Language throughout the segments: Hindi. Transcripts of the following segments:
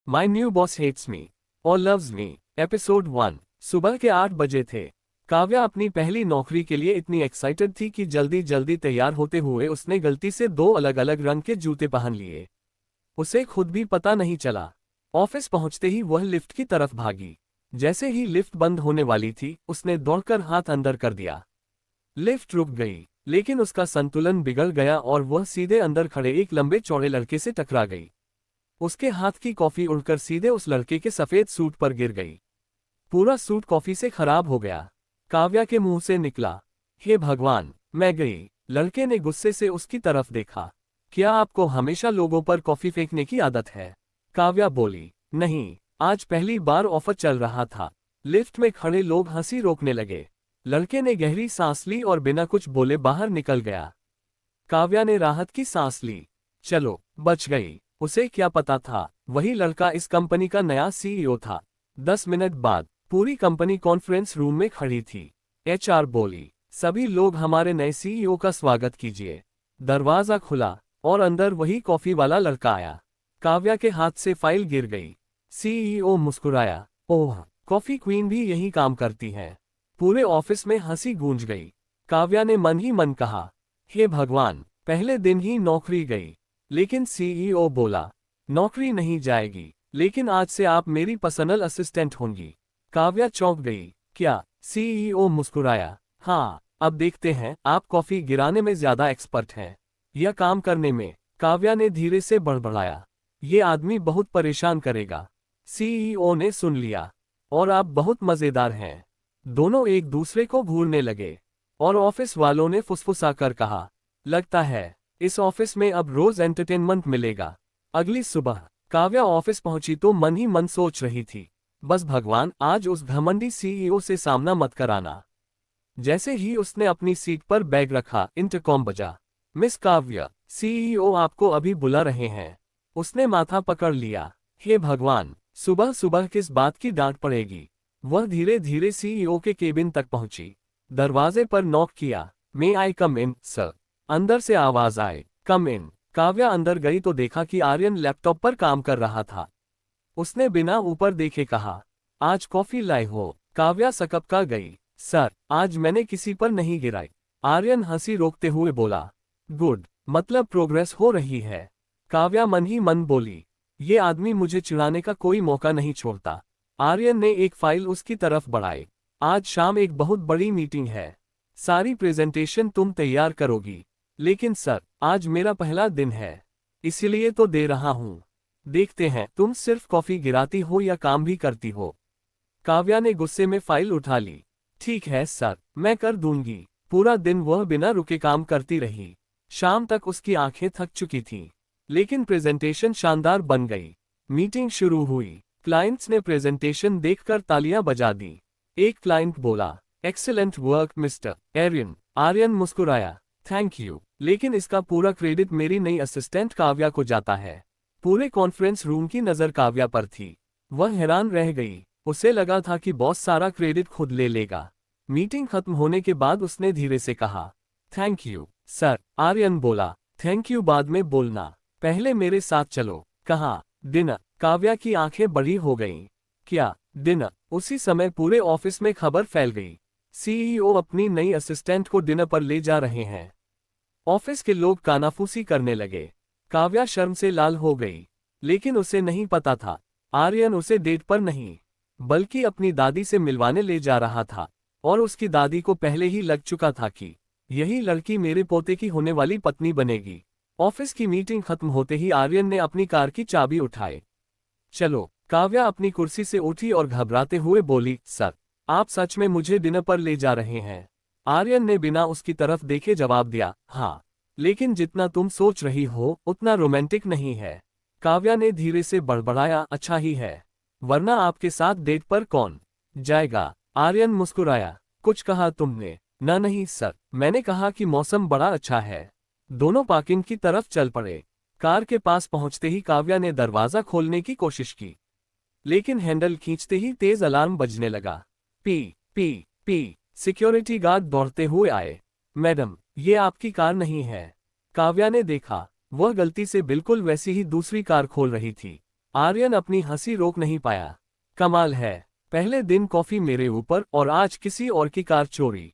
माई न्यू बॉस हेट्स मी और लव्स मी। एपिसोड 1। सुबह के 8 बजे थे। काव्या अपनी पहली नौकरी के लिए इतनी एक्साइटेड थी कि जल्दी जल्दी तैयार होते हुए उसने गलती से 2 अलग अलग रंग के जूते पहन लिए। उसे खुद भी पता नहीं चला। ऑफिस पहुंचते ही वह लिफ्ट की तरफ भागी। जैसे ही लिफ्ट बंद होने वाली थी उसने दौड़कर हाथ अंदर कर दिया। लिफ्ट रुक गई, लेकिन उसका संतुलन बिगड़ गया और वह सीधे अंदर खड़े एक लंबे चौड़े लड़के से टकरा गई। उसके हाथ की कॉफी उड़कर सीधे उस लड़के के सफेद सूट पर गिर गई। पूरा सूट कॉफी से खराब हो गया। काव्या के मुंह से निकला, हे भगवान, मैं गई। लड़के ने गुस्से से उसकी तरफ देखा। क्या आपको हमेशा लोगों पर कॉफी फेंकने की आदत है? काव्या बोली, नहीं, आज पहली बार ऑफर चल रहा था। लिफ्ट में खड़े लोग हंसी रोकने लगे। लड़के ने गहरी सांस ली और बिना कुछ बोले बाहर निकल गया। काव्या ने राहत की सांस ली। चलो, बच गई। उसे क्या पता था, वही लड़का इस कंपनी का नया सीईओ था। 10 मिनट बाद पूरी कंपनी कॉन्फ्रेंस रूम में खड़ी थी। एचआर बोली, सभी लोग हमारे नए सीईओ का स्वागत कीजिए। दरवाजा खुला और अंदर वही कॉफी वाला लड़का आया। काव्या के हाथ से फाइल गिर गई। सीईओ मुस्कुराया, ओह, कॉफी क्वीन भी यही काम करती है। पूरे ऑफिस में हंसी गूंज गई। काव्या ने मन ही मन कहा, हे भगवान, पहले दिन ही नौकरी गई। लेकिन सीईओ बोला, नौकरी नहीं जाएगी, लेकिन आज से आप मेरी पर्सनल असिस्टेंट होंगी। काव्या चौंक गई। क्या? सीईओ मुस्कुराया, हाँ, अब देखते हैं आप कॉफी गिराने में ज्यादा एक्सपर्ट हैं या काम करने में। काव्या ने धीरे से बड़बड़ाया, ये आदमी बहुत परेशान करेगा। सीईओ ने सुन लिया, और आप बहुत मजेदार हैं। दोनों एक दूसरे को घूरने लगे और ऑफिस वालों ने फुसफुसाकर कहा, लगता है इस ऑफिस में अब रोज एंटरटेनमेंट मिलेगा। अगली सुबह काव्या ऑफिस पहुंची तो मन ही मन सोच रही थी, बस भगवान आज उस घमंडी सीईओ से सामना मत कराना। जैसे ही उसने अपनी सीट पर बैग रखा, इंटरकॉम बजा। मिस काव्या, सीईओ आपको अभी बुला रहे हैं। उसने माथा पकड़ लिया। हे भगवान, सुबह सुबह किस बात की डांट पड़ेगी। वह धीरे धीरे सीईओ के केबिन तक पहुंची। दरवाजे पर नॉक किया। मे आई कम इन, सर? अंदर से आवाज आए, कम इन। काव्या अंदर गई तो देखा कि आर्यन लैपटॉप पर काम कर रहा था। उसने बिना ऊपर देखे कहा, आज कॉफी लाए हो? काव्या सकपका गई, सर, आज मैंने किसी पर नहीं गिराई। आर्यन हंसी रोकते हुए बोला, गुड, मतलब प्रोग्रेस हो रही है। काव्या मन ही मन बोली, ये आदमी मुझे चिढ़ाने का कोई मौका नहीं छोड़ता। आर्यन ने एक फाइल उसकी तरफ बढ़ाई। आज शाम एक बहुत बड़ी मीटिंग है। सारी प्रेजेंटेशन तुम तैयार करोगी। लेकिन सर, आज मेरा पहला दिन है, इसलिए तो दे रहा हूं। देखते हैं तुम सिर्फ कॉफी गिराती हो या काम भी करती हो। काव्या ने गुस्से में फाइल उठा ली। ठीक है सर, मैं कर दूंगी। पूरा दिन वह बिना रुके काम करती रही। शाम तक उसकी आंखें थक चुकी थीं, लेकिन प्रेजेंटेशन शानदार बन गई। मीटिंग शुरू हुई। क्लाइंट्स ने प्रेजेंटेशन देखकर तालियां बजा दी। एक क्लाइंट बोला, excellent work mister Arian. Aryan मुस्कुराया, थैंक यू, लेकिन इसका पूरा क्रेडिट मेरी नई असिस्टेंट काव्या को जाता है। पूरे कॉन्फ्रेंस रूम की नजर काव्या पर थी। वह हैरान रह गई। उसे लगा था कि बॉस सारा क्रेडिट खुद ले लेगा। मीटिंग खत्म होने के बाद उसने धीरे से कहा, थैंक यू सर। आर्यन बोला, थैंक यू बाद में बोलना, पहले मेरे साथ चलो। कहा, डिनर? काव्या की आंखें बड़ी हो गईं। क्या डिनर? उसी समय पूरे ऑफिस में खबर फैल गई, सीईओ अपनी नई असिस्टेंट को डिनर पर ले जा रहे हैं। ऑफिस के लोग कानाफूसी करने लगे। काव्या शर्म से लाल हो गई, लेकिन उसे नहीं पता था, आर्यन उसे डेट पर नहीं, बल्कि अपनी दादी से मिलवाने ले जा रहा था। और उसकी दादी को पहले ही लग चुका था कि यही लड़की मेरे पोते की होने वाली पत्नी बनेगी। ऑफिस की मीटिंग खत्म होते ही आर्यन ने अपनी कार की चाबी उठाई। चलो। काव्या अपनी कुर्सी से उठी और घबराते हुए बोली, सर, आप सच में मुझे डिनर पर ले जा रहे हैं? आर्यन ने बिना उसकी तरफ देखे जवाब दिया, हाँ, लेकिन जितना तुम सोच रही हो उतना रोमांटिक नहीं है। काव्या ने धीरे से बड़बड़ाया, अच्छा ही है, वरना आपके साथ डेट पर कौन जाएगा? आर्यन मुस्कुराया, कुछ कहा तुमने? ना नहीं सर, मैंने कहा कि मौसम बड़ा अच्छा है। दोनों पार्किंग की तरफ चल पड़े। कार के पास पहुंचते ही काव्या ने दरवाजा खोलने की कोशिश की, लेकिन हैंडल खींचते ही तेज अलार्म बजने लगा। P P P. Security guard दौड़ते हुए आए। मैडम, ये आपकी कार नहीं है। काव्या ने देखा, वह गलती से बिल्कुल वैसी ही दूसरी कार खोल रही थी। आर्यन अपनी हंसी रोक नहीं पाया। कमाल है, पहले दिन कॉफी मेरे ऊपर और आज किसी और की कार चोरी।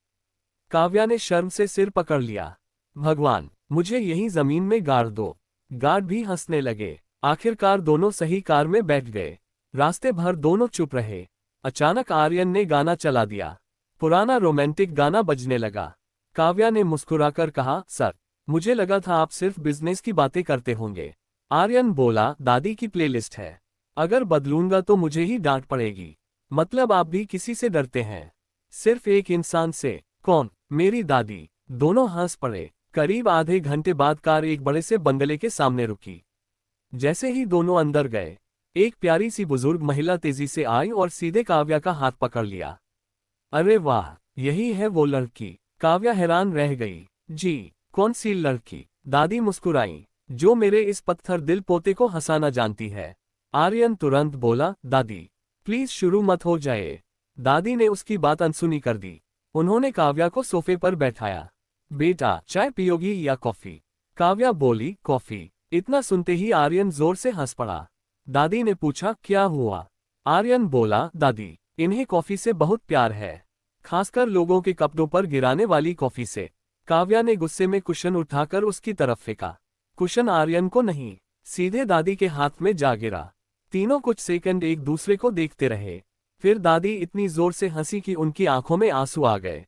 काव्या ने शर्म से सिर पकड़ लिया। भगवान, मुझे यहीं जमीन में गाड़ दो। गार्ड भी हंसने लगे। आखिरकार दोनों सही कार में बैठ गए। रास्ते भर दोनों चुप रहे। अचानक आर्यन ने गाना चला दिया। पुराना रोमांटिक गाना बजने लगा। काव्या ने मुस्कुराकर कहा, सर, मुझे लगा था आप सिर्फ बिजनेस की बातें करते होंगे। आर्यन बोला, दादी की प्लेलिस्ट है। अगर बदलूंगा तो मुझे ही डांट पड़ेगी। मतलब आप भी किसी से डरते हैं? सिर्फ एक इंसान से। कौन? मेरी दादी। दोनों हंस पड़े। करीब आधे घंटे बाद कार एक बड़े से बंगले के सामने रुकी। जैसे ही दोनों अंदर गए, एक प्यारी सी बुजुर्ग महिला तेजी से आई और सीधे काव्या का हाथ पकड़ लिया। अरे वाह, यही है वो लड़की। काव्या हैरान रह गई। जी, कौन सी लड़की? दादी मुस्कुराई। जो मेरे इस पत्थर दिल पोते को हंसाना जानती है। आर्यन तुरंत बोला, दादी प्लीज शुरू मत हो जाए। दादी ने उसकी बात अनसुनी कर दी। उन्होंने काव्या को सोफे पर बैठाया। बेटा, चाय पियोगी या कॉफी? काव्या बोली, कॉफी। इतना सुनते ही आर्यन जोर से हंस पड़ा। दादी ने पूछा, क्या हुआ? आर्यन बोला, दादी, इन्हें कॉफी से बहुत प्यार है, खासकर लोगों के कपड़ों पर गिराने वाली कॉफी से। काव्या ने गुस्से में कुशन उठाकर उसकी तरफ फेंका। कुशन आर्यन को नहीं, सीधे दादी के हाथ में जा गिरा। तीनों कुछ सेकंड एक दूसरे को देखते रहे। फिर दादी इतनी जोर से हंसी कि उनकी आंखों में आंसू आ गए।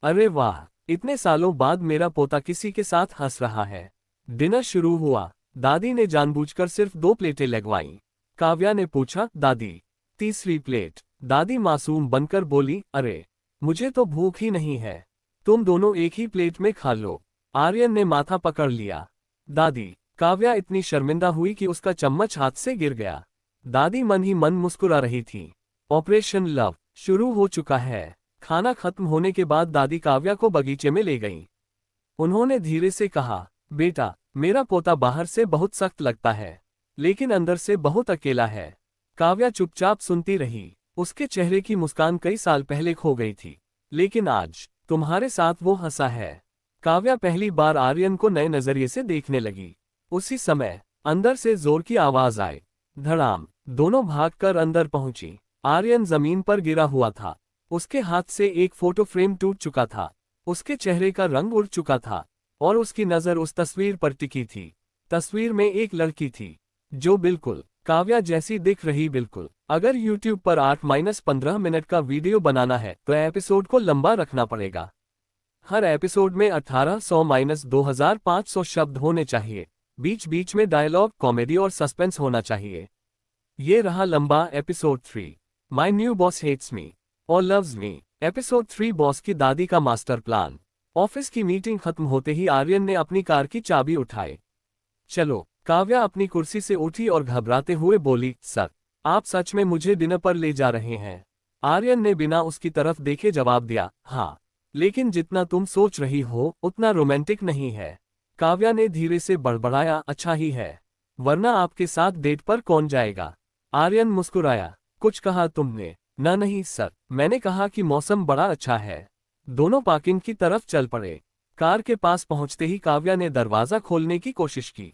अरे वाह, इतने सालों बाद मेरा पोता किसी के साथ हंस रहा है। डिनर शुरू हुआ। दादी ने जानबूझकर सिर्फ 2 प्लेटें लगवाईं। काव्या ने पूछा, दादी तीसरी प्लेट? दादी मासूम बनकर बोली, अरे मुझे तो भूख ही नहीं है, तुम दोनों एक ही प्लेट में खा लो। आर्यन ने माथा पकड़ लिया। दादी। काव्या इतनी शर्मिंदा हुई कि उसका चम्मच हाथ से गिर गया। दादी मन ही मन मुस्कुरा रही थी। ऑपरेशन लव शुरू हो चुका है। खाना खत्म होने के बाद दादी काव्या को बगीचे में ले गईं। उन्होंने धीरे से कहा, बेटा, मेरा पोता बाहर से बहुत सख्त लगता है, लेकिन अंदर से बहुत अकेला है। काव्या चुपचाप सुनती रही। उसके चेहरे की मुस्कान कई साल पहले खो गई थी, लेकिन आज तुम्हारे साथ वो हंसा है। काव्या पहली बार आर्यन को नए नजरिए से देखने लगी। उसी समय अंदर से जोर की आवाज आई। धड़ाम। दोनों भागकर अंदर पहुंची। आर्यन जमीन पर गिरा हुआ था। उसके हाथ से एक फोटो फ्रेम टूट चुका था। उसके चेहरे का रंग उड़ चुका था और उसकी नजर उस तस्वीर पर टिकी थी। तस्वीर में एक लड़की थी जो बिल्कुल काव्या जैसी दिख रही। बिल्कुल। अगर YouTube पर 8-15 मिनट का वीडियो बनाना है तो एपिसोड को लंबा रखना पड़ेगा। हर एपिसोड में 1800-2500 शब्द होने चाहिए। बीच बीच में डायलॉग, कॉमेडी और सस्पेंस होना चाहिए। ये रहा लंबा episode 3, my new boss hates me और लव्स मी। एपिसोड 3, बॉस की दादी का मास्टर प्लान। ऑफिस की मीटिंग खत्म होते ही आर्यन ने अपनी कार की चाबी उठाई। चलो। काव्या अपनी कुर्सी से उठी और घबराते हुए बोली, सर, आप सच में मुझे डिनर पर ले जा रहे हैं? आर्यन ने बिना उसकी तरफ देखे जवाब दिया, हाँ, लेकिन जितना तुम सोच रही हो उतना रोमांटिक नहीं है। काव्या ने धीरे से बड़बड़ाया, अच्छा ही है, वरना आपके साथ डेट पर कौन जाएगा? आर्यन मुस्कुराया, कुछ कहा तुमने? ना नहीं सर, मैंने कहा कि मौसम बड़ा अच्छा है। दोनों पार्किंग की तरफ चल पड़े। कार के पास पहुंचते ही काव्या ने दरवाजा खोलने की कोशिश की,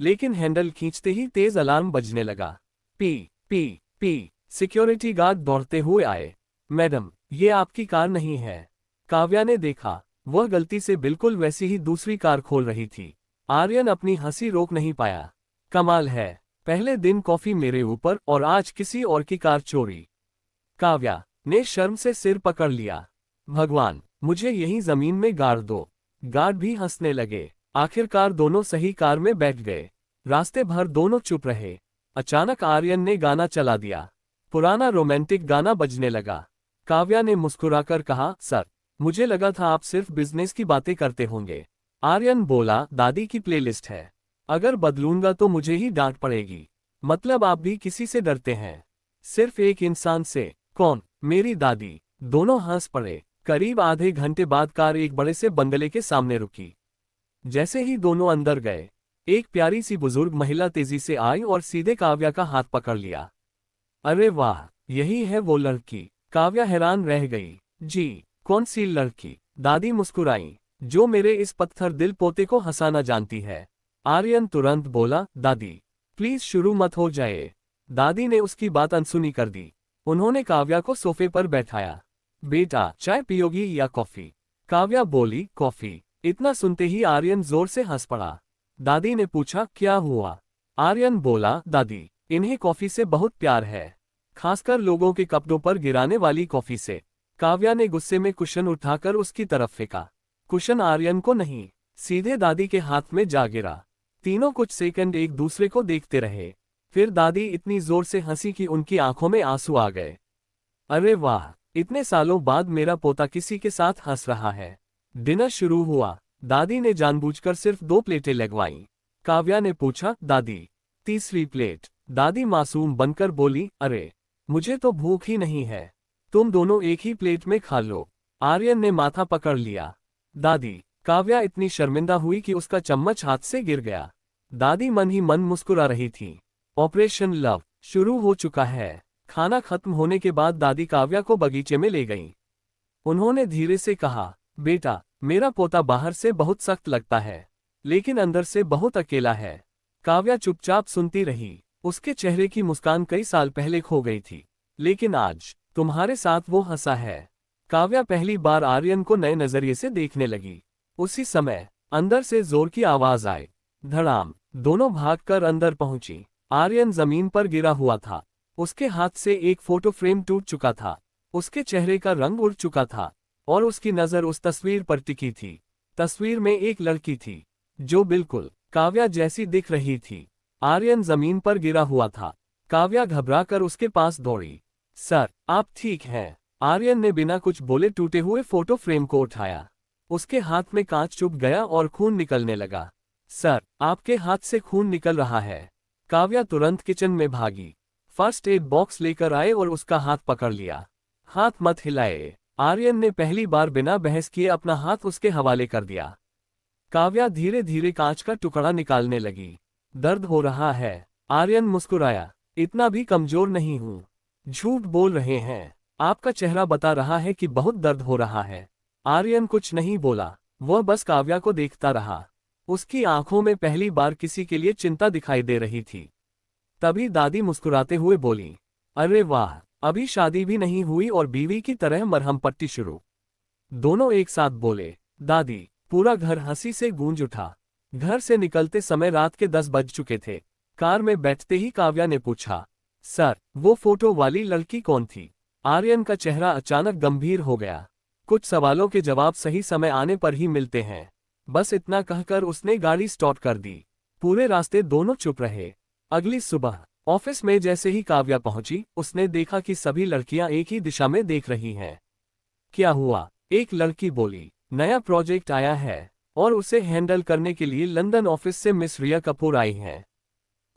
लेकिन हैंडल खींचते ही तेज अलार्म बजने लगा। P P P. Security guard दौड़ते हुए आए। मैडम, ये आपकी कार नहीं है। काव्या ने देखा, वह गलती से बिल्कुल वैसी ही दूसरी कार खोल रही थी। आर्यन अपनी हंसी रोक नहीं पाया। कमाल है, पहले दिन कॉफी मेरे ऊपर और आज किसी और की कार चोरी। काव्या ने शर्म से सिर पकड़ लिया। भगवान, मुझे यहीं जमीन में गाड़ दो। गार्ड भी हंसने लगे। आखिरकार दोनों सही कार में बैठ गए। रास्ते भर दोनों चुप रहे। अचानक आर्यन ने गाना चला दिया। पुराना रोमांटिक गाना बजने लगा। काव्या ने मुस्कुराकर कहा, सर, मुझे लगा था आप सिर्फ बिजनेस की बातें करते होंगे। आर्यन बोला, दादी की प्लेलिस्ट है। अगर बदलूंगा तो मुझे ही डांट पड़ेगी। मतलब आप भी किसी से डरते हैं? सिर्फ एक इंसान से। कौन? मेरी दादी। दोनों हंस पड़े। करीब आधे घंटे बाद कार एक बड़े से बंगले के सामने रुकी। जैसे ही दोनों अंदर गए, एक प्यारी सी बुजुर्ग महिला तेजी से आई और सीधे काव्या का हाथ पकड़ लिया। अरे वाह, यही है वो लड़की। काव्या हैरान रह गई। जी, कौन सी लड़की? दादी मुस्कुराई। जो मेरे इस पत्थर दिल पोते को हंसाना जानती है। आर्यन तुरंत बोला, दादी प्लीज शुरू मत हो जाए। दादी ने उसकी बात अनसुनी कर दी। उन्होंने काव्या को सोफे पर बैठाया। बेटा, चाय पियोगी या कॉफी? काव्या बोली, कॉफी। इतना सुनते ही आर्यन जोर से हंस पड़ा। दादी ने पूछा, क्या हुआ? आर्यन बोला, दादी, इन्हें कॉफी से बहुत प्यार है, खासकर लोगों के कपड़ों पर गिराने वाली कॉफी से। काव्या ने गुस्से में कुशन उठाकर उसकी तरफ फेंका। कुशन आर्यन को नहीं, सीधे दादी के हाथ में जा गिरा। तीनों कुछ सेकंड एक दूसरे को देखते रहे। फिर दादी इतनी जोर से हंसी कि उनकी आंखों में आंसू आ गए। अरे वाह, इतने सालों बाद मेरा पोता किसी के साथ हंस रहा है। डिनर शुरू हुआ। दादी ने जानबूझकर सिर्फ 2 प्लेटें लगवाईं। काव्या ने पूछा, दादी, तीसरी प्लेट? दादी मासूम बनकर बोली, अरे, मुझे तो भूख ही नहीं है, तुम दोनों एक ही प्लेट में खा लो। आर्यन ने माथा पकड़ लिया। दादी। काव्या इतनी शर्मिंदा हुई कि उसका चम्मच हाथ से गिर गया। दादी मन ही मन मुस्कुरा रही थी। ऑपरेशन लव शुरू हो चुका है। खाना खत्म होने के बाद दादी काव्या को बगीचे में ले गईं। उन्होंने धीरे से कहा, बेटा, मेरा पोता बाहर से बहुत सख्त लगता है, लेकिन अंदर से बहुत अकेला है। काव्या चुपचाप सुनती रही। उसके चेहरे की मुस्कान कई साल पहले खो गई थी, लेकिन आज तुम्हारे साथ वो हंसा है। काव्या पहली बार आर्यन को नए नजरिए से देखने लगी। उसी समय अंदर से जोर की आवाज आई। धड़ाम। दोनों भागकर अंदर पहुंची। आर्यन जमीन पर गिरा हुआ था। उसके हाथ से एक फोटो फ्रेम टूट चुका था। उसके चेहरे का रंग उड़ चुका था और उसकी नजर उस तस्वीर पर टिकी थी। तस्वीर में एक लड़की थी जो बिल्कुल काव्या जैसी दिख रही थी। आर्यन जमीन पर गिरा हुआ था। काव्या घबराकर उसके पास दौड़ी। सर, आप ठीक हैं? आर्यन ने बिना कुछ बोले टूटे हुए फोटो फ्रेम को उठाया। उसके हाथ में कांच चुभ गया और खून निकलने लगा। सर, आपके हाथ से खून निकल रहा है। काव्या तुरंत किचन में भागी। फर्स्ट एड बॉक्स लेकर आए और उसका हाथ पकड़ लिया। हाथ मत हिलाए। आर्यन ने पहली बार बिना बहस किए अपना हाथ उसके हवाले कर दिया। काव्या धीरे धीरे कांच का टुकड़ा निकालने लगी। दर्द हो रहा है? आर्यन मुस्कुराया। इतना भी कमजोर नहीं हूं। झूठ बोल रहे हैं, आपका चेहरा बता रहा है कि बहुत दर्द हो रहा है। आर्यन कुछ नहीं बोला, वह बस काव्या को देखता रहा। उसकी आंखों में पहली बार किसी के लिए चिंता दिखाई दे रही थी। तभी दादी मुस्कुराते हुए बोली, अरे वाह, अभी शादी भी नहीं हुई और बीवी की तरह मरहम पट्टी शुरू। दोनों एक साथ बोले, दादी। पूरा घर हंसी से गूंज उठा। घर से निकलते समय रात के 10 बज चुके थे। कार में बैठते ही काव्या ने पूछा, सर, वो फोटो वाली लड़की कौन थी? आर्यन का चेहरा अचानक गंभीर हो गया। कुछ सवालों के जवाब सही समय आने पर ही मिलते हैं। बस इतना कहकर उसने गाड़ी स्टार्ट कर दी। पूरे रास्ते दोनों चुप रहे। अगली सुबह ऑफिस में जैसे ही काव्या पहुंची, उसने देखा कि सभी लड़कियां एक ही दिशा में देख रही हैं। क्या हुआ? एक लड़की बोली, नया प्रोजेक्ट आया है और उसे हैंडल करने के लिए लंदन ऑफिस से मिस रिया कपूर आई हैं।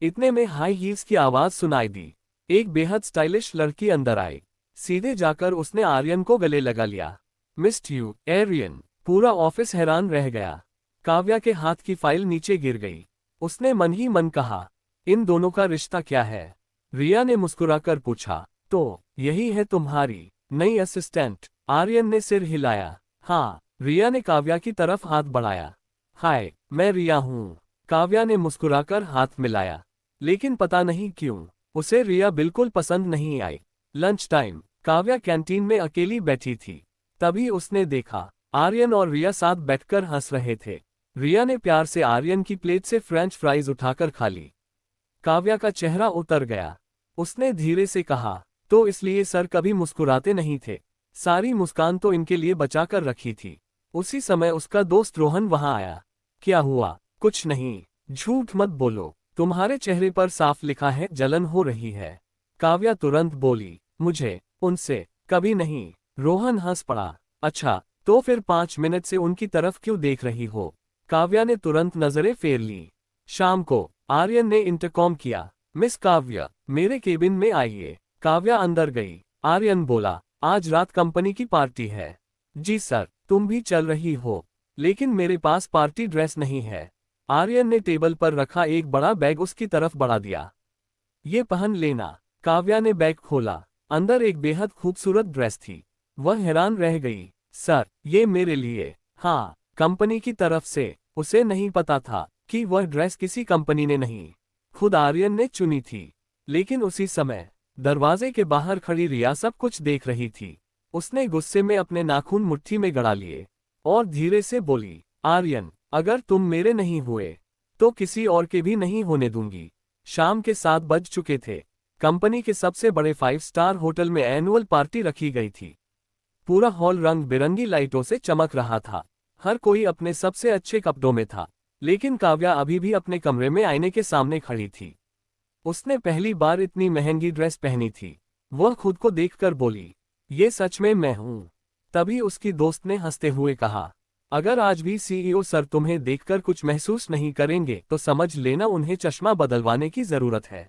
इतने में हाई हील्स की आवाज सुनाई दी। एक बेहद स्टाइलिश लड़की अंदर आई। सीधे जाकर उसने आर्यन को गले लगा लिया। Missed you, Arian. पूरा ऑफिस हैरान रह गया। काव्या के हाथ की फाइल नीचे गिर गई। उसने मन ही मन कहा, इन दोनों का रिश्ता क्या है? रिया ने मुस्कुराकर पूछा, तो यही है तुम्हारी नई असिस्टेंट? आर्यन ने सिर हिलाया। हाँ। रिया ने काव्या की तरफ हाथ बढ़ाया। हाय, मैं रिया हूँ। काव्या ने मुस्कुराकर हाथ मिलाया। लेकिन पता नहीं क्यों उसे रिया बिल्कुल पसंद नहीं आई। Lunch time. काव्या कैंटीन में अकेली बैठी थी। तभी उसने देखा आर्यन और रिया साथ बैठकर हंस रहे थे। रिया ने प्यार से आर्यन की प्लेट से फ्रेंच फ्राइज उठाकर खा ली। काव्या का चेहरा उतर गया। उसने धीरे से कहा, तो इसलिए सर कभी मुस्कुराते नहीं थे? सारी मुस्कान तो इनके लिए बचाकर रखी थी। उसी समय उसका दोस्त रोहन वहां आया। क्या हुआ? कुछ नहीं। झूठ मत बोलो, तुम्हारे चेहरे पर साफ लिखा है जलन हो रही है। काव्या तुरंत बोली, मुझे उनसे कभी नहीं। रोहन हंस पड़ा। अच्छा, तो फिर 5 मिनट से उनकी तरफ क्यों देख रही हो? काव्या ने तुरंत नजरें फेर ली। शाम को आर्यन ने इंटरकॉम किया, मिस काव्या, मेरे केबिन में आइए। काव्या अंदर गई। आर्यन बोला, आज रात कंपनी की पार्टी है। जी सर, तुम भी चल रही हो? लेकिन मेरे पास पार्टी ड्रेस नहीं है। आर्यन ने टेबल पर रखा एक बड़ा बैग उसकी तरफ बढ़ा दिया। ये पहन लेना। काव्या ने बैग खोला। अंदर एक बेहद खूबसूरत ड्रेस थी। वह हैरान रह गई। सर, ये मेरे लिए? हाँ, कंपनी की तरफ से। उसे नहीं पता था कि वह ड्रेस किसी कंपनी ने नहीं, खुद आर्यन ने चुनी थी। लेकिन उसी समय दरवाजे के बाहर खड़ी रिया सब कुछ देख रही थी। उसने गुस्से में अपने नाखून मुट्ठी में गड़ा लिए और धीरे से बोली, आर्यन, अगर तुम मेरे नहीं हुए तो किसी और के भी नहीं होने दूंगी। शाम के 7 बज चुके थे। कंपनी के सबसे बड़े 5 स्टार होटल में एनुअल पार्टी रखी गई थी। पूरा हॉल रंग बिरंगी लाइटों से चमक रहा था। हर कोई अपने सबसे अच्छे कपड़ों में था, लेकिन काव्या अभी भी अपने कमरे में आईने के सामने खड़ी थी। उसने पहली बार इतनी महंगी ड्रेस पहनी थी। वह खुद को देखकर बोली, ये सच में मैं हूं। तभी उसकी दोस्त ने हंसते हुए कहा, अगर आज भी सीईओ सर तुम्हें देखकर कुछ महसूस नहीं करेंगे तो समझ लेना उन्हें चश्मा बदलवाने की जरूरत है।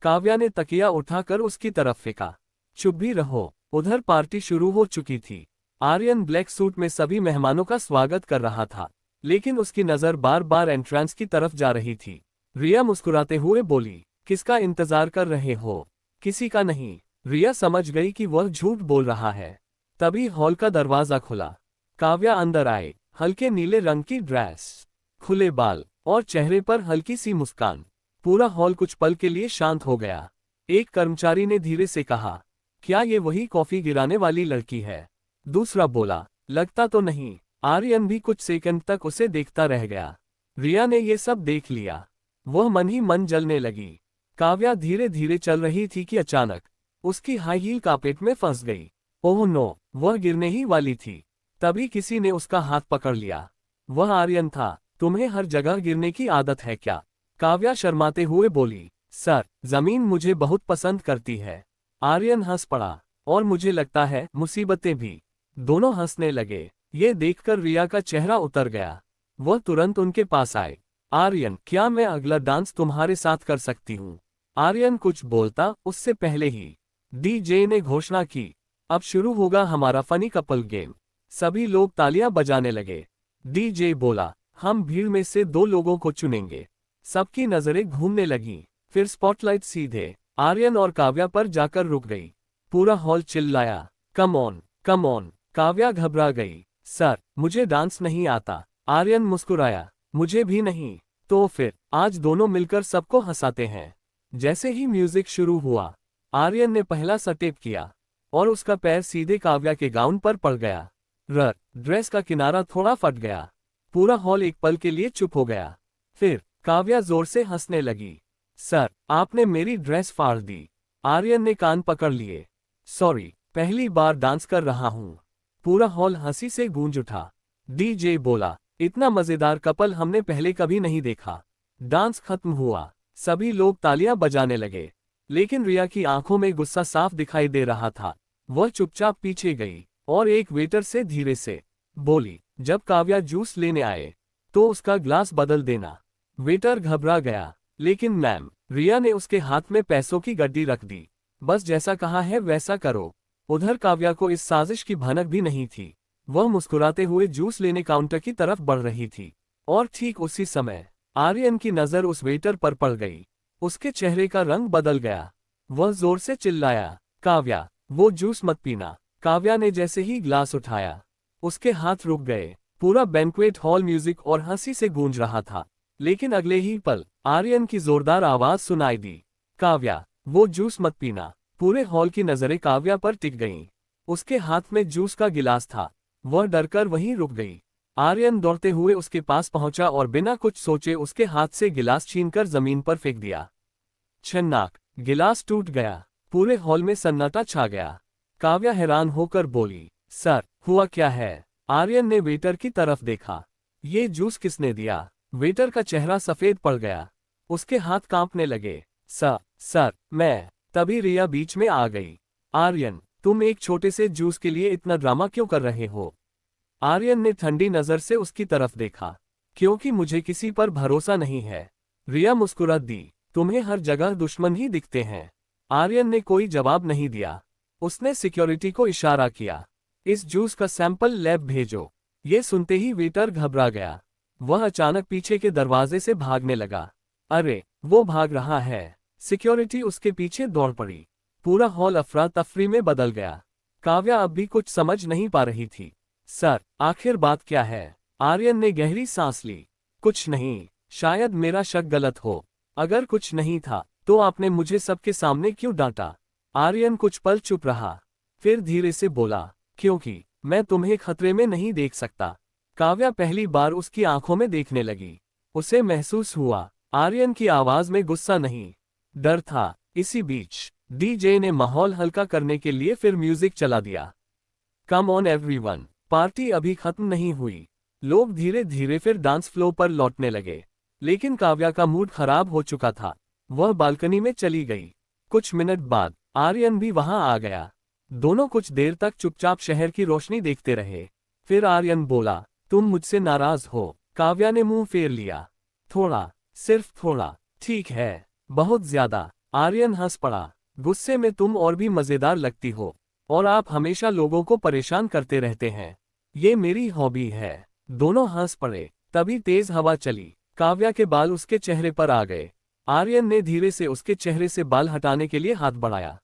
काव्या ने तकिया उठाकर उसकी तरफ फेंका। चुप भी रहो। उधर पार्टी शुरू हो चुकी थी। आर्यन ब्लैक सूट में सभी मेहमानों का स्वागत कर रहा था, लेकिन उसकी नजर बार बार एंट्रेंस की तरफ जा रही थी। रिया मुस्कुराते हुए बोली, किसका इंतजार कर रहे हो? किसी का नहीं। रिया समझ गई कि वह झूठ बोल रहा है। तभी हॉल का दरवाजा खुला। काव्या अंदर आए। हल्के नीले रंग की ड्रेस, खुले बाल और चेहरे पर हल्की सी मुस्कान। पूरा हॉल कुछ पल के लिए शांत हो गया। एक कर्मचारी ने धीरे से कहा, क्या ये वही कॉफी गिराने वाली लड़की है? दूसरा बोला, लगता तो नहीं। आर्यन भी कुछ सेकंड तक उसे देखता रह गया। रिया ने ये सब देख लिया। वह मन ही मन जलने लगी। काव्या धीरे धीरे चल रही थी कि अचानक उसकी हाई हील कारपेट में फंस गई। ओह नो, वह गिरने ही वाली थी। तभी किसी ने उसका हाथ पकड़ लिया। वह आर्यन था। तुम्हें हर जगह गिरने की आदत है क्या? काव्या शर्माते हुए बोली, सर, जमीन मुझे बहुत पसंद करती है। आर्यन हंस पड़ा, और मुझे लगता है मुसीबतें भी। दोनों हंसने लगे। ये देखकर रिया का चेहरा उतर गया। वह तुरंत उनके पास आए। आर्यन, क्या मैं अगला डांस तुम्हारे साथ कर सकती हूँ? आर्यन कुछ बोलता उससे पहले ही डीजे ने घोषणा की, अब शुरू होगा हमारा फनी कपल गेम। सभी लोग तालियां बजाने लगे। डीजे बोला, हम भीड़ में से 2 लोगों को चुनेंगे। सबकी नजरें घूमने लगीं। फिर स्पॉटलाइट सीधे आर्यन और काव्या पर जाकर रुक गई। पूरा हॉल चिल्लाया, come on, come on. Kavya घबरा गई। सर, मुझे डांस नहीं आता। आर्यन मुस्कुराया, मुझे भी नहीं। तो फिर आज दोनों मिलकर सबको हंसाते हैं। जैसे ही म्यूजिक शुरू हुआ, आर्यन ने पहला स्टेप किया और उसका पैर सीधे काव्या के गाउन पर पड़ गया। ड्रेस का किनारा थोड़ा फट गया। पूरा हॉल एक पल के लिए चुप हो गया। फिर काव्या जोर से हंसने लगी। सर, आपने मेरी ड्रेस फाड़ दी। आर्यन ने कान पकड़ लिए। सॉरी, पहली बार डांस कर रहा हूँ। पूरा हॉल हंसी से गूंज उठा। डीजे बोला, इतना मजेदार कपल हमने पहले कभी नहीं देखा। डांस खत्म हुआ। सभी लोग तालियां बजाने लगे, लेकिन रिया की आंखों में गुस्सा साफ दिखाई दे रहा था। वह चुपचाप पीछे गई और एक वेटर से धीरे से बोली, जब काव्या जूस लेने आए तो उसका ग्लास बदल देना। वेटर घबरा गया, लेकिन मैम, रिया ने उसके हाथ में पैसों की गड्डी रख दी। बस जैसा कहा है वैसा करो। उधर काव्या को इस साजिश की भनक भी नहीं थी। वह मुस्कुराते हुए जूस लेने काउंटर की तरफ बढ़ रही थी, और ठीक उसी समय आर्यन की नजर उस वेटर पर पड़ गई। उसके चेहरे का रंग बदल गया। वह जोर से चिल्लाया, काव्या, वो जूस मत पीना। काव्या ने जैसे ही ग्लास उठाया, उसके हाथ रुक गए। पूरा बैंक्वेट हॉल म्यूजिक और हंसी से गूंज रहा था। लेकिन अगले ही पल आर्यन की जोरदार आवाज सुनाई दी, काव्या, वो जूस मत पीना। पूरे हॉल की नजरें काव्या पर टिक गईं। उसके हाथ में जूस का गिलास था। वह डरकर वहीं रुक गई। आर्यन दौड़ते हुए उसके पास पहुंचा और बिना कुछ सोचे उसके हाथ से गिलास छीनकर जमीन पर फेंक दिया। छन्नाक, गिलास टूट गया। पूरे हॉल में सन्नाटा छा गया। काव्या हैरान होकर बोली, सर, हुआ क्या है? आर्यन ने वेटर की तरफ देखा। ये जूस किसने दिया? वेटर का चेहरा सफेद पड़ गया। उसके हाथ कांपने लगे। सर, मैं। तभी रिया बीच में आ गई। आर्यन, तुम एक छोटे से जूस के लिए इतना ड्रामा क्यों कर रहे हो? आर्यन ने ठंडी नजर से उसकी तरफ देखा। क्योंकि मुझे किसी पर भरोसा नहीं है। रिया मुस्कुरा दी, तुम्हें हर जगह दुश्मन ही दिखते हैं। आर्यन ने कोई जवाब नहीं दिया। उसने सिक्योरिटी को इशारा किया, इस जूस का सैंपल लैब भेजो। ये सुनते ही वेटर घबरा गया। वह अचानक पीछे के दरवाजे से भागने लगा। अरे, वो भाग रहा है। सिक्योरिटी उसके पीछे दौड़ पड़ी। पूरा हॉल अफरा तफरी में बदल गया। काव्या अब भी कुछ समझ नहीं पा रही थी। सर, आखिर बात क्या है? आर्यन ने गहरी सांस ली। कुछ नहीं, शायद मेरा शक गलत हो। अगर कुछ नहीं था तो आपने मुझे सबके सामने क्यों डांटा? आर्यन कुछ पल चुप रहा, फिर धीरे से बोला, क्योंकि मैं तुम्हें खतरे में नहीं देख सकता। काव्या पहली बार उसकी आंखों में देखने लगी। उसे महसूस हुआ आर्यन की आवाज में गुस्सा नहीं, डर था। इसी बीच डीजे ने माहौल हल्का करने के लिए फिर म्यूजिक चला दिया। कम ऑन एवरीवन, पार्टी अभी खत्म नहीं हुई। लोग धीरे धीरे फिर डांस फ्लोर पर लौटने लगे, लेकिन काव्या का मूड खराब हो चुका था। वह बालकनी में चली गई। कुछ मिनट बाद आर्यन भी वहां आ गया। दोनों कुछ देर तक चुपचाप शहर की रोशनी देखते रहे। फिर आर्यन बोला, तुम मुझसे नाराज हो? काव्या ने मुंह फेर लिया। थोड़ा, सिर्फ थोड़ा। ठीक है, बहुत ज्यादा। आर्यन हंस पड़ा। गुस्से में तुम और भी मजेदार लगती हो, और आप हमेशा लोगों को परेशान करते रहते हैं। ये मेरी हॉबी है। दोनों हंस पड़े। तभी तेज हवा चली। काव्या के बाल उसके चेहरे पर आ गए। आर्यन ने धीरे से उसके चेहरे से बाल हटाने के लिए हाथ बढ़ाया,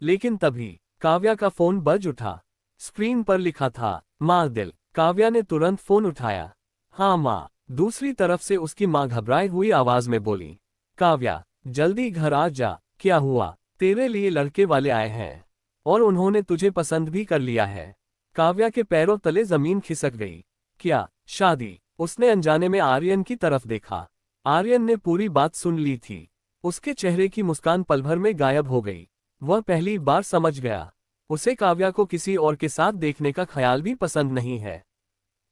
लेकिन तभी काव्या का फोन बज उठा। स्क्रीन पर लिखा था, माँ दिल। काव्या ने तुरंत फोन उठाया। हाँ माँ। दूसरी तरफ से उसकी माँ घबराई हुई आवाज में बोली, काव्या जल्दी घर आ जा। क्या हुआ? तेरे लिए लड़के वाले आए हैं, और उन्होंने तुझे पसंद भी कर लिया है। काव्या के पैरों तले जमीन खिसक गई। क्या शादी? उसने अनजाने में आर्यन की तरफ देखा। आर्यन ने पूरी बात सुन ली थी। उसके चेहरे की मुस्कान पल भर में गायब हो गई। वह पहली बार समझ गया, उसे काव्या को किसी और के साथ देखने का ख्याल भी पसंद नहीं है।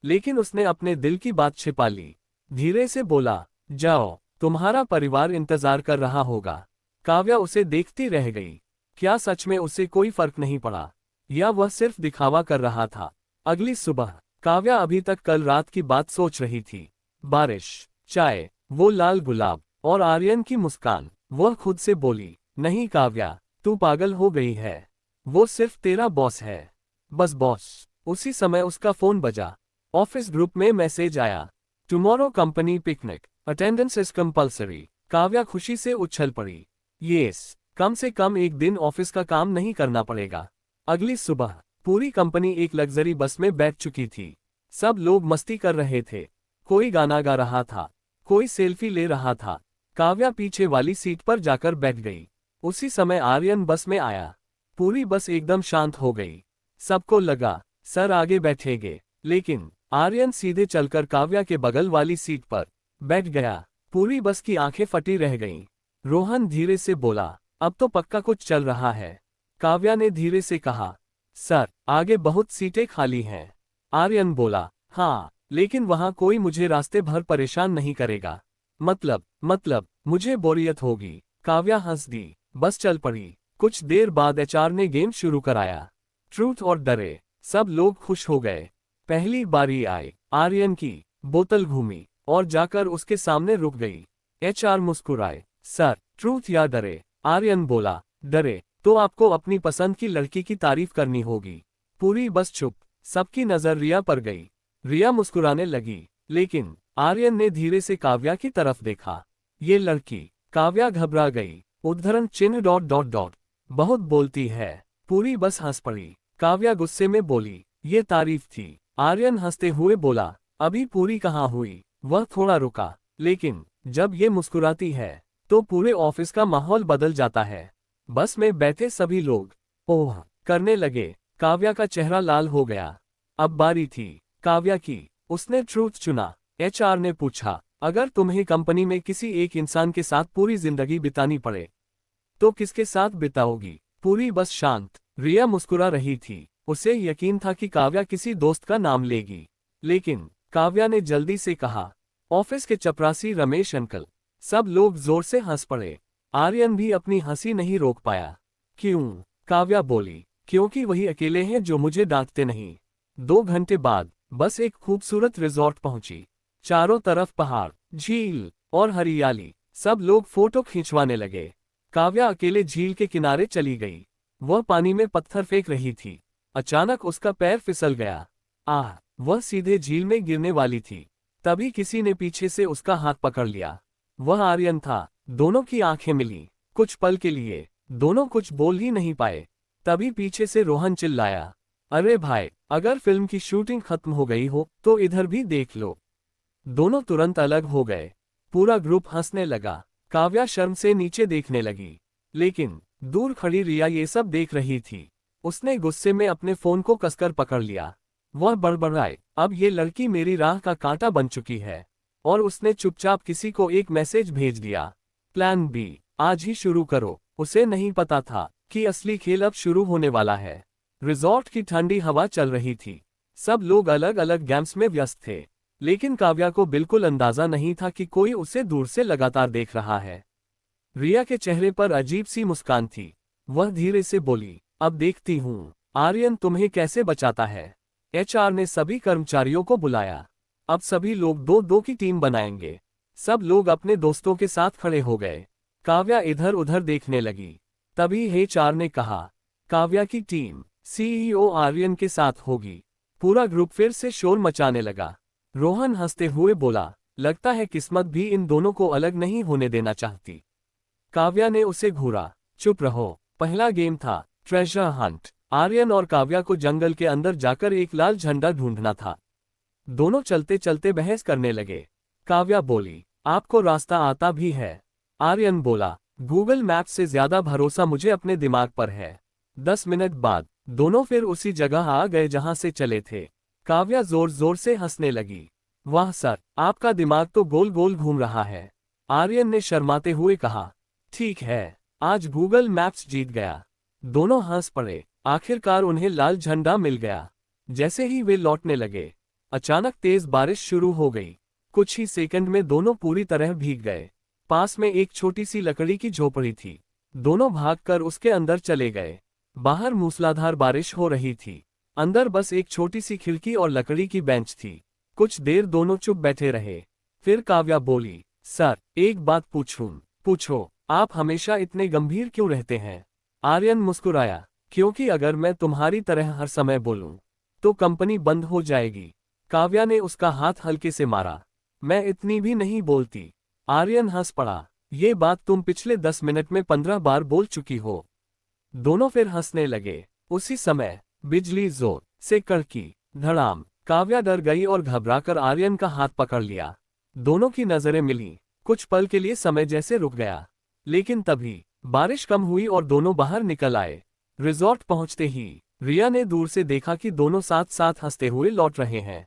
लेकिन उसने अपने दिल की बात छिपा ली। धीरे से बोला, जाओ, तुम्हारा परिवार इंतजार कर रहा होगा। काव्या उसे देखती रह गई। क्या सच में उससे कोई फर्क नहीं पड़ा, या वह सिर्फ दिखावा कर रहा था? अगली सुबह काव्या अभी तक कल रात की बात सोच रही थी। बारिश, चाय, वो लाल गुलाब और आर्यन की मुस्कान। वह खुद से बोली, नहीं काव्या, तू पागल हो गई है। वो सिर्फ तेरा बॉस है, बस बॉस। उसी समय उसका फोन बजा। ऑफिस ग्रुप में मैसेज आया, tomorrow company picnic, attendance is compulsory. Kavya खुशी से उछल पड़ी। यस, कम से कम एक दिन ऑफिस का काम नहीं करना पड़ेगा। अगली सुबह पूरी कंपनी एक लग्जरी बस में बैठ चुकी थी। सब लोग मस्ती कर रहे थे। कोई गाना गा रहा था, कोई सेल्फी ले रहा था। काव्या पीछे वाली सीट पर जाकर बैठ गई। उसी समय आर्यन बस में आया। पूरी बस एकदम शांत हो गई। सबको लगा सर आगे बैठेंगे, लेकिन आर्यन सीधे चलकर काव्या के बगल वाली सीट पर बैठ गया। पूरी बस की आंखें फटी रह गईं। रोहन धीरे से बोला, अब तो पक्का कुछ चल रहा है। काव्या ने धीरे से कहा, सर आगे बहुत सीटें खाली हैं। आर्यन बोला, हाँ, लेकिन वहां कोई मुझे रास्ते भर परेशान नहीं करेगा। मतलब मुझे बोरियत होगी। काव्या हंस दी। बस चल पड़ी। कुछ देर बाद एचआर ने गेम शुरू कराया, ट्रूथ और डरे। सब लोग खुश हो गए। पहली बारी आई। आर्यन की बोतल घूमी और जाकर उसके सामने रुक गई। एचआर मुस्कुराए, सर ट्रूथ या डरे? आर्यन बोला, डरे तो आपको अपनी पसंद की लड़की की तारीफ करनी होगी। पूरी बस चुप। सबकी नजर रिया पर गई। रिया मुस्कुराने लगी, लेकिन आर्यन ने धीरे से काव्या की तरफ देखा। ये लड़की। काव्या घबरा गई। उद्धरण चिन्ह डॉट डॉट डॉट। बहुत बोलती है। पूरी बस हंस पड़ी। काव्या गुस्से में बोली, ये तारीफ थी। आर्यन हंसते हुए बोला, अभी पूरी कहाँ हुई? वह थोड़ा रुका, लेकिन जब ये मुस्कुराती है तो पूरे ऑफिस का माहौल बदल जाता है। बस में बैठे सभी लोग ओह करने लगे। काव्या का चेहरा लाल हो गया। अब बारी थी काव्या की। उसने ट्रूथ चुना। एचआर ने पूछा, अगर तुम्हें कंपनी में किसी एक इंसान के साथ पूरी जिंदगी बितानी पड़े तो किसके साथ बिताओगी? पूरी बस शांत। रिया मुस्कुरा रही थी। उसे यकीन था कि काव्या किसी दोस्त का नाम लेगी, लेकिन काव्या ने जल्दी से कहा, ऑफिस के चपरासी रमेश अंकल। सब लोग जोर से हंस पड़े। आर्यन भी अपनी हंसी नहीं रोक पाया। क्यों? काव्या बोली, क्योंकि वही अकेले हैं जो मुझे डांटते नहीं। 2 घंटे बाद बस एक खूबसूरत रिजॉर्ट पहुंची। चारों तरफ पहाड़, झील और हरियाली। सब लोग फोटो खिंचवाने लगे। काव्या अकेले झील के किनारे चली गई। वह पानी में पत्थर फेंक रही थी। अचानक उसका पैर फिसल गया। आह! वह सीधे झील में गिरने वाली थी। तभी किसी ने पीछे से उसका हाथ पकड़ लिया। वह आर्यन था। दोनों की आंखें मिली। कुछ पल के लिए दोनों कुछ बोल ही नहीं पाए। तभी पीछे से रोहन चिल्लाया, अरे भाई, अगर फिल्म की शूटिंग खत्म हो गई हो तो इधर भी देख लो। दोनों तुरंत अलग हो गए। पूरा ग्रुप हंसने लगा। काव्या शर्म से नीचे देखने लगी, लेकिन दूर खड़ी रिया ये सब देख रही थी। उसने गुस्से में अपने फोन को कसकर पकड़ लिया। वह बड़बड़ाए, अब ये लड़की मेरी राह का कांटा बन चुकी है। और उसने चुपचाप किसी को एक मैसेज भेज दिया, प्लान बी, आज ही शुरू करो। उसे नहीं पता था कि असली खेल अब शुरू होने वाला है। रिजॉर्ट की ठंडी हवा चल रही थी। सब लोग अलग अलग गेम्स में व्यस्त थे, लेकिन काव्या को बिल्कुल अंदाजा नहीं था कि कोई उसे दूर से लगातार देख रहा है। रिया के चेहरे पर अजीब सी मुस्कान थी। वह धीरे से बोली, अब देखती हूँ आर्यन तुम्हें कैसे बचाता है। एचआर ने सभी कर्मचारियों को बुलाया। अब सभी लोग दो दो की टीम बनाएंगे। सब लोग अपने दोस्तों के साथ खड़े हो गए। काव्या इधर उधर देखने लगी। तभी एचआर ने कहा, काव्या की टीम सीईओ आर्यन के साथ होगी। पूरा ग्रुप फिर से शोर मचाने लगा। रोहन हंसते हुए बोला, लगता है किस्मत भी इन दोनों को अलग नहीं होने देना चाहती। काव्या ने उसे घूरा, चुप रहो। पहला गेम था ट्रेजर हंट। आर्यन और काव्या को जंगल के अंदर जाकर एक लाल झंडा ढूंढना था। दोनों चलते चलते बहस करने लगे। काव्या बोली, आपको रास्ता आता भी है। आर्यन बोला, गूगल मैप से ज्यादा भरोसा मुझे अपने दिमाग पर है। 10 मिनट बाद दोनों फिर उसी जगह आ गए जहां से चले थे। काव्या जोर जोर से हंसने लगी। वाह सर, आपका दिमाग तो गोल गोल घूम रहा है। आर्यन ने शर्माते हुए कहा, ठीक है, आज गूगल मैप्स जीत गया। दोनों हंस पड़े। आखिरकार उन्हें लाल झंडा मिल गया। जैसे ही वे लौटने लगे, अचानक तेज बारिश शुरू हो गई। कुछ ही सेकंड में दोनों पूरी तरह भीग गए। पास में एक छोटी सी लकड़ी की झोपड़ी थी। दोनों भागकर उसके अंदर चले गए। बाहर मूसलाधार बारिश हो रही थी। अंदर बस एक छोटी सी खिड़की और लकड़ी की बेंच थी। कुछ देर दोनों चुप बैठे रहे। फिर काव्या बोली, सर, एक बात पूछूं? पूछो। आप हमेशा इतने गंभीर क्यों रहते हैं? आर्यन मुस्कुराया, क्योंकि अगर मैं तुम्हारी तरह हर समय बोलूं, तो कंपनी बंद हो जाएगी। काव्या ने उसका हाथ हल्के से मारा, मैं इतनी भी नहीं बोलती। आर्यन हंस पड़ा, ये बात तुम पिछले 10 मिनट में 15 बार बोल चुकी हो। दोनों फिर हंसने लगे। उसी समय बिजली जोर से कड़की। धड़ाम। काव्या डर गई और घबराकर आर्यन का हाथ पकड़ लिया। दोनों की नजरें मिली। कुछ पल के लिए समय जैसे रुक गया, लेकिन तभी बारिश कम हुई और दोनों बाहर निकल आए। रिजॉर्ट पहुंचते ही रिया ने दूर से देखा कि दोनों साथ साथ हंसते हुए लौट रहे हैं।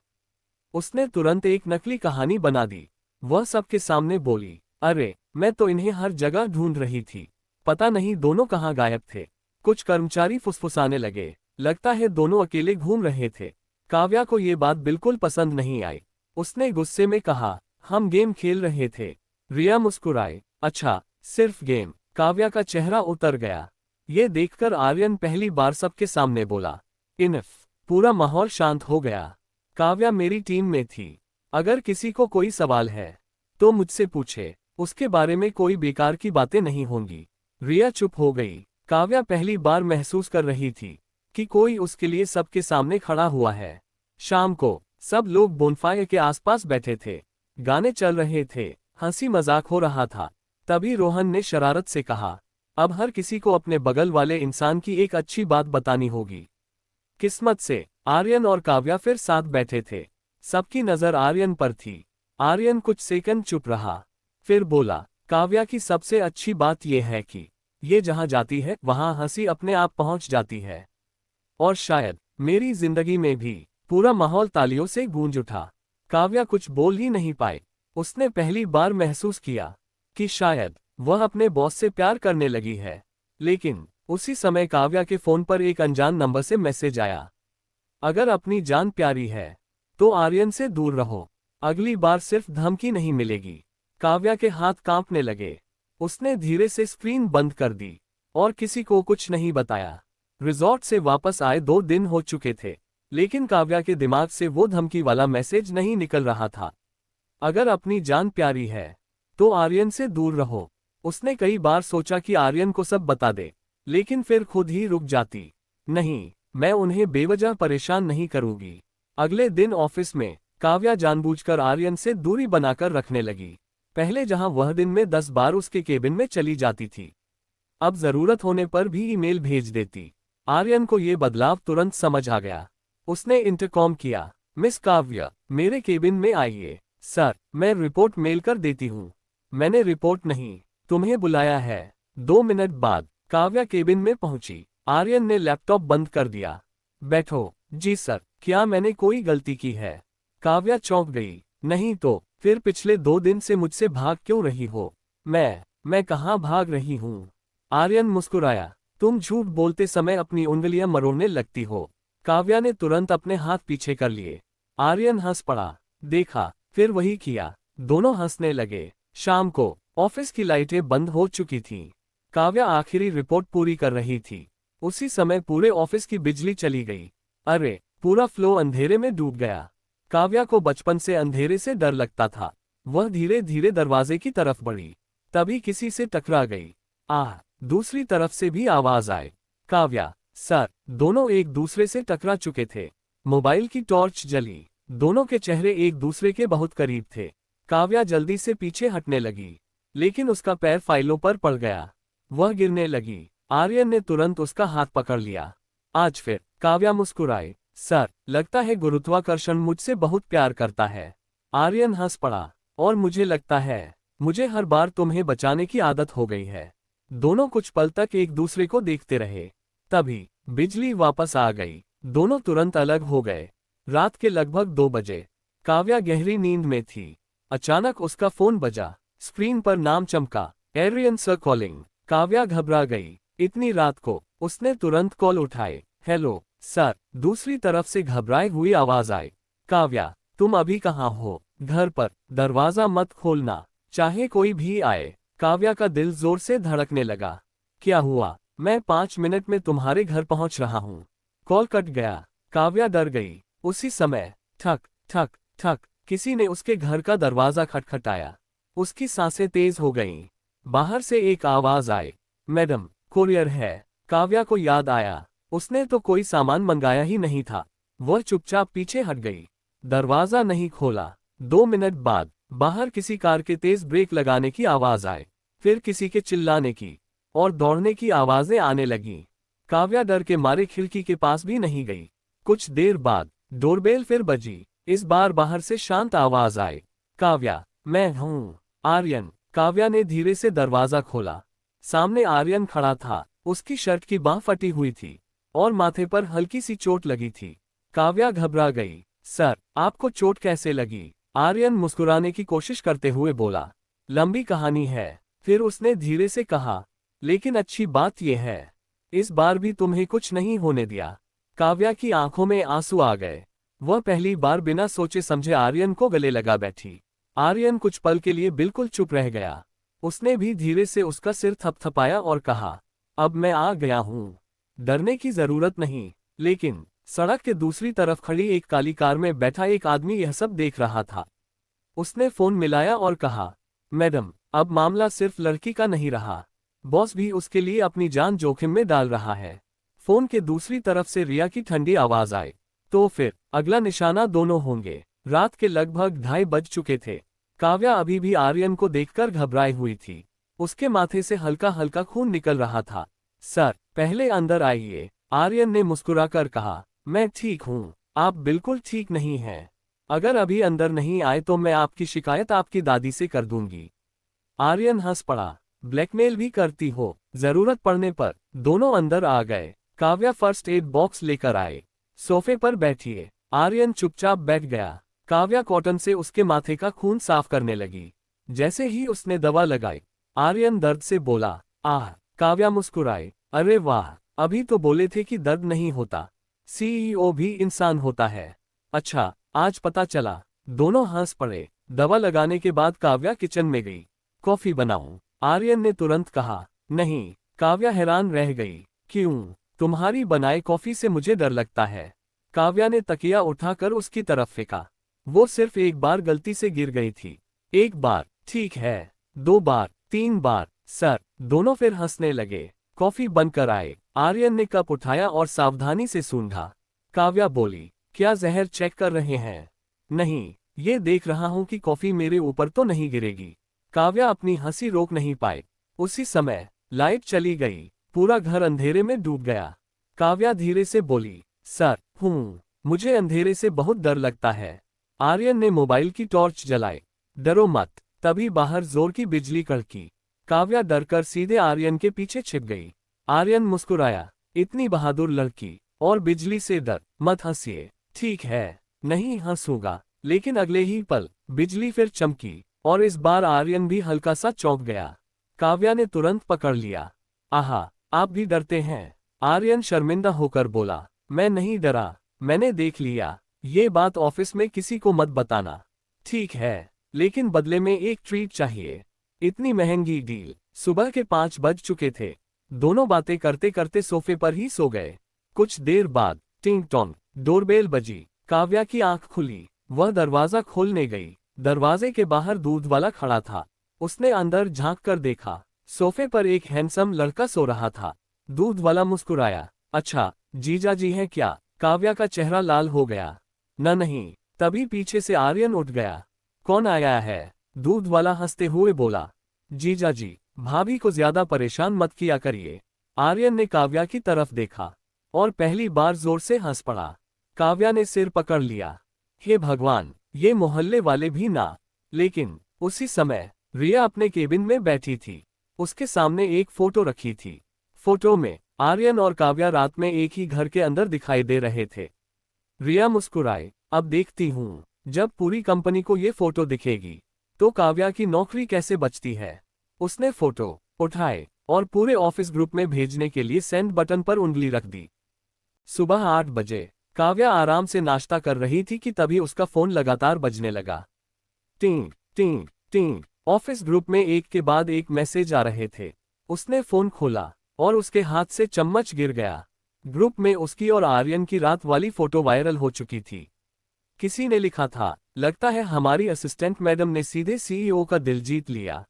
उसने तुरंत एक नकली कहानी बना दी। वह सबके सामने बोली, अरे, मैं तो इन्हें हर जगह ढूंढ रही थी। पता नहीं दोनों कहाँ गायब थे। कुछ कर्मचारी फुसफुसाने लगे, लगता है दोनों अकेले घूम रहे थे। काव्या को ये बात बिल्कुल पसंद नहीं आई। उसने गुस्से में कहा, हम गेम खेल रहे थे। रिया मुस्कुराए, अच्छा, सिर्फ गेम? काव्या का चेहरा उतर गया। ये देखकर आर्यन पहली बार सबके सामने बोला, इनफ। पूरा माहौल शांत हो गया। काव्या मेरी टीम में थी। अगर किसी को कोई सवाल है तो मुझसे पूछे। उसके बारे में कोई बेकार की बातें नहीं होंगी। रिया चुप हो गई। काव्या पहली बार महसूस कर रही थी कि कोई उसके लिए सबके सामने खड़ा हुआ है। शाम को सब लोग बोनफायर के आसपास बैठे थे। गाने चल रहे थे, हंसी मजाक हो रहा था। तभी रोहन ने शरारत से कहा, अब हर किसी को अपने बगल वाले इंसान की एक अच्छी बात बतानी होगी। किस्मत से आर्यन और काव्या फिर साथ बैठे थे। सबकी नजर आर्यन पर थी। आर्यन कुछ सेकंड चुप रहा, फिर बोला, काव्या की सबसे अच्छी बात यह है कि ये जहां जाती है वहां हंसी अपने आप पहुंच जाती है। और शायद मेरी जिंदगी में भी। पूरा माहौल तालियों से गूंज उठा। काव्या कुछ बोल ही नहीं पाई। उसने पहली बार महसूस किया कि शायद वह अपने बॉस से प्यार करने लगी है। लेकिन उसी समय काव्या के फोन पर एक अनजान नंबर से मैसेज आया, अगर अपनी जान प्यारी है तो आर्यन से दूर रहो। अगली बार सिर्फ धमकी नहीं मिलेगी। काव्या के हाथ कांपने लगे। उसने धीरे से स्क्रीन बंद कर दी और किसी को कुछ नहीं बताया। रिजॉर्ट से वापस आए 2 दिन हो चुके थे, लेकिन काव्या के दिमाग से वो धमकी वाला मैसेज नहीं निकल रहा था। अगर अपनी जान प्यारी है तो आर्यन से दूर रहो। उसने कई बार सोचा कि आर्यन को सब बता दे, लेकिन फिर खुद ही रुक जाती। नहीं, मैं उन्हें बेवजह परेशान नहीं करूंगी। अगले दिन ऑफिस में काव्या जानबूझकर आर्यन से दूरी बनाकर रखने लगी। पहले जहां वह दिन में 10 बार उसके केबिन में चली जाती थी, अब जरूरत होने पर भी ईमेल भेज देती। आर्यन को ये बदलाव तुरंत समझ आ गया। उसने इंटरकॉम किया, मिस काव्या, मेरे केबिन में आइए। सर, मैं रिपोर्ट मेल कर देती हूँ। मैंने रिपोर्ट नहीं, तुम्हें बुलाया है। 2 मिनट बाद काव्या केबिन में पहुंची। आर्यन ने लैपटॉप बंद कर दिया। बैठो। जी सर। क्या मैंने कोई गलती की है? काव्या चौंक गई। नहीं तो फिर पिछले 2 दिन से मुझसे भाग क्यों रही हो? मैं कहाँ भाग रही हूँ? आर्यन मुस्कुराया। तुम झूठ बोलते समय अपनी उंगलियां मरोड़ने लगती हो। काव्या ने तुरंत अपने हाथ पीछे कर लिए। आर्यन हंस पड़ा। देखा, फिर वही किया। दोनों हंसने लगे। शाम को ऑफिस की लाइटें बंद हो चुकी थीं। काव्या आखिरी रिपोर्ट पूरी कर रही थी। उसी समय पूरे ऑफिस की बिजली चली गई। अरे, पूरा फ्लो अंधेरे में डूब गया। काव्या को बचपन से अंधेरे से डर लगता था। वह धीरे धीरे दरवाजे की तरफ बढ़ी। तभी किसी से टकरा गई। आह! दूसरी तरफ से भी आवाज आए। काव्या, सर। दोनों एक दूसरे से टकरा चुके थे। मोबाइल की टॉर्च जली। दोनों के चेहरे एक दूसरे के बहुत करीब थे। काव्या जल्दी से पीछे हटने लगी, लेकिन उसका पैर फाइलों पर पड़ गया। वह गिरने लगी। आर्यन ने तुरंत उसका हाथ पकड़ लिया। आज फिर? काव्या मुस्कुराई। सर, लगता है गुरुत्वाकर्षण मुझसे बहुत प्यार करता है। आर्यन हंस पड़ा। और मुझे लगता है मुझे हर बार तुम्हें बचाने की आदत हो गई है। दोनों कुछ पल तक एक दूसरे को देखते रहे। तभी बिजली वापस आ गई। दोनों तुरंत अलग हो गए। रात के लगभग 2 बजे। काव्या गहरी नींद में थी। अचानक उसका फोन बजा। स्क्रीन पर नाम चमका। Ariane sir calling. काव्या घबरा गई। इतनी रात को? उसने तुरंत कॉल उठाए। Hello sir. दूसरी तरफ से घबराई हुई आवाज आई। काव्या, तुम अभी कहाँ हो? घर पर। दरवाजा मत खोलना, चाहे कोई भी आए। काव्या का दिल जोर से धड़कने लगा। क्या हुआ? मैं 5 मिनट में तुम्हारे घर पहुंच रहा हूँ। कॉल कट गया। काव्या डर गई। उसी समय ठक ठक ठक किसी ने उसके घर का दरवाजा खटखटाया। उसकी सांसें तेज हो गईं। बाहर से एक आवाज आई। मैडम, कोरियर है। काव्या को याद आया, उसने तो कोई सामान मंगाया ही नहीं था। वह चुपचाप पीछे हट गई। दरवाजा नहीं खोला। 2 मिनट बाद बाहर किसी कार के तेज ब्रेक लगाने की आवाज आई। फिर किसी के चिल्लाने की और दौड़ने की आवाजें आने लगीं। काव्या डर के मारे खिड़की के पास भी नहीं गई। कुछ देर बाद डोरबेल फिर बजी। इस बार बाहर से शांत आवाज आई। काव्या, मैं हूँ। आर्यन। काव्या ने धीरे से दरवाजा खोला। सामने आर्यन खड़ा था। उसकी शर्ट की बांह फटी हुई थी और माथे पर हल्की सी चोट लगी थी। काव्या घबरा गई। सर, आपको चोट कैसे लगी? आर्यन मुस्कुराने की कोशिश करते हुए बोला। लंबी कहानी है। फिर उसने धीरे से कहा, लेकिन अच्छी बात यह है, इस बार भी तुम्हें कुछ नहीं होने दिया। काव्या की आंखों में आंसू आ गए। वह पहली बार बिना सोचे समझे आर्यन को गले लगा बैठी। आर्यन कुछ पल के लिए बिल्कुल चुप रह गया। उसने भी धीरे से उसका सिर थपथपाया और कहा, अब मैं आ गया हूँ। डरने की जरूरत नहीं। लेकिन सड़क के दूसरी तरफ खड़ी एक काली कार में बैठा एक आदमी यह सब देख रहा था। उसने फोन मिलाया और कहा, मैडम, अब मामला सिर्फ लड़की का नहीं रहा। बॉस भी उसके लिए अपनी जान जोखिम में डाल रहा है। फोन के दूसरी तरफ से रिया की ठंडी आवाज आई। तो फिर अगला निशाना दोनों होंगे। रात के लगभग 2:30 बज चुके थे। काव्या अभी भी आर्यन को देखकर घबराई हुई थी। उसके माथे से हल्का हल्का खून निकल रहा था। सर, पहले अंदर आइए। आर्यन ने मुस्कुराकर कहा। मैं ठीक हूँ, आप बिल्कुल ठीक नहीं हैं। अगर अभी अंदर नहीं आए तो मैं आपकी शिकायत आपकी दादी से कर दूंगी। आर्यन हंस पड़ा। ब्लैकमेल भी करती हो? जरूरत पड़ने पर। दोनों अंदर आ गए। काव्या फर्स्ट एड बॉक्स लेकर आए। सोफे पर बैठिए। आर्यन चुपचाप बैठ गया। काव्या कॉटन से उसके माथे का खून साफ करने लगी। जैसे ही उसने दवा लगाई, आर्यन दर्द से बोला, आह। काव्या मुस्कुराई। अरे वाह, अभी तो बोले थे कि दर्द नहीं होता। सीईओ भी इंसान होता है। अच्छा, आज पता चला। दोनों हंस पड़े। दवा लगाने के बाद काव्या किचन में गई। कॉफी बनाऊं? आर्यन ने तुरंत कहा। नहीं। काव्या हैरान रह गई। क्यों? तुम्हारी बनाई कॉफी से मुझे डर लगता है। काव्या ने तकिया उठाकर उसकी तरफ फेंका। वो सिर्फ एक बार गलती से गिर गई थी। एक बार, ठीक है। 2 बार, 3 बार। सर, दोनों फिर हंसने लगे। कॉफी बनकर आए। आर्यन ने कप उठाया और सावधानी से सूंघा। काव्या बोली, क्या जहर चेक कर रहे हैं? नहीं, ये देख रहा हूं कि कॉफी मेरे ऊपर तो नहीं गिरेगी। काव्या अपनी हंसी रोक नहीं पाई। उसी समय लाइट चली गई। पूरा घर अंधेरे में डूब गया। काव्या धीरे से बोली, सर, मुझे अंधेरे से बहुत डर लगता है। आर्यन ने मोबाइल की टॉर्च जलाई। डरो मत। तभी बाहर जोर की बिजली कड़की। काव्या डरकर सीधे आर्यन के पीछे छिप गई। आर्यन मुस्कुराया, इतनी बहादुर लड़की और बिजली से डर, मत हंसिए। ठीक है, नहीं हंसूंगा। लेकिन अगले ही पल बिजली फिर चमकी और इस बार आर्यन भी हल्का सा चौंक गया। काव्या ने तुरंत पकड़ लिया। आहा, आप भी डरते हैं? आर्यन शर्मिंदा होकर बोला, मैं नहीं डरा, मैंने देख लिया। ये बात ऑफिस में किसी को मत बताना। ठीक है, लेकिन बदले में एक ट्रीट चाहिए। इतनी महंगी डील। सुबह के 5 बज चुके थे। दोनों बातें करते करते सोफे पर ही सो गए। कुछ देर बाद टिंग टोंग डोरबेल बजी। काव्या की आंख खुली। वह दरवाजा खोलने गई। दरवाजे के बाहर दूध वाला खड़ा था। उसने अंदर झांक कर देखा। सोफे पर एक हैंडसम लड़का सो रहा था। दूध वाला मुस्कुराया, अच्छा, जीजा जी हैं क्या? काव्या का चेहरा लाल हो गया। न नहीं। तभी पीछे से आर्यन उठ गया। कौन आया है? दूध वाला हंसते हुए बोला, जीजा जी, भाभी को ज्यादा परेशान मत किया करिए। आर्यन ने काव्या की तरफ देखा और पहली बार जोर से हंस पड़ा। काव्या ने सिर पकड़ लिया। हे भगवान, ये मोहल्ले वाले भी ना। लेकिन उसी समय रिया अपने केबिन में बैठी थी। उसके सामने एक फोटो रखी थी। फोटो में आर्यन और काव्या रात में एक ही घर के अंदर दिखाई दे रहे थे। रिया मुस्कुराए, अब देखती हूँ, जब पूरी कंपनी को ये फोटो दिखेगी तो काव्या की नौकरी कैसे बचती है। उसने फोटो उठाए और पूरे ऑफिस ग्रुप में भेजने के लिए सेंड बटन पर उंगली रख दी। सुबह 8 बजे काव्या आराम से नाश्ता कर रही थी कि तभी उसका फोन लगातार बजने लगा। टिंग टिंग टिंग। ऑफिस ग्रुप में एक के बाद एक मैसेज आ रहे थे। उसने फोन खोला और उसके हाथ से चम्मच गिर गया। ग्रुप में उसकी और आर्यन की रात वाली फोटो वायरल हो चुकी थी। किसी ने लिखा था, लगता है हमारी असिस्टेंट मैडम ने सीधे सीईओ का दिल जीत लिया।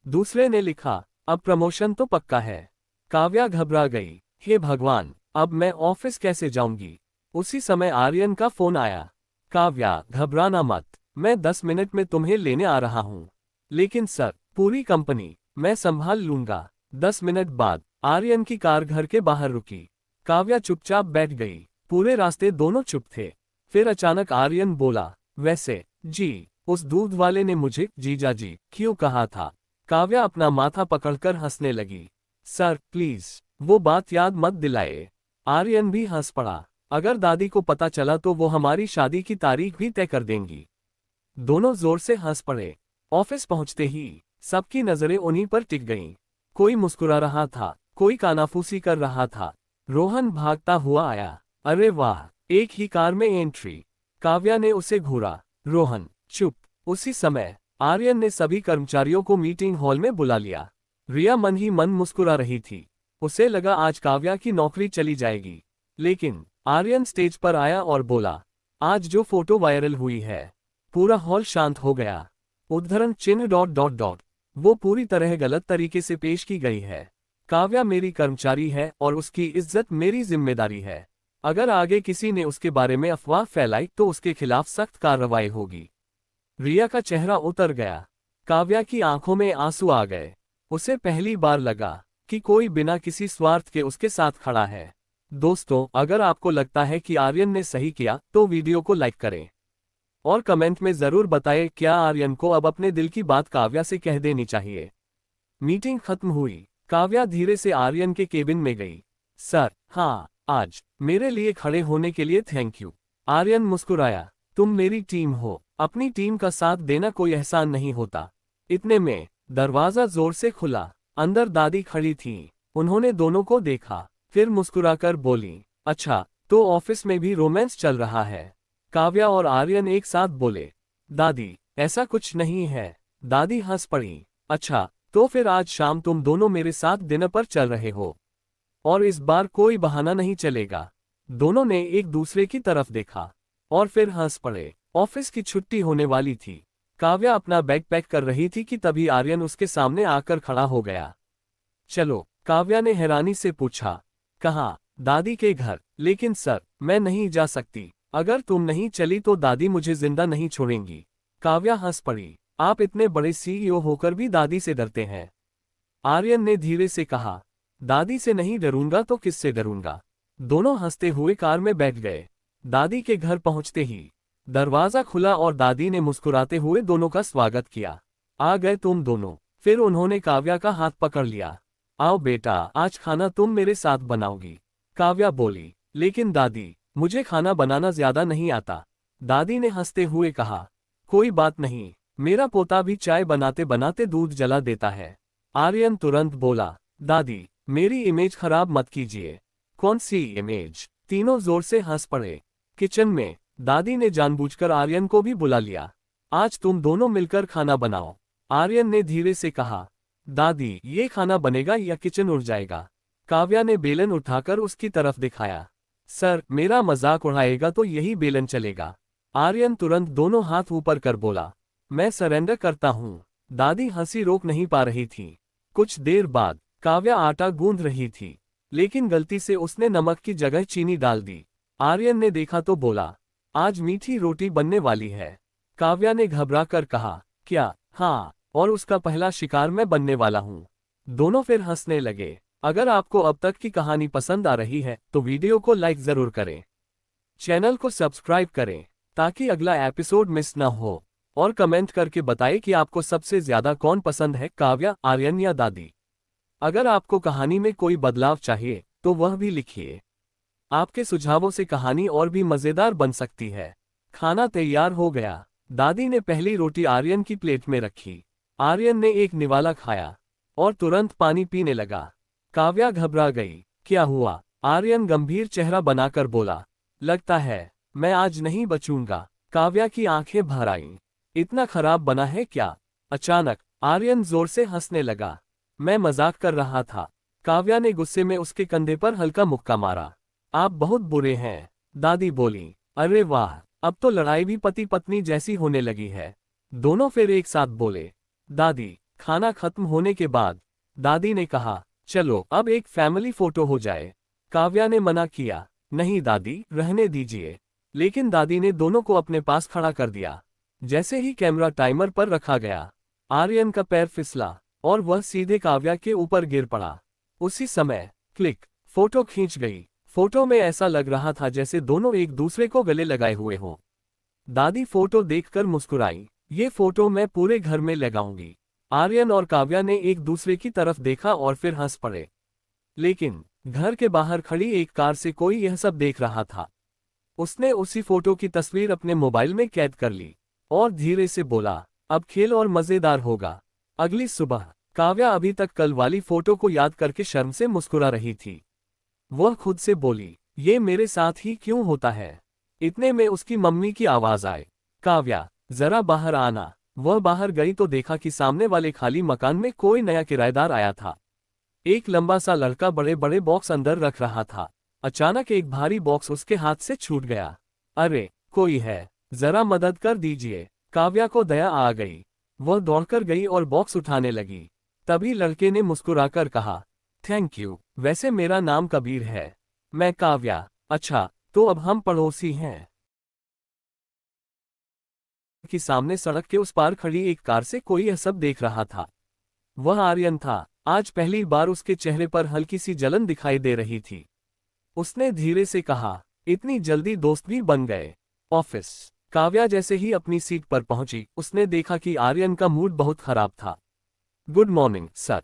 दूसरे ने लिखा, अब प्रमोशन तो पक्का है। काव्या घबरा गई, हे भगवान, अब मैं ऑफिस कैसे जाऊंगी। उसी समय आर्यन का फोन आया। काव्या, घबराना मत, मैं 10 मिनट में तुम्हें लेने आ रहा हूँ। लेकिन सर, पूरी कंपनी मैं संभाल लूंगा। 10 मिनट बाद आर्यन की कार घर के बाहर रुकी। काव्या चुपचाप बैठ गई। पूरे रास्ते दोनों चुप थे। फिर अचानक आर्यन बोला, वैसे जी, उस दूध वाले ने मुझे जीजा जी क्यों कहा था। काव्या अपना माथा पकड़कर हंसने लगी। सर प्लीज, वो बात याद मत दिलाए। आर्यन भी हंस पड़ा, अगर दादी को पता चला तो वो हमारी शादी की तारीख भी तय कर देंगी। दोनों जोर से हंस पड़े। ऑफिस पहुंचते ही सबकी नजरें उन्हीं पर टिक गईं। कोई मुस्कुरा रहा था, कोई कानाफूसी कर रहा था। रोहन भागता हुआ आया। अरे वाह, एक ही कार में एंट्री। काव्या ने उसे घूरा। रोहन चुप। उसी समय आर्यन ने सभी कर्मचारियों को मीटिंग हॉल में बुला लिया। रिया मन ही मन मुस्कुरा रही थी। उसे लगा आज काव्या की नौकरी चली जाएगी। लेकिन आर्यन स्टेज पर आया और बोला, आज जो फोटो वायरल हुई है। पूरा हॉल शांत हो गया। उद्धरण चिन्ह डॉट डॉट डॉट। वो पूरी तरह गलत तरीके से पेश की गई है। काव्या मेरी कर्मचारी है और उसकी इज्जत मेरी जिम्मेदारी है। अगर आगे किसी ने उसके बारे में अफवाह फैलाई तो उसके खिलाफ सख्त कार्रवाई होगी। रिया का चेहरा उतर गया। काव्या की आंखों में आंसू आ गए। उसे पहली बार लगा कि कोई बिना किसी स्वार्थ के उसके साथ खड़ा है। दोस्तों, अगर आपको लगता है कि आर्यन ने सही किया तो वीडियो को लाइक करें और कमेंट में जरूर बताएं क्या आर्यन को अब अपने दिल की बात काव्या से कह देनी चाहिए। मीटिंग खत्म हुई। काव्या धीरे से आर्यन के केबिन में गई। सर, हाँ, आज मेरे लिए खड़े होने के लिए थैंक यू। आर्यन मुस्कुराया, तुम मेरी टीम हो, अपनी टीम का साथ देना कोई एहसान नहीं होता। इतने में दरवाजा जोर से खुला। अंदर दादी खड़ी थीं। उन्होंने दोनों को देखा, फिर मुस्कुराकर बोली, अच्छा, तो ऑफिस में भी रोमांस चल रहा है। काव्या और आर्यन एक साथ बोले, दादी, ऐसा कुछ नहीं है। दादी हंस पड़ी, अच्छा, तो फिर आज शाम तुम दोनों मेरे साथ डिनर पर चल रहे हो और इस बार कोई बहाना नहीं चलेगा। दोनों ने एक दूसरे की तरफ देखा और फिर हंस पड़े। ऑफिस की छुट्टी होने वाली थी। काव्या अपना बैग पैक कर रही थी कि तभी आर्यन उसके सामने आकर खड़ा हो गया। चलो, काव्या ने हैरानी से पूछा। कहाँ? दादी के घर। लेकिन सर, मैं नहीं जा सकती। अगर तुम नहीं चली तो दादी मुझे जिंदा नहीं छोड़ेंगी। काव्या हंस पड़ी, आप इतने बड़े सीईओ होकर भी दादी से डरते हैं। आर्यन ने धीरे से कहा, दादी से नहीं डरूंगा तो किससे डरूंगा। दोनों हंसते हुए कार में बैठ गए। दादी के घर पहुंचते ही दरवाजा खुला और दादी ने मुस्कुराते हुए दोनों का स्वागत किया। आ गए तुम दोनों। फिर उन्होंने काव्या का हाथ पकड़ लिया। आओ बेटा, आज खाना तुम मेरे साथ बनाओगी। काव्या बोली, लेकिन दादी, मुझे खाना बनाना ज्यादा नहीं आता। दादी ने हंसते हुए कहा, कोई बात नहीं, मेरा पोता भी चाय बनाते बनाते दूध जला देता है। आर्यन तुरंत बोला, दादी, मेरी इमेज खराब मत कीजिए। कौन सी इमेज? तीनों जोर से हंस पड़े। किचन में दादी ने जानबूझकर आर्यन को भी बुला लिया। आज तुम दोनों मिलकर खाना बनाओ। आर्यन ने धीरे से कहा, दादी, ये खाना बनेगा या किचन उड़ जाएगा? काव्या ने बेलन उठाकर उसकी तरफ दिखाया। सर, मेरा मजाक उड़ाएगा तो यही बेलन चलेगा। आर्यन तुरंत दोनों हाथ ऊपर कर बोला, मैं सरेंडर करता हूँ। दादी हंसी रोक नहीं पा रही थी। कुछ देर बाद काव्या आटा गूंद रही थी, लेकिन गलती से उसने नमक की जगह चीनी डाल दी। आर्यन ने देखा तो बोला, आज मीठी रोटी बनने वाली है। काव्या ने घबरा कर कहा, क्या? हाँ, और उसका पहला शिकार मैं बनने वाला हूँ। दोनों फिर हंसने लगे। अगर आपको अब तक की कहानी पसंद आ रही है तो वीडियो को लाइक जरूर करें, चैनल को सब्सक्राइब करें ताकि अगला एपिसोड मिस ना हो, और कमेंट करके बताएं कि आपको सबसे ज्यादा कौन पसंद है, काव्या, आर्यन या दादी। अगर आपको कहानी में कोई बदलाव चाहिए तो वह भी लिखिए। आपके सुझावों से कहानी और भी मजेदार बन सकती है। खाना तैयार हो गया। दादी ने पहली रोटी आर्यन की प्लेट में रखी। आर्यन ने एक निवाला खाया और तुरंत पानी पीने लगा। काव्या घबरा गई। क्या हुआ? आर्यन गंभीर चेहरा बनाकर बोला, लगता है मैं आज नहीं बचूंगा। काव्या की आंखें भर आईं। इतना खराब बना है क्या? अचानक आर्यन जोर से हंसने लगा। मैं मजाक कर रहा था। काव्या ने गुस्से में उसके कंधे पर हल्का मुक्का मारा। आप बहुत बुरे हैं, दादी बोली। अरे वाह, अब तो लड़ाई भी पति पत्नी जैसी होने लगी है। दोनों फिर एक साथ बोले। दादी, खाना खत्म होने के बाद दादी ने कहा, चलो अब एक फैमिली फोटो हो जाए। काव्या ने मना किया, नहीं दादी, रहने दीजिए। लेकिन दादी ने दोनों को अपने पास खड़ा कर दिया। जैसे ही कैमरा टाइमर पर रखा गया, आर्यन का पैर फिसला और वह सीधे काव्या के ऊपर गिर पड़ा। उसी समय क्लिक, फोटो खींच गई। फोटो में ऐसा लग रहा था जैसे दोनों एक दूसरे को गले लगाए हुए हों। दादी फोटो देखकर मुस्कुराई। ये फोटो मैं पूरे घर में लगाऊंगी। आर्यन और काव्या ने एक दूसरे की तरफ देखा और फिर हंस पड़े। लेकिन घर के बाहर खड़ी एक कार से कोई यह सब देख रहा था। उसने उसी फोटो की तस्वीर अपने मोबाइल में कैद कर ली और धीरे से बोला, अब खेल और मजेदार होगा। अगली सुबह काव्या अभी तक कल वाली फोटो को याद करके शर्म से मुस्कुरा रही थी। वह खुद से बोली, ये मेरे साथ ही क्यों होता है? इतने में उसकी मम्मी की आवाज आए, काव्या, जरा बाहर आना। वह बाहर गई तो देखा कि सामने वाले खाली मकान में कोई नया किराएदार आया था। एक लंबा सा लड़का बड़े बड़े बॉक्स अंदर रख रहा था। अचानक एक भारी बॉक्स उसके हाथ से छूट गया। अरे, कोई है, जरा मदद कर दीजिए। काव्या को दया आ गई। वह दौड़कर गई और बॉक्स उठाने लगी। तभी लड़के ने मुस्कुराकर कहा, थैंक यू, वैसे मेरा नाम कबीर है। मैं काव्या। अच्छा, तो अब हम पड़ोसी हैं। कि सामने सड़क के उस पार खड़ी एक कार से कोई यह सब देख रहा था। वह आर्यन था। आज पहली बार उसके चेहरे पर हल्की सी जलन दिखाई दे रही थी। उसने धीरे से कहा, इतनी जल्दी दोस्त भी बन गए। ऑफिस। काव्या जैसे ही अपनी सीट पर पहुंची, उसने देखा कि आर्यन का मूड बहुत खराब था। Good morning sir.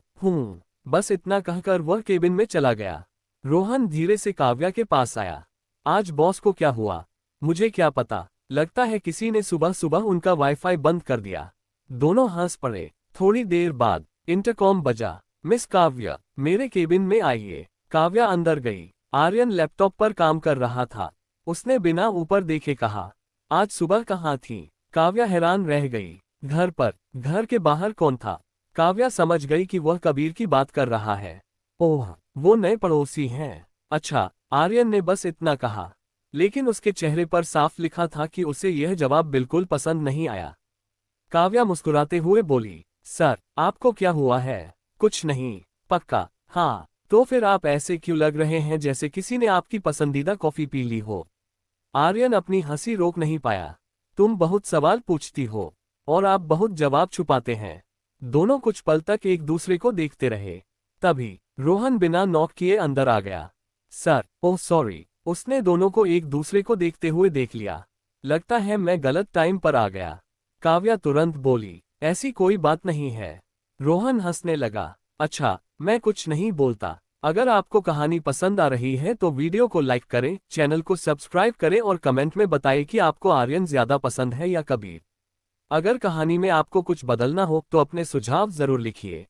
बस इतना कहकर वह केबिन में चला गया। रोहन धीरे से काव्या के पास आया। आज बॉस को क्या हुआ? मुझे क्या पता, लगता है किसी ने सुबह सुबह उनका वाईफाई बंद कर दिया। दोनों हंस पड़े। थोड़ी देर बाद इंटरकॉम बजा। मिस काव्या, मेरे केबिन में आइए। काव्या अंदर गई। आर्यन लैपटॉप पर काम कर रहा था। उसने बिना ऊपर देखे कहा, आज सुबह कहाँ थी? काव्या हैरान रह गई। घर पर। घर के बाहर कौन था? काव्या समझ गई कि वह कबीर की बात कर रहा है। ओह, वो नए पड़ोसी हैं। अच्छा, आर्यन ने बस इतना कहा, लेकिन उसके चेहरे पर साफ लिखा था कि उसे यह जवाब बिल्कुल पसंद नहीं आया। काव्या मुस्कुराते हुए बोली, सर, आपको क्या हुआ है? कुछ नहीं। पक्का? हाँ, तो फिर आप ऐसे क्यों लग रहे हैं जैसे किसी ने आपकी पसंदीदा कॉफी पी ली हो? आर्यन अपनी हंसी रोक नहीं पाया। तुम बहुत सवाल पूछती हो और आप बहुत जवाब छुपाते हैं। दोनों कुछ पल तक एक दूसरे को देखते रहे। तभी रोहन बिना नॉक किए अंदर आ गया। Sir, oh sorry. उसने दोनों को एक दूसरे को देखते हुए देख लिया। लगता है मैं गलत टाइम पर आ गया। काव्या तुरंत बोली, ऐसी कोई बात नहीं है। रोहन हंसने लगा। अच्छा, मैं कुछ नहीं बोलता। अगर आपको कहानी पसंद आ रही है तो वीडियो को लाइक करें, चैनल को सब्सक्राइब करें और कमेंट में बताएं कि आपको आर्यन ज्यादा पसंद है या कबीर। अगर कहानी में आपको कुछ बदलना हो तो अपने सुझाव जरूर लिखिए।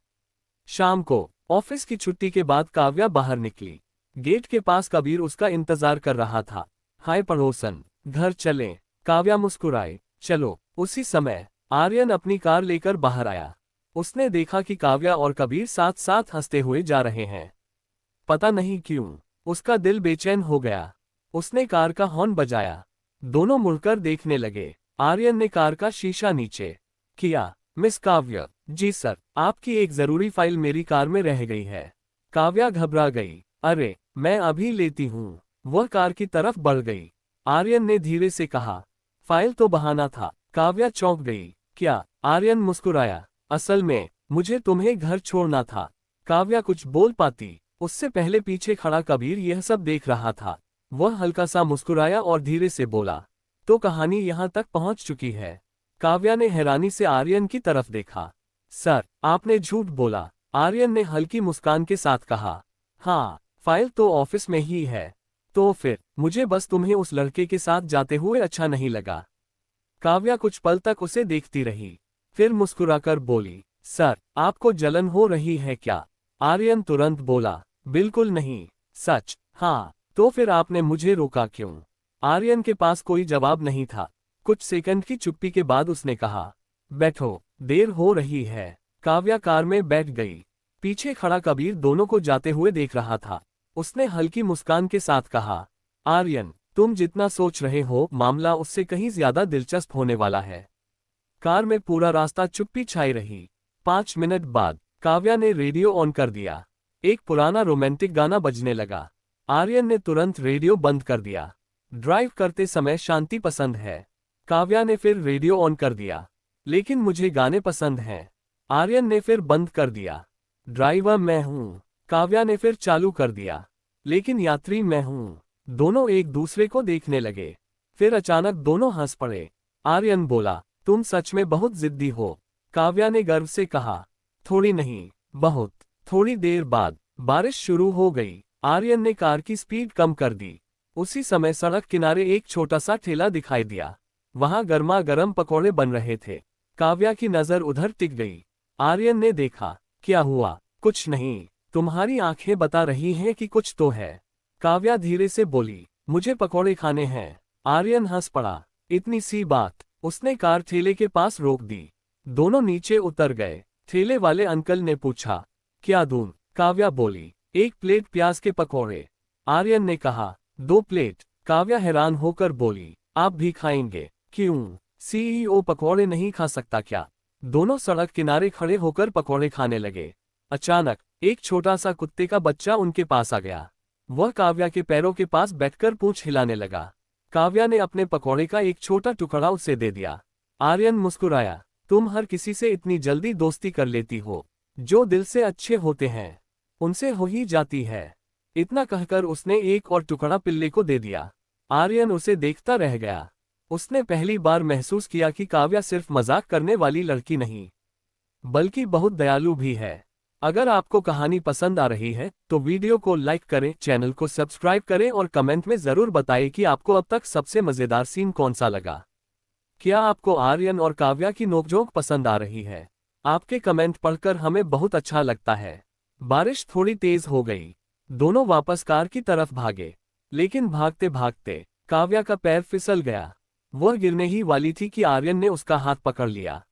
शाम को ऑफिस की छुट्टी के बाद काव्या बाहर निकली। गेट के पास कबीर उसका इंतजार कर रहा था। हाय पड़ोसन, घर चलें। काव्या मुस्कुराए। चलो। उसी समय आर्यन अपनी कार लेकर बाहर आया। उसने देखा कि काव्या और कबीर साथ साथ हंसते हुए जा रहे हैं। पता नहीं क्यों उसका दिल बेचैन हो गया। उसने कार का हॉर्न बजाया। दोनों मुड़कर देखने लगे। आर्यन ने कार का शीशा नीचे किया। मिस काव्या। जी सर, आपकी एक जरूरी फाइल मेरी कार में रह गई है। काव्या घबरा गई। अरे, मैं अभी लेती हूँ। वह कार की तरफ बढ़ गई। आर्यन ने धीरे से कहा, फाइल तो बहाना था। काव्या चौंक गई। क्या? आर्यन मुस्कुराया। असल में मुझे तुम्हें घर छोड़ना था। काव्या कुछ बोल पाती, उससे पहले पीछे खड़ा कबीर यह सब देख रहा था। वह हल्का सा मुस्कुराया और धीरे से बोला, तो कहानी यहाँ तक पहुँच चुकी है। काव्या ने हैरानी से आर्यन की तरफ देखा। सर, आपने झूठ बोला। आर्यन ने हल्की मुस्कान के साथ कहा। हाँ, फाइल तो ऑफिस में ही है। तो फिर मुझे बस तुम्हें उस लड़के के साथ जाते हुए अच्छा नहीं लगा। काव्या कुछ पल तक उसे देखती रही, फिर मुस्कुराकर बोली, सर, आपको जलन हो रही है क्या? आर्यन तुरंत बोला, बिल्कुल नहीं। सच? हाँ, तो फिर आपने मुझे रोका क्यों? आर्यन के पास कोई जवाब नहीं था। कुछ सेकंड की चुप्पी के बाद उसने कहा, बैठो, देर हो रही है। काव्या कार में बैठ गई। पीछे खड़ा कबीर दोनों को जाते हुए देख रहा था। उसने हल्की मुस्कान के साथ कहा, आर्यन, तुम जितना सोच रहे हो मामला उससे कहीं ज्यादा दिलचस्प होने वाला है। कार में पूरा रास्ता चुप्पी छाई रही। 5 मिनट बाद काव्या ने रेडियो ऑन कर दिया। एक पुराना रोमांटिक गाना बजने लगा। आर्यन ने तुरंत रेडियो बंद कर दिया। ड्राइव करते समय शांति पसंद है। काव्या ने फिर रेडियो ऑन कर दिया। लेकिन मुझे गाने पसंद हैं। आर्यन ने फिर बंद कर दिया। ड्राइवर मैं हूँ। काव्या ने फिर चालू कर दिया। लेकिन यात्री मैं हूँ। दोनों एक दूसरे को देखने लगे। फिर अचानक दोनों हंस पड़े। आर्यन बोला, तुम सच में बहुत जिद्दी हो। काव्या ने गर्व से कहा, थोड़ी नहीं, बहुत। थोड़ी देर बाद बारिश शुरू हो गई। आर्यन ने कार की स्पीड कम कर दी। उसी समय सड़क किनारे एक छोटा सा ठेला दिखाई दिया। वहां गर्मा गर्म पकौड़े बन रहे थे। काव्या की नजर उधर टिक गई। आर्यन ने देखा। क्या हुआ? कुछ नहीं, तुम्हारी आंखें बता रही हैं कि कुछ तो है। काव्या धीरे से बोली, मुझे पकौड़े खाने हैं। आर्यन हंस पड़ा। इतनी सी बात। उसने कार ठेले के पास रोक दी। दोनों नीचे उतर गए। ठेले वाले अंकल ने पूछा, क्या दूं? काव्या बोली, 1 प्लेट प्याज के पकौड़े। आर्यन ने कहा, 2 प्लेट। काव्या हैरान होकर बोली, आप भी खाएंगे? क्यों? सीईओ पकौड़े नहीं खा सकता क्या? दोनों सड़क किनारे खड़े होकर पकौड़े खाने लगे। अचानक एक छोटा सा कुत्ते का बच्चा उनके पास आ गया। वह काव्या के पैरों के पास बैठकर पूंछ हिलाने लगा। काव्या ने अपने पकौड़े का एक छोटा टुकड़ा उसे दे दिया। आर्यन मुस्कुराया, तुम हर किसी से इतनी जल्दी दोस्ती कर लेती हो। जो दिल से अच्छे होते हैं उनसे हो ही जाती है। इतना कहकर उसने एक और टुकड़ा पिल्ले को दे दिया। आर्यन उसे देखता रह गया। उसने पहली बार महसूस किया कि काव्या सिर्फ मजाक करने वाली लड़की नहीं, बल्कि बहुत दयालु भी है। अगर आपको कहानी पसंद आ रही है तो वीडियो को लाइक करें, चैनल को सब्सक्राइब करें और कमेंट में जरूर बताएं कि आपको अब तक सबसे मजेदार सीन कौन सा लगा। क्या आपको आर्यन और काव्या की नोकझोंक पसंद आ रही है? आपके कमेंट पढ़कर हमें बहुत अच्छा लगता है। बारिश थोड़ी तेज हो गई। दोनों वापस कार की तरफ भागे। लेकिन भागते भागते काव्या का पैर फिसल गया। वह गिरने ही वाली थी कि आर्यन ने उसका हाथ पकड़ लिया।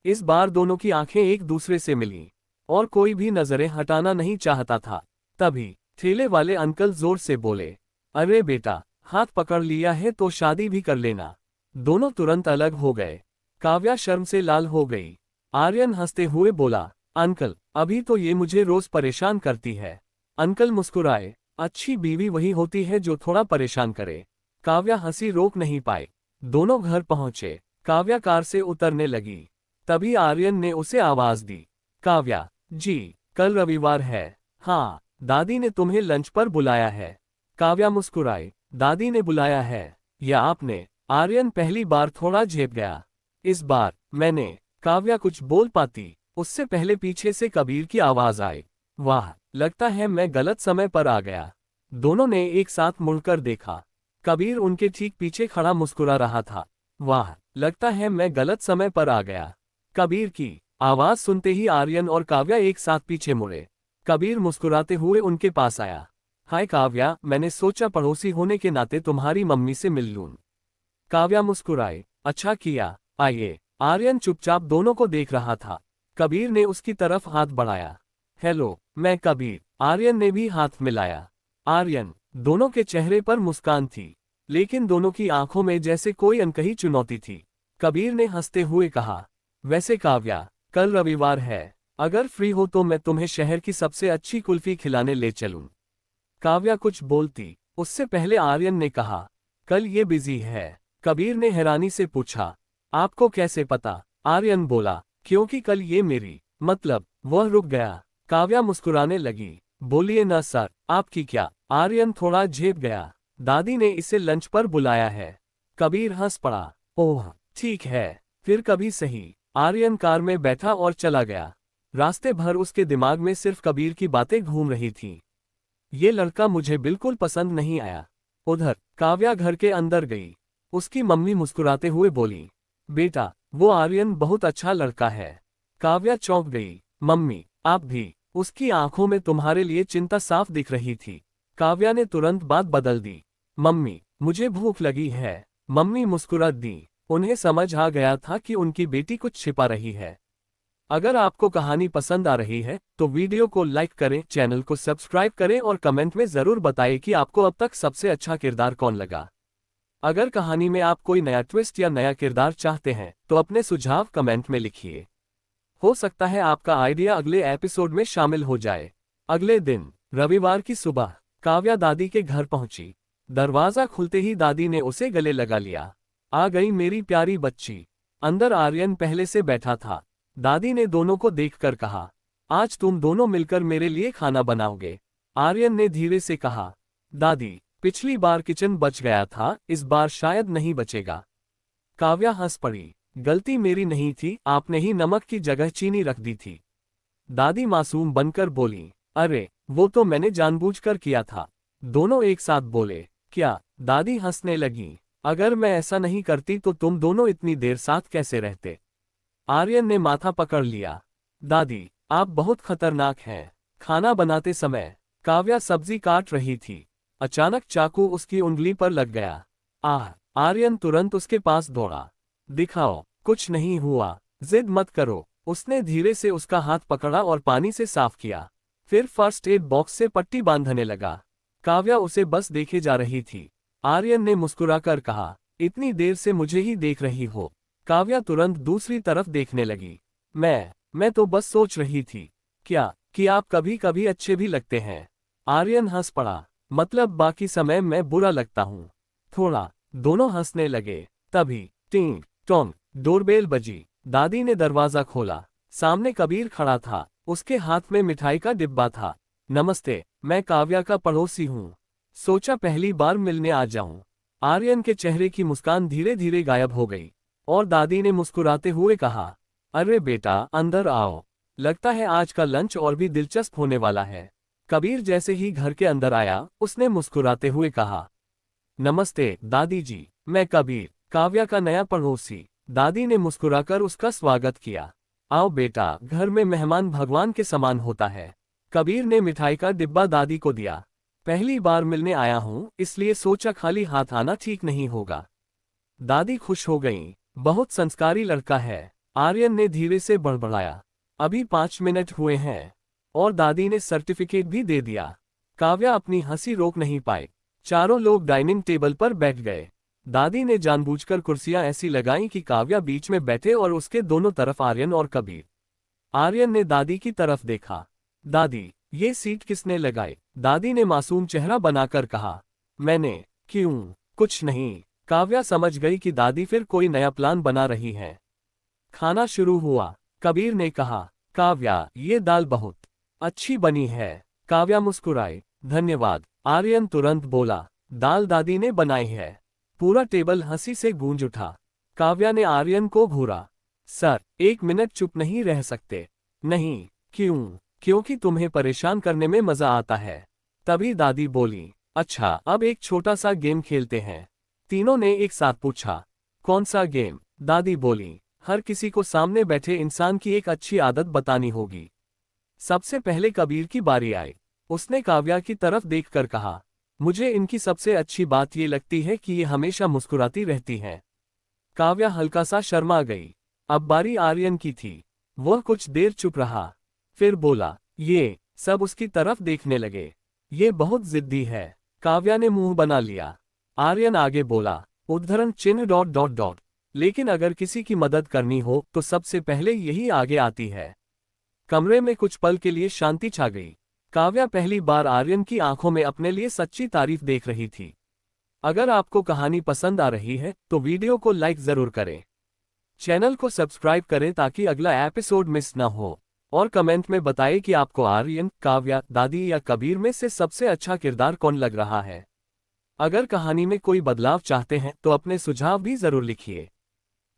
इस बार दोनों की आंखें एक दूसरे से मिलीं और कोई भी नजरें हटाना नहीं चाहता था। तभी ठेले वाले अंकल जोर से बोले, अरे बेटा, हाथ पकड़ लिया है तो शादी भी कर लेना। दोनों तुरंत अलग हो गए। काव्या शर्म से लाल हो गई। आर्यन हंसते हुए बोला, अंकल, अभी तो ये मुझे रोज परेशान करती है। अंकल मुस्कुराए, अच्छी बीवी वही होती है जो थोड़ा परेशान करे। काव्या हंसी रोक नहीं पाई। दोनों घर पहुंचे। काव्या कार से उतरने लगी। तभी आर्यन ने उसे आवाज दी, काव्या जी, कल रविवार है। हाँ, दादी ने तुम्हें लंच पर बुलाया है। काव्या मुस्कुराई, दादी ने बुलाया है या आपने? आर्यन पहली बार थोड़ा झेप गया। इस बार मैंने। काव्या कुछ बोल पाती, उससे पहले पीछे से कबीर की आवाज आई, वाह, लगता है मैं गलत समय पर आ गया। दोनों ने एक साथ मुड़कर देखा। कबीर उनके ठीक पीछे खड़ा मुस्कुरा रहा था। वाह, लगता है मैं गलत समय पर आ गया। कबीर की आवाज सुनते ही आर्यन और काव्या एक साथ पीछे मुड़े। कबीर मुस्कुराते हुए उनके पास आया। हाय काव्या, मैंने सोचा पड़ोसी होने के नाते तुम्हारी मम्मी से मिल लूं। काव्या मुस्कुराए, अच्छा किया, आइए। आर्यन चुपचाप दोनों को देख रहा था। कबीर ने उसकी तरफ हाथ बढ़ाया। हेलो, मैं कबीर। आर्यन ने भी हाथ मिलाया। आर्यन, दोनों के चेहरे पर मुस्कान थी, लेकिन दोनों की आंखों में जैसे कोई अनकही चुनौती थी। कबीर ने हंसते हुए कहा, वैसे काव्या, कल रविवार है, अगर फ्री हो तो मैं तुम्हें शहर की सबसे अच्छी कुल्फी खिलाने ले चलूं। काव्या कुछ बोलती, उससे पहले आर्यन ने कहा, कल ये बिजी है। कबीर ने हैरानी से पूछा, आपको कैसे पता? आर्यन बोला, क्योंकि कल ये मेरी, मतलब। वह रुक गया। काव्या मुस्कुराने लगी, बोलिए ना सर, आपकी क्या? आर्यन थोड़ा झेप गया, दादी ने इसे लंच पर बुलाया है। कबीर हंस पड़ा, ओह ठीक है, फिर कभी सही। आर्यन कार में बैठा और चला गया। रास्ते भर उसके दिमाग में सिर्फ कबीर की बातें घूम रही थीं। ये लड़का मुझे बिल्कुल पसंद नहीं आया। उधर काव्या घर के अंदर गई। उसकी मम्मी मुस्कुराते हुए बोली, बेटा, वो आर्यन बहुत अच्छा लड़का है। काव्या चौंक गई, मम्मी, आप भी? उसकी आंखों में तुम्हारे लिए चिंता साफ दिख रही थी। काव्या ने तुरंत बात बदल दी, मम्मी, मुझे भूख लगी है। मम्मी मुस्कुरा दी। उन्हें समझ आ गया था कि उनकी बेटी कुछ छिपा रही है। अगर आपको कहानी पसंद आ रही है तो वीडियो को लाइक करें, चैनल को सब्सक्राइब करें और कमेंट में जरूर बताएं कि आपको अब तक सबसे अच्छा किरदार कौन लगा। अगर कहानी में आप कोई नया ट्विस्ट या नया किरदार चाहते हैं तो अपने सुझाव कमेंट में लिखिए। हो सकता है आपका आइडिया अगले एपिसोड में शामिल हो जाए। अगले दिन रविवार की सुबह काव्या दादी के घर पहुंची। दरवाजा खुलते ही दादी ने उसे गले लगा लिया। आ गई मेरी प्यारी बच्ची। अंदर आर्यन पहले से बैठा था। दादी ने दोनों को देखकर कहा, आज तुम दोनों मिलकर मेरे लिए खाना बनाओगे? आर्यन ने धीरे से कहा, दादी, पिछली बार किचन बच गया था, इस बार शायद नहीं बचेगा। काव्या हंस पड़ी, गलती मेरी नहीं थी, आपने ही नमक की जगह चीनी रख दी थी। दादी मासूम बनकर बोली, अरे, वो तो मैंने जानबूझकर किया था। दोनों एक साथ बोले, क्या? दादी हंसने लगी, अगर मैं ऐसा नहीं करती तो तुम दोनों इतनी देर साथ कैसे रहते? आर्यन ने माथा पकड़ लिया, दादी, आप बहुत खतरनाक हैं। खाना बनाते समय काव्या सब्जी काट रही थी। अचानक चाकू उसकी उंगली पर लग गया। आह! आर्यन तुरंत उसके पास दौड़ा। दिखाओ, कुछ नहीं हुआ, जिद मत करो। उसने धीरे से उसका हाथ पकड़ा और पानी से साफ किया। फिर फर्स्ट एड बॉक्स से पट्टी बांधने लगा। काव्या उसे बस देखे जा रही थी। आर्यन ने मुस्कुराकर कहा, इतनी देर से मुझे ही देख रही हो? काव्या तुरंत दूसरी तरफ देखने लगी। मैं तो बस सोच रही थी, क्या, कि आप कभी कभी अच्छे भी लगते हैं। आर्यन हंस पड़ा, मतलब बाकी समय मैं बुरा लगता हूँ थोड़ा। दोनों हंसने लगे। तभी टिंग टोंग डोरबेल बजी। दादी ने दरवाजा खोला। सामने कबीर खड़ा था, उसके हाथ में मिठाई का डिब्बा था। नमस्ते, मैं काव्या का पड़ोसी हूँ। सोचा पहली बार मिलने आ जाऊं। आर्यन के चेहरे की मुस्कान धीरे धीरे गायब हो गई और दादी ने मुस्कुराते हुए कहा, अरे बेटा, अंदर आओ। लगता है आज का लंच और भी दिलचस्प होने वाला है। कबीर जैसे ही घर के अंदर आया, उसने मुस्कुराते हुए कहा, नमस्ते दादी जी, मैं कबीर, काव्या का नया पड़ोसी। दादी ने मुस्कुराकर उसका स्वागत किया। आओ बेटा, घर में मेहमान भगवान के समान होता है। कबीर ने मिठाई का डिब्बा दादी को दिया। पहली बार मिलने आया हूं, इसलिए सोचा खाली हाथ आना ठीक नहीं होगा। दादी खुश हो गईं, बहुत संस्कारी लड़का है। आर्यन ने धीरे से बड़बड़ाया, अभी 5 मिनट हुए हैं। और दादी ने सर्टिफिकेट भी दे दिया। काव्या अपनी हंसी रोक नहीं पाई। चारों लोग डाइनिंग टेबल पर बैठ गए। दादी ने जानबूझकर कुर्सियां ऐसी लगाईं कि काव्या बीच में बैठे और उसके दोनों तरफ आर्यन और कबीर। आर्यन ने दादी की तरफ देखा। दादी, ये सीट किसने लगाई? दादी ने मासूम चेहरा बनाकर कहा, मैंने। क्यों? कुछ नहीं। काव्या समझ गई कि दादी फिर कोई नया प्लान बना रही है। खाना शुरू हुआ। कबीर ने कहा, काव्या, ये दाल बहुत अच्छी बनी है। काव्या मुस्कुराई, धन्यवाद। आर्यन तुरंत बोला, दाल दादी ने बनाई है। पूरा टेबल हंसी से गूंज उठा। काव्या ने आर्यन को घूरा, सर, 1 मिनट चुप नहीं रह सकते? नहीं। क्यों? क्योंकि तुम्हें परेशान करने में मजा आता है। तभी दादी बोली, अच्छा अब एक छोटा सा गेम खेलते हैं। तीनों ने एक साथ पूछा, कौन सा गेम? दादी बोली, हर किसी को सामने बैठे इंसान की एक अच्छी आदत बतानी होगी। सबसे पहले कबीर की बारी आई। उसने काव्या की तरफ देखकर कहा, मुझे इनकी सबसे अच्छी बात ये लगती है कि ये हमेशा मुस्कुराती रहती हैं। काव्या हल्का सा शर्मा गई। अब बारी आर्यन की थी। वह कुछ देर चुप रहा, फिर बोला। ये सब उसकी तरफ देखने लगे। ये बहुत जिद्दी है। काव्या ने मुंह बना लिया। आर्यन आगे बोला, उद्धरण चिन्ह डॉट डॉट डॉट। लेकिन अगर किसी की मदद करनी हो तो सबसे पहले यही आगे आती है। कमरे में कुछ पल के लिए शांति छा गई। काव्या पहली बार आर्यन की आंखों में अपने लिए सच्ची तारीफ देख रही थी। अगर आपको कहानी पसंद आ रही है तो वीडियो को लाइक जरूर करें। चैनल को सब्सक्राइब करें ताकि अगला एपिसोड मिस ना हो। और कमेंट में बताएं कि आपको आर्यन, काव्या, दादी या कबीर में से सबसे अच्छा किरदार कौन लग रहा है। अगर कहानी में कोई बदलाव चाहते हैं तो अपने सुझाव भी जरूर लिखिए।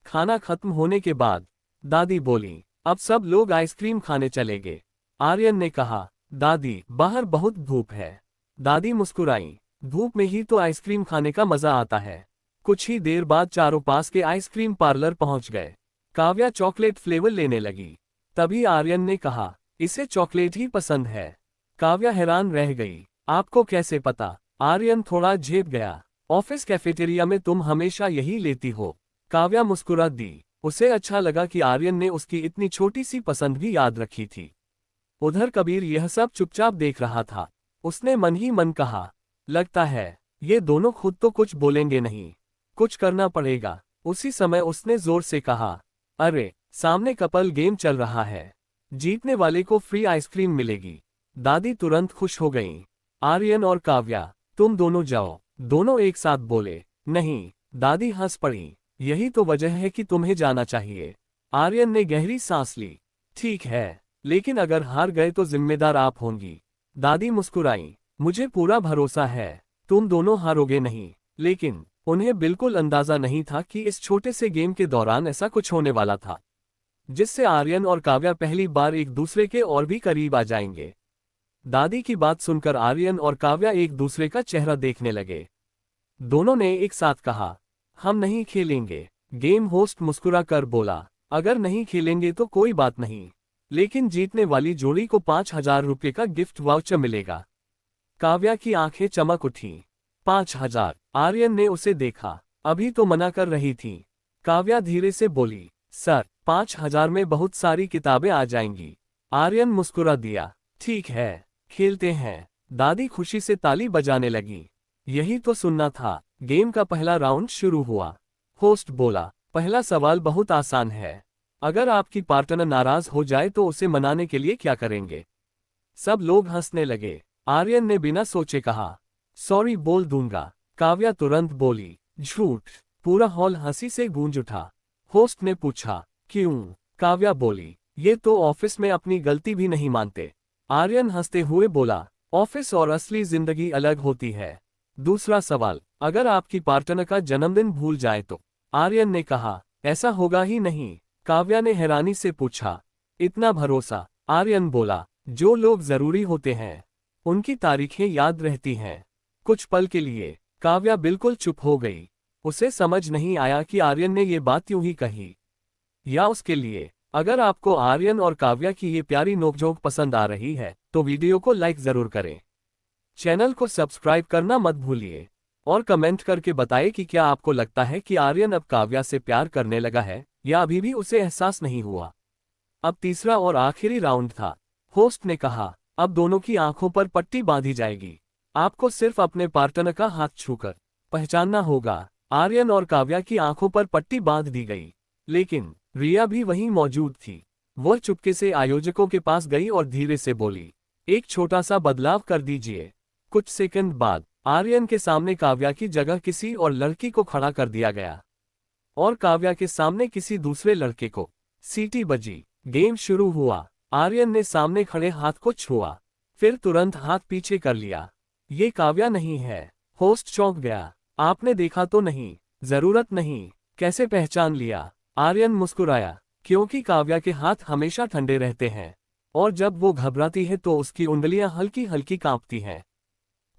खाना खत्म होने के बाद दादी बोली, अब सब लोग आइसक्रीम खाने चलेंगे। आर्यन ने कहा, दादी बाहर बहुत धूप है। दादी मुस्कुराई, धूप में ही तो आइसक्रीम खाने का मजा आता है। कुछ ही देर बाद चारों पास के आइसक्रीम पार्लर पहुंच गए। काव्या चॉकलेट फ्लेवर लेने लगी। तभी आर्यन ने कहा, इसे चॉकलेट ही पसंद है। काव्या हैरान रह गई, आपको कैसे पता? आर्यन थोड़ा झेप गया, ऑफिस कैफेटेरिया में तुम हमेशा यही लेती हो। काव्या मुस्कुरा दी। उसे अच्छा लगा कि आर्यन ने उसकी इतनी छोटी सी पसंद भी याद रखी थी। उधर कबीर यह सब चुपचाप देख रहा था। उसने मन ही मन कहा, लगता है ये दोनों खुद तो कुछ बोलेंगे नहीं, कुछ करना पड़ेगा। उसी समय उसने जोर से कहा, अरे सामने कपल गेम चल रहा है, जीतने वाले को फ्री आइसक्रीम मिलेगी। दादी तुरंत खुश हो गईं। आर्यन और काव्या, तुम दोनों जाओ। दोनों एक साथ बोले, नहीं। दादी हंस पड़ी, यही तो वजह है कि तुम्हें जाना चाहिए। आर्यन ने गहरी सांस ली, ठीक है, लेकिन अगर हार गए तो जिम्मेदार आप होंगी। दादी मुस्कुराई, मुझे पूरा भरोसा है, तुम दोनों हारोगे नहीं। लेकिन उन्हें बिल्कुल अंदाजा नहीं था कि इस छोटे से गेम के दौरान ऐसा कुछ होने वाला था, जिससे आर्यन और काव्या पहली बार एक दूसरे के और भी करीब आ जाएंगे। दादी की बात सुनकर आर्यन और काव्या एक दूसरे का चेहरा देखने लगे। दोनों ने एक साथ कहा, हम नहीं खेलेंगे। गेम होस्ट मुस्कुरा कर बोला, अगर नहीं खेलेंगे तो कोई बात नहीं, लेकिन जीतने वाली जोड़ी को 5,000 रुपये का गिफ्ट वाउचर मिलेगा। काव्या की आंखें चमक उठीं। 5,000? आर्यन ने उसे देखा, अभी तो मना कर रही थी। काव्या धीरे से बोली, सर 5,000 में बहुत सारी किताबें आ जाएंगी। आर्यन मुस्कुरा दिया, ठीक है, खेलते हैं। दादी खुशी से ताली बजाने लगी। यही तो सुनना था। गेम का पहला राउंड शुरू हुआ। होस्ट बोला, पहला सवाल बहुत आसान है। अगर आपकी पार्टनर नाराज हो जाए तो उसे मनाने के लिए क्या करेंगे? सब लोग हंसने लगे। आर्यन ने बिना सोचे कहा, सॉरी बोल दूंगा। काव्या तुरंत बोली, झूठ। पूरा हॉल हंसी से गूंज उठा। होस्ट ने पूछा, क्यों? काव्या बोली, ये तो ऑफिस में अपनी गलती भी नहीं मानते। आर्यन हंसते हुए बोला, ऑफिस और असली जिंदगी अलग होती है। दूसरा सवाल, अगर आपकी पार्टनर का जन्मदिन भूल जाए तो? आर्यन ने कहा, ऐसा होगा ही नहीं। काव्या ने हैरानी से पूछा, इतना भरोसा? आर्यन बोला, जो लोग जरूरी होते हैं उनकी तारीखें याद रहती हैं। कुछ पल के लिए काव्या बिल्कुल चुप हो गई। उसे समझ नहीं आया कि आर्यन ने ये बात यूं ही कही या उसके लिए। अगर आपको आर्यन और काव्या की ये प्यारी नोकझोंक पसंद आ रही है तो वीडियो को लाइक जरूर करें। चैनल को सब्सक्राइब करना मत भूलिए और कमेंट करके बताएं कि क्या आपको लगता है कि आर्यन अब काव्या से प्यार करने लगा है या अभी भी उसे एहसास नहीं हुआ। अब तीसरा और आखिरी राउंड था। होस्ट ने कहा, अब दोनों की आंखों पर पट्टी बांधी जाएगी। आपको सिर्फ अपने पार्टनर का हाथ छूकर पहचानना होगा। आर्यन और काव्या की आंखों पर पट्टी बांध दी गई, लेकिन रिया भी वहीं मौजूद थी। वह चुपके से आयोजकों के पास गई और धीरे से बोली, एक छोटा सा बदलाव कर दीजिए। कुछ सेकंड बाद आर्यन के सामने काव्या की जगह किसी और लड़की को खड़ा कर दिया गया और काव्या के सामने किसी दूसरे लड़के को। सीटी बजी, गेम शुरू हुआ। आर्यन ने सामने खड़े हाथ को छुआ, फिर तुरंत हाथ पीछे कर लिया। ये काव्या नहीं है। होस्ट चौंक गया, आपने देखा तो नहीं? जरूरत नहीं, कैसे पहचान लिया? आर्यन मुस्कुराया, क्योंकि काव्या के हाथ हमेशा ठंडे रहते हैं और जब वो घबराती है तो उसकी उंगलियां हल्की हल्की कांपती हैं।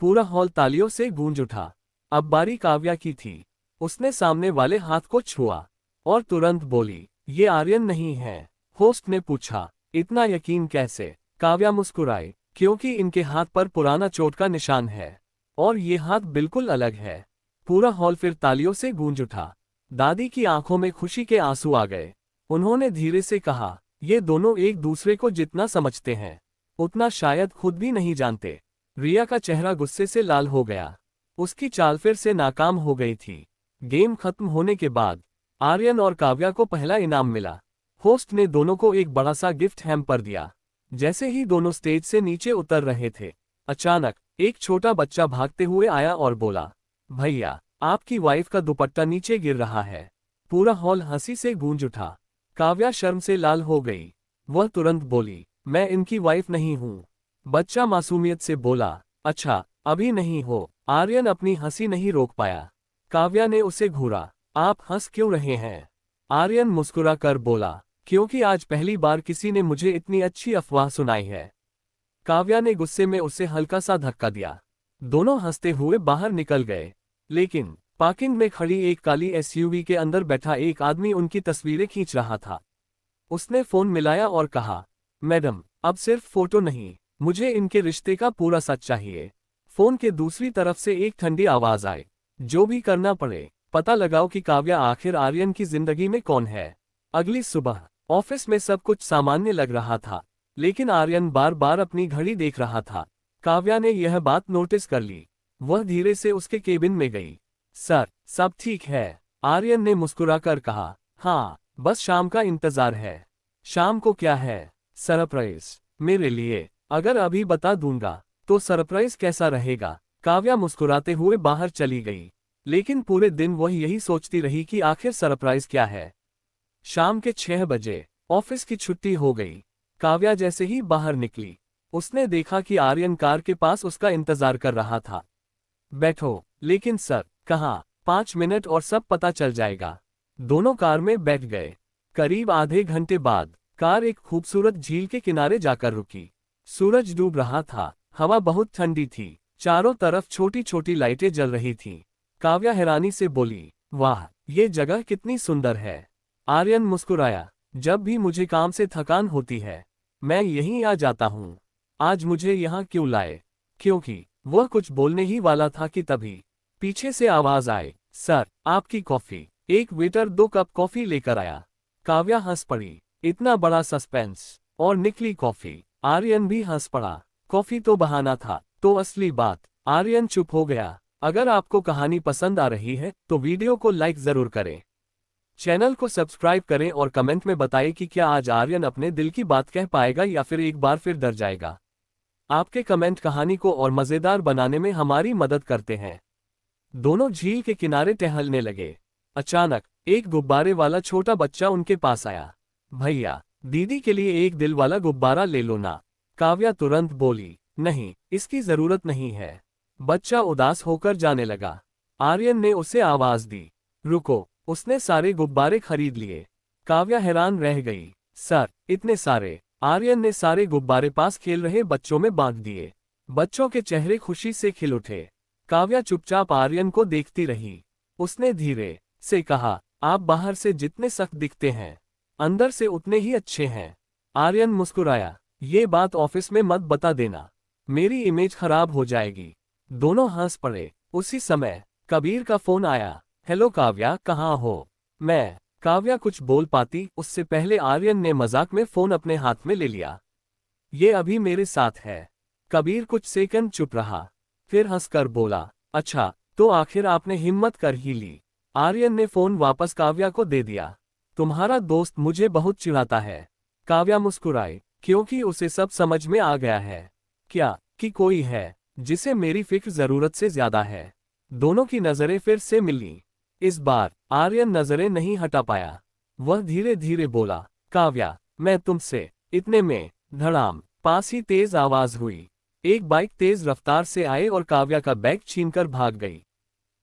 पूरा हॉल तालियों से गूंज उठा। अब बारी काव्या की थी। उसने सामने वाले हाथ को छुआ और तुरंत बोली, ये आर्यन नहीं है। होस्ट ने पूछा, इतना यकीन कैसे? काव्या मुस्कुराई, क्योंकि इनके हाथ पर पुराना चोट का निशान है और ये हाथ बिल्कुल अलग है। पूरा हॉल फिर तालियों से गूंज उठा। दादी की आंखों में खुशी के आंसू आ गए। उन्होंने धीरे से कहा, ये दोनों एक दूसरे को जितना समझते हैं उतना शायद खुद भी नहीं जानते। रिया का चेहरा गुस्से से लाल हो गया। उसकी चाल फिर से नाकाम हो गई थी। गेम खत्म होने के बाद आर्यन और काव्या को पहला इनाम मिला। होस्ट ने दोनों को एक बड़ा सा गिफ्ट हैम्पर दिया। जैसे ही दोनों स्टेज से नीचे उतर रहे थे, अचानक एक छोटा बच्चा भागते हुए आया और बोला, भैया, आपकी वाइफ का दुपट्टा नीचे गिर रहा है। पूरा हॉल हंसी से गूंज उठा। काव्या शर्म से लाल हो गई। वह तुरंत बोली, मैं इनकी वाइफ नहीं हूँ। बच्चा मासूमियत से बोला, अच्छा, अभी नहीं हो। आर्यन अपनी हंसी नहीं रोक पाया। काव्या ने उसे घूरा, आप हंस क्यों रहे हैं? आर्यन मुस्कुरा कर बोला, क्योंकि आज पहली बार किसी ने मुझे इतनी अच्छी अफवाह सुनाई है। काव्या ने गुस्से में उसे हल्का सा धक्का दिया। दोनों हंसते हुए बाहर निकल गए। लेकिन पार्किंग में खड़ी एक काली एसयूवी के अंदर बैठा एक आदमी उनकी तस्वीरें खींच रहा था। उसने फोन मिलाया और कहा, मैडम, अब सिर्फ फोटो नहीं, मुझे इनके रिश्ते का पूरा सच चाहिए। फोन के दूसरी तरफ से एक ठंडी आवाज आई, जो भी करना पड़े पता लगाओ कि काव्या आखिर आर्यन की जिंदगी में कौन है। अगली सुबह ऑफिस में सब कुछ सामान्य लग रहा था, लेकिन आर्यन बार बार अपनी घड़ी देख रहा था। काव्या ने यह बात नोटिस कर ली। वह धीरे से उसके केबिन में गई। सर, सब ठीक है? आर्यन ने मुस्कुराकर कहा, हाँ, बस शाम का इंतजार है। शाम को क्या है? सरप्राइज मेरे लिए। अगर अभी बता दूंगा तो सरप्राइज कैसा रहेगा? काव्या मुस्कुराते हुए बाहर चली गई। लेकिन पूरे दिन वह यही सोचती रही कि आखिर सरप्राइज क्या है। शाम के 6 बजे ऑफिस की छुट्टी हो गई। काव्या जैसे ही बाहर निकली, उसने देखा कि आर्यन कार के पास उसका इंतजार कर रहा था। बैठो। लेकिन सर, कहाँ? 5 मिनट और सब पता चल जाएगा। दोनों कार में बैठ गए। करीब आधे घंटे बाद कार एक खूबसूरत झील के किनारे जाकर रुकी। सूरज डूब रहा था। हवा बहुत ठंडी थी। चारों तरफ छोटी छोटी लाइटें जल रही थीं। काव्या हैरानी से बोली, वाह, ये जगह कितनी सुंदर है। आर्यन मुस्कुराया, जब भी मुझे काम से थकान होती है मैं यहीं आ जाता हूँ। आज मुझे यहाँ क्यों लाए? क्योंकि वह कुछ बोलने ही वाला था कि तभी पीछे से आवाज आई, सर, आपकी कॉफी। एक वेटर 2 कप कॉफी लेकर आया। काव्या हंस पड़ी। इतना बड़ा सस्पेंस, और निकली कॉफी। आर्यन भी हंस पड़ा। कॉफी तो बहाना था, तो असली बात। आर्यन चुप हो गया। अगर आपको कहानी पसंद आ रही है तो वीडियो को लाइक जरूर करें, चैनल को सब्सक्राइब करें और कमेंट में बताएं कि क्या आज आर्यन अपने दिल की बात कह पाएगा या फिर एक बार फिर डर जाएगा। आपके कमेंट कहानी को और मजेदार बनाने में हमारी मदद करते हैं। दोनों झील के किनारे टहलने लगे। अचानक एक गुब्बारे वाला छोटा बच्चा उनके पास आया। भैया, दीदी के लिए एक दिल वाला गुब्बारा ले लो ना। काव्या तुरंत बोली, नहीं, इसकी जरूरत नहीं है। बच्चा उदास होकर जाने लगा। आर्यन ने उसे आवाज दी, रुको। उसने सारे गुब्बारे खरीद लिए। काव्या हैरान रह गई, सर, इतने सारे? आर्यन ने सारे गुब्बारे पास खेल रहे बच्चों में बांट दिए। बच्चों के चेहरे खुशी से खिल उठे। काव्या चुपचाप आर्यन को देखती रही। उसने धीरे से कहा, आप बाहर से जितने सख्त दिखते हैं अंदर से उतने ही अच्छे हैं। आर्यन मुस्कुराया, ये बात ऑफिस में मत बता देना, मेरी इमेज खराब हो जाएगी। दोनों हंस पड़े। उसी समय कबीर का फोन आया। हेलो काव्या, कहाँ हो? मैं। काव्या कुछ बोल पाती उससे पहले आर्यन ने मजाक में फोन अपने हाथ में ले लिया। ये अभी मेरे साथ है। कबीर कुछ सेकंड चुप रहा, फिर हंसकर बोला, अच्छा, तो आखिर आपने हिम्मत कर ही ली। आर्यन ने फोन वापस काव्या को दे दिया। तुम्हारा दोस्त मुझे बहुत चिढ़ाता है। काव्या मुस्कुराई, क्योंकि उसे सब समझ में आ गया है। क्या कि कोई है जिसे मेरी फिक्र जरूरत से ज्यादा है। दोनों की नजरें फिर से मिली। इस बार आर्यन नजरें नहीं हटा पाया। वह धीरे धीरे बोला, काव्या, मैं तुमसे। इतने में धड़ाम पास ही तेज आवाज हुई। एक बाइक तेज रफ्तार से आए और काव्या का बैग छीनकर भाग गई।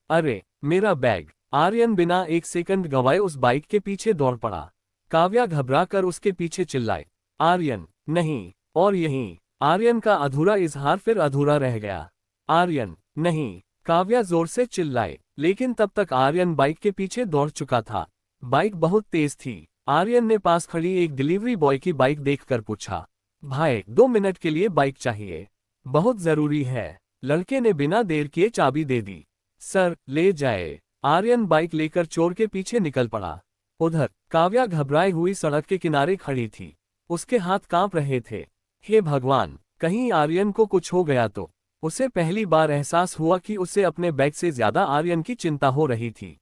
अरे, मेरा बैग! आर्यन बिना एक सेकंड गवाए उस बाइक के पीछे दौड़ पड़ा। काव्या घबराकर उसके पीछे चिल्लाई, आर्यन, नहीं, और यहीं। आर्यन का अधूरा इजहार फिर अधूरा रह गया। आर्यन, नहीं, काव्या जोर से चिल्लाई, लेकिन तब तक आर्यन बाइक के पीछे दौड़ चुका था। बाइक बहुत तेज थी। आर्यन ने पास खड़ी एक डिलीवरी बॉय की बाइक देखकर पूछा, भाई 2 मिनट के लिए बाइक चाहिए, बहुत जरूरी है। लड़के ने बिना देर किए चाबी दे दी। सर, ले जाए। आर्यन बाइक लेकर चोर के पीछे निकल पड़ा। उधर काव्या घबराई हुई सड़क के किनारे खड़ी थी। उसके हाथ कांप रहे थे। हे भगवान, कहीं आर्यन को कुछ हो गया तो। उसे पहली बार एहसास हुआ कि उसे अपने बैग से ज्यादा आर्यन की चिंता हो रही थी।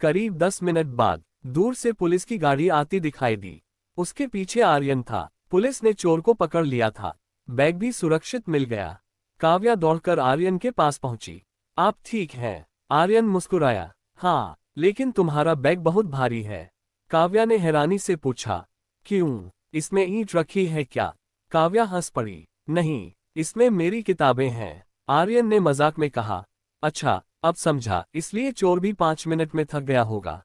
करीब 10 मिनट बाद दूर से पुलिस की गाड़ी आती दिखाई दी। उसके पीछे आर्यन था। पुलिस ने चोर को पकड़ लिया था। बैग भी सुरक्षित मिल गया। काव्या दौड़कर आर्यन के पास पहुंची। आप ठीक हैं? आर्यन मुस्कुराया। हाँ, लेकिन तुम्हारा बैग बहुत भारी है। काव्या ने हैरानी से पूछा, क्यों, इसमें ईंट रखी है क्या? काव्या हंस पड़ी। नहीं, इसमें मेरी किताबें हैं, आर्यन ने मजाक में कहा। अच्छा, अब समझा, इसलिए चोर भी 5 मिनट में थक गया होगा।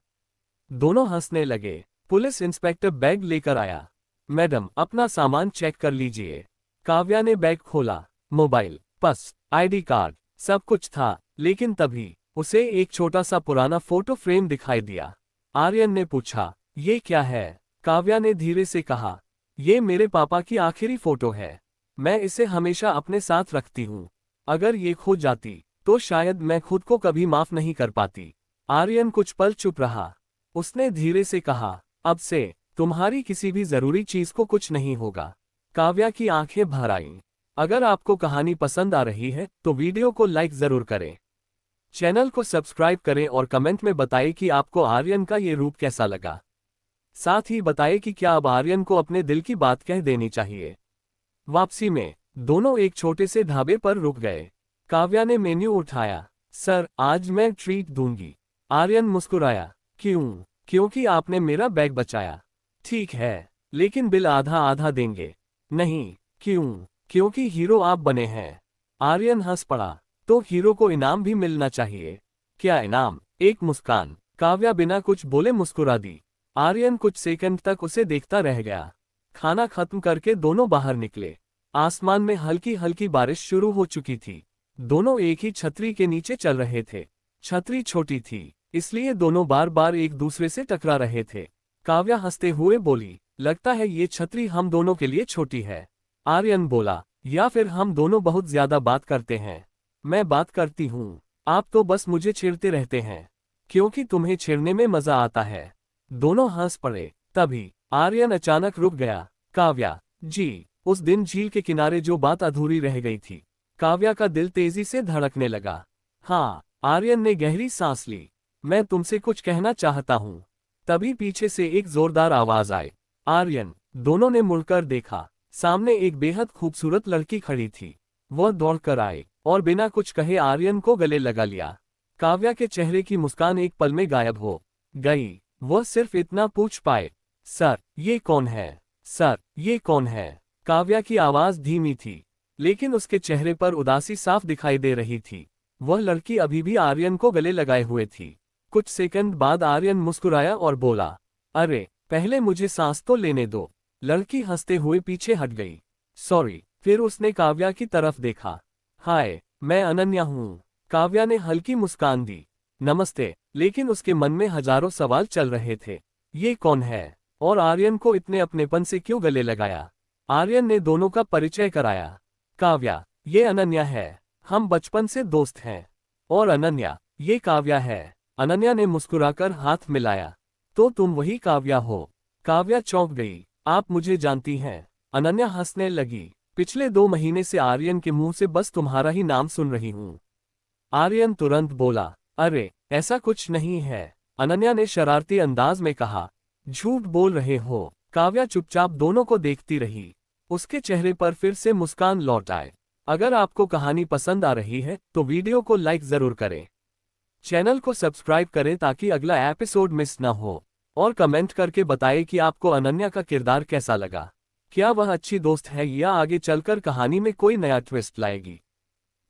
दोनों हंसने लगे। पुलिस इंस्पेक्टर बैग लेकर आया। मैडम, अपना सामान चेक कर लीजिए। काव्या ने बैग खोला। मोबाइल, पर्स, आईडी कार्ड, सब कुछ था, लेकिन तभी उसे एक छोटा सा पुराना फोटो फ्रेम दिखाई दिया। आर्यन ने पूछा, ये क्या है? काव्या ने धीरे से कहा, ये मेरे पापा की आखिरी फोटो है। मैं इसे हमेशा अपने साथ रखती हूँ। अगर ये खो जाती तो शायद मैं खुद को कभी माफ नहीं कर पाती। आर्यन कुछ पल चुप रहा। उसने धीरे से कहा, अब से तुम्हारी किसी भी जरूरी चीज को कुछ नहीं होगा। काव्या की आंखें भर आईं। अगर आपको कहानी पसंद आ रही है तो वीडियो को लाइक जरूर करें। चैनल को सब्सक्राइब करें और कमेंट में बताएं कि आपको आर्यन का ये रूप कैसा लगा। साथ ही बताएं कि क्या अब आर्यन को अपने दिल की बात कह देनी चाहिए। वापसी में दोनों एक छोटे से ढाबे पर रुक गए। काव्या ने मेन्यू उठाया। सर, आज मैं ट्रीट दूंगी। आर्यन मुस्कुराया। क्यों? क्योंकि आपने मेरा बैग बचाया। ठीक है, लेकिन बिल आधा आधा देंगे। नहीं। क्यों? क्योंकि हीरो आप बने हैं। आर्यन हंस पड़ा। तो हीरो को इनाम भी मिलना चाहिए। क्या इनाम? एक मुस्कान। काव्या बिना कुछ बोले मुस्कुरा दी। आर्यन कुछ सेकंड तक उसे देखता रह गया। खाना खत्म करके दोनों बाहर निकले। आसमान में हल्की हल्की बारिश शुरू हो चुकी थी। दोनों एक ही छतरी के नीचे चल रहे थे। छतरी छोटी थी, इसलिए दोनों बार बार एक दूसरे से टकरा रहे थे। काव्या हंसते हुए बोली, लगता है ये छतरी हम दोनों के लिए छोटी है। आर्यन बोला, या फिर हम दोनों बहुत ज्यादा बात करते हैं। मैं बात करती हूँ, आप तो बस मुझे छेड़ते रहते हैं, क्योंकि तुम्हें छेड़ने में मजा आता है। दोनों हंस पड़े। तभी आर्यन अचानक रुक गया। काव्या जी, उस दिन झील के किनारे जो बात अधूरी रह गई थी। काव्या का दिल तेजी से धड़कने लगा। हाँ, आर्यन ने गहरी सांस ली। मैं तुमसे कुछ कहना चाहता हूँ। तभी पीछे से एक जोरदार आवाज आई। आर्यन, दोनों ने मुड़कर देखा। सामने एक बेहद खूबसूरत लड़की खड़ी थी। वह दौड़कर आई और बिना कुछ कहे आर्यन को गले लगा लिया। काव्या के चेहरे की मुस्कान एक पल में गायब हो गई। वह सिर्फ इतना पूछ पाए, सर, ये कौन है? सर, ये कौन है? काव्या की आवाज धीमी थी, लेकिन उसके चेहरे पर उदासी साफ दिखाई दे रही थी। वह लड़की अभी भी आर्यन को गले लगाए हुए थी। कुछ सेकंड बाद आर्यन मुस्कुराया और बोला, अरे, पहले मुझे सांस तो लेने दो। लड़की हंसते हुए पीछे हट गई। सॉरी। फिर उसने काव्या की तरफ देखा। हाय, मैं अनन्या हूँ। काव्या ने हल्की मुस्कान दी। नमस्ते। लेकिन उसके मन में हजारों सवाल चल रहे थे। ये कौन है? और आर्यन को इतने अपनेपन से क्यों गले लगाया? आर्यन ने दोनों का परिचय कराया। काव्या, ये अनन्या है। हम बचपन से दोस्त हैं। और अनन्या, ये काव्या है। अनन्या ने मुस्कुराकर हाथ मिलाया। तो तुम वही काव्या हो? काव्या चौंक गई। आप मुझे जानती हैं? अनन्या हंसने लगी। पिछले 2 महीने से आर्यन के मुंह से बस तुम्हारा ही नाम सुन रही हूँ। आर्यन तुरंत बोला, अरे, ऐसा कुछ नहीं है। अनन्या ने शरारती अंदाज में कहा, झूठ बोल रहे हो। काव्या चुपचाप दोनों को देखती रही। उसके चेहरे पर फिर से मुस्कान लौट आए। अगर आपको कहानी पसंद आ रही है तो वीडियो को लाइक जरूर करें। चैनल को सब्सक्राइब करें ताकि अगला एपिसोड मिस ना हो। और कमेंट करके बताएं कि आपको अनन्या का किरदार कैसा लगा। क्या वह अच्छी दोस्त है या आगे चलकर कहानी में कोई नया ट्विस्ट लाएगी?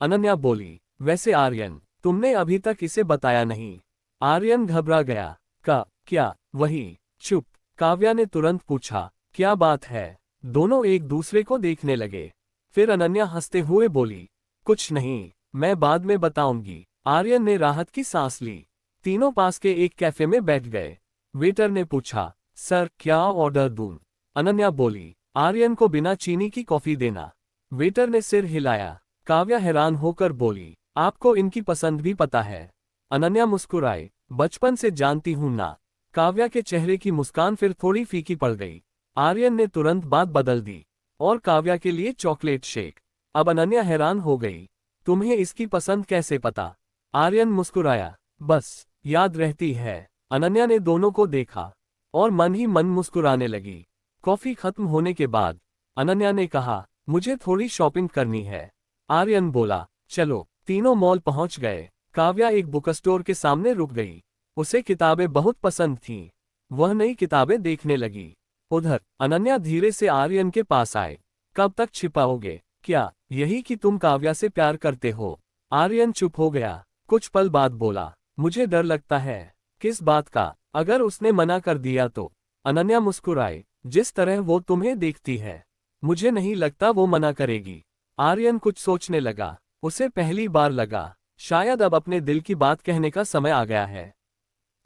अनन्या बोली, वैसे आर्यन, तुमने अभी तक इसे बताया नहीं। आर्यन घबरा गया। क्या? वही। चुप। काव्या ने तुरंत पूछा, क्या बात है? दोनों एक दूसरे को देखने लगे। फिर अनन्या हंसते हुए बोली, कुछ नहीं, मैं बाद में बताऊंगी। आर्यन ने राहत की सांस ली। तीनों पास के एक कैफे में बैठ गए। वेटर ने पूछा, सर क्या ऑर्डर दूं? अनन्या बोली, आर्यन को बिना चीनी की कॉफी देना। वेटर ने सिर हिलाया। काव्या हैरान होकर बोली, आपको इनकी पसंद भी पता है? अनन्या मुस्कुराई, बचपन से जानती हूं ना। काव्या के चेहरे की मुस्कान फिर थोड़ी फीकी पड़ गई। आर्यन ने तुरंत बात बदल दी, और काव्या के लिए चॉकलेट शेक। अब अनन्या हैरान हो गई, तुम्हें इसकी पसंद कैसे पता? आर्यन मुस्कुराया, बस याद रहती है। अनन्या ने दोनों को देखा और मन ही मन मुस्कुराने लगी। कॉफी खत्म होने के बाद अनन्या ने कहा, मुझे थोड़ी शॉपिंग करनी है। आर्यन बोला, चलो। तीनों मॉल पहुंच गए। काव्या एक बुक स्टोर के सामने रुक गई। उसे किताबें बहुत पसंद थीं। वह नई किताबें देखने लगी। उधर अनन्या धीरे से आर्यन के पास आए। कब तक छिपाओगे? क्या यही कि तुम काव्या से प्यार करते हो? आर्यन चुप हो गया। कुछ पल बाद बोला, मुझे डर लगता है। किस बात का? अगर उसने मना कर दिया तो? अनन्या मुस्कुराई, जिस तरह वो तुम्हें देखती है, मुझे नहीं लगता वो मना करेगी। आर्यन कुछ सोचने लगा। उसे पहली बार लगा, शायद अब अपने दिल की बात कहने का समय आ गया है।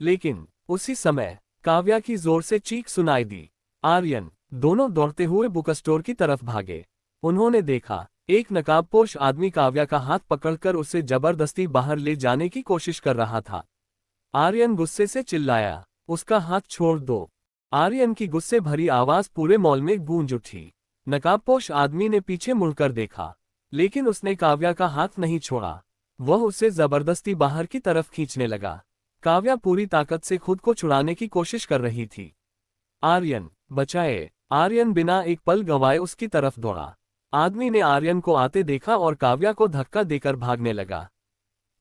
लेकिन उसी समय काव्या की जोर से चीख सुनाई दी। आर्यन, दोनों दौड़ते हुए बुक स्टोर की तरफ भागे। उन्होंने देखा, एक नकाबपोश आदमी काव्या का हाथ पकड़कर उसे जबरदस्ती बाहर ले जाने की कोशिश कर रहा था। आर्यन गुस्से से चिल्लाया, उसका हाथ छोड़ दो। आर्यन की गुस्से भरी आवाज पूरे मॉल में गूंज उठी। नकाबपोश आदमी ने पीछे मुड़कर देखा, लेकिन उसने काव्या का हाथ नहीं छोड़ा। वह उसे जबरदस्ती बाहर की तरफ खींचने लगा। काव्या पूरी ताकत से खुद को छुड़ाने की कोशिश कर रही थी। आर्यन, बचाए! आर्यन बिना एक पल गंवाए उसकी तरफ दौड़ा। आदमी ने आर्यन को आते देखा और काव्या को धक्का देकर भागने लगा।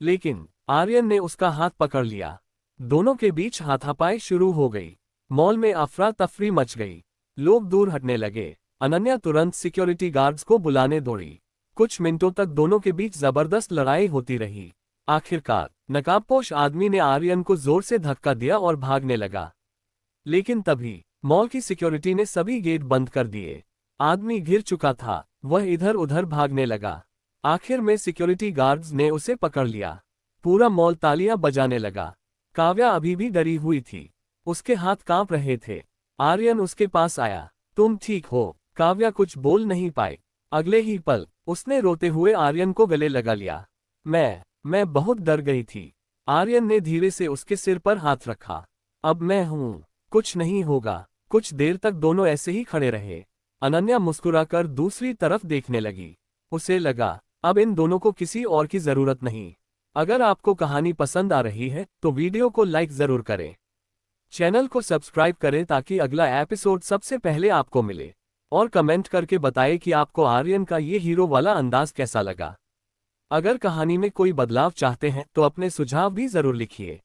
लेकिन आर्यन ने उसका हाथ पकड़ लिया। दोनों के बीच हाथापाई शुरू हो गई। मॉल में अफरा तफरी मच गई। लोग दूर हटने लगे। अनन्या तुरंत सिक्योरिटी गार्ड्स को बुलाने दौड़ी। कुछ मिनटों तक दोनों के बीच जबरदस्त लड़ाई होती रही। आखिरकार नकाबपोश आदमी ने आर्यन को जोर से धक्का दिया और भागने लगा। लेकिन तभी मॉल की सिक्योरिटी ने सभी गेट बंद कर दिए। आदमी घिर चुका था। वह इधर उधर भागने लगा। आखिर में सिक्योरिटी गार्ड्स ने उसे पकड़ लिया। पूरा मॉल तालियां बजाने लगा। काव्या अभी भी डरी हुई थी। उसके हाथ कांप रहे थे। आर्यन उसके पास आया, तुम ठीक हो? काव्या कुछ बोल नहीं पाई। अगले ही पल उसने रोते हुए आर्यन को गले लगा लिया। मैं बहुत डर गई थी। आर्यन ने धीरे से उसके सिर पर हाथ रखा। अब मैं हूं, कुछ नहीं होगा। कुछ देर तक दोनों ऐसे ही खड़े रहे। अनन्या मुस्कुराकर दूसरी तरफ देखने लगी। उसे लगा, अब इन दोनों को किसी और की जरूरत नहीं। अगर आपको कहानी पसंद आ रही है तो वीडियो को लाइक जरूर करें। चैनल को सब्सक्राइब करें ताकि अगला एपिसोड सबसे पहले आपको मिले। और कमेंट करके बताएं कि आपको आर्यन का ये हीरो वाला अंदाज कैसा लगा। अगर कहानी में कोई बदलाव चाहते हैं तो अपने सुझाव भी जरूर लिखिए।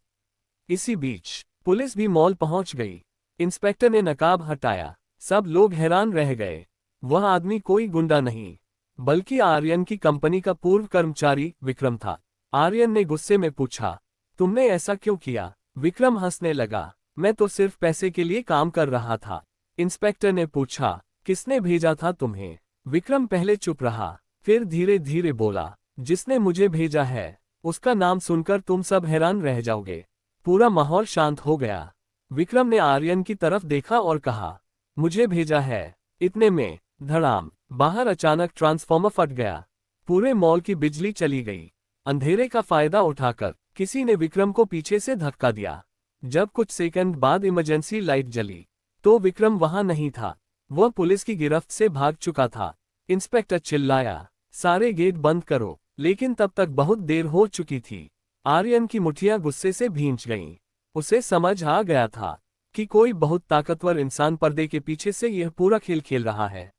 इसी बीच पुलिस भी मॉल पहुंच गई। इंस्पेक्टर ने नकाब हटाया। सब लोग हैरान रह गए। वह आदमी कोई गुंडा नहीं, बल्कि आर्यन की कंपनी का पूर्व कर्मचारी विक्रम था। आर्यन ने गुस्से में पूछा, तुमने ऐसा क्यों किया? विक्रम हंसने लगा, मैं तो सिर्फ पैसे के लिए काम कर रहा था। इंस्पेक्टर ने पूछा, किसने भेजा था तुम्हें? विक्रम पहले चुप रहा, फिर धीरे धीरे बोला, जिसने मुझे भेजा है उसका नाम सुनकर तुम सब हैरान रह जाओगे। पूरा माहौल शांत हो गया। विक्रम ने आर्यन की तरफ देखा और कहा, मुझे भेजा है। इतने में धड़ाम, बाहर अचानक ट्रांसफार्मर फट गया। पूरे मॉल की बिजली चली गई। अंधेरे का फायदा उठाकर किसी ने विक्रम को पीछे से धक्का दिया। जब कुछ सेकंड बाद इमरजेंसी लाइट जली तो विक्रम वहां नहीं था। वह पुलिस की गिरफ्त से भाग चुका था। इंस्पेक्टर चिल्लाया, सारे गेट बंद करो। लेकिन तब तक बहुत देर हो चुकी थी। आर्यन की मुट्ठियां गुस्से से भींच गईं। उसे समझ आ गया था कि कोई बहुत ताकतवर इंसान पर्दे के पीछे से यह पूरा खेल खेल रहा है।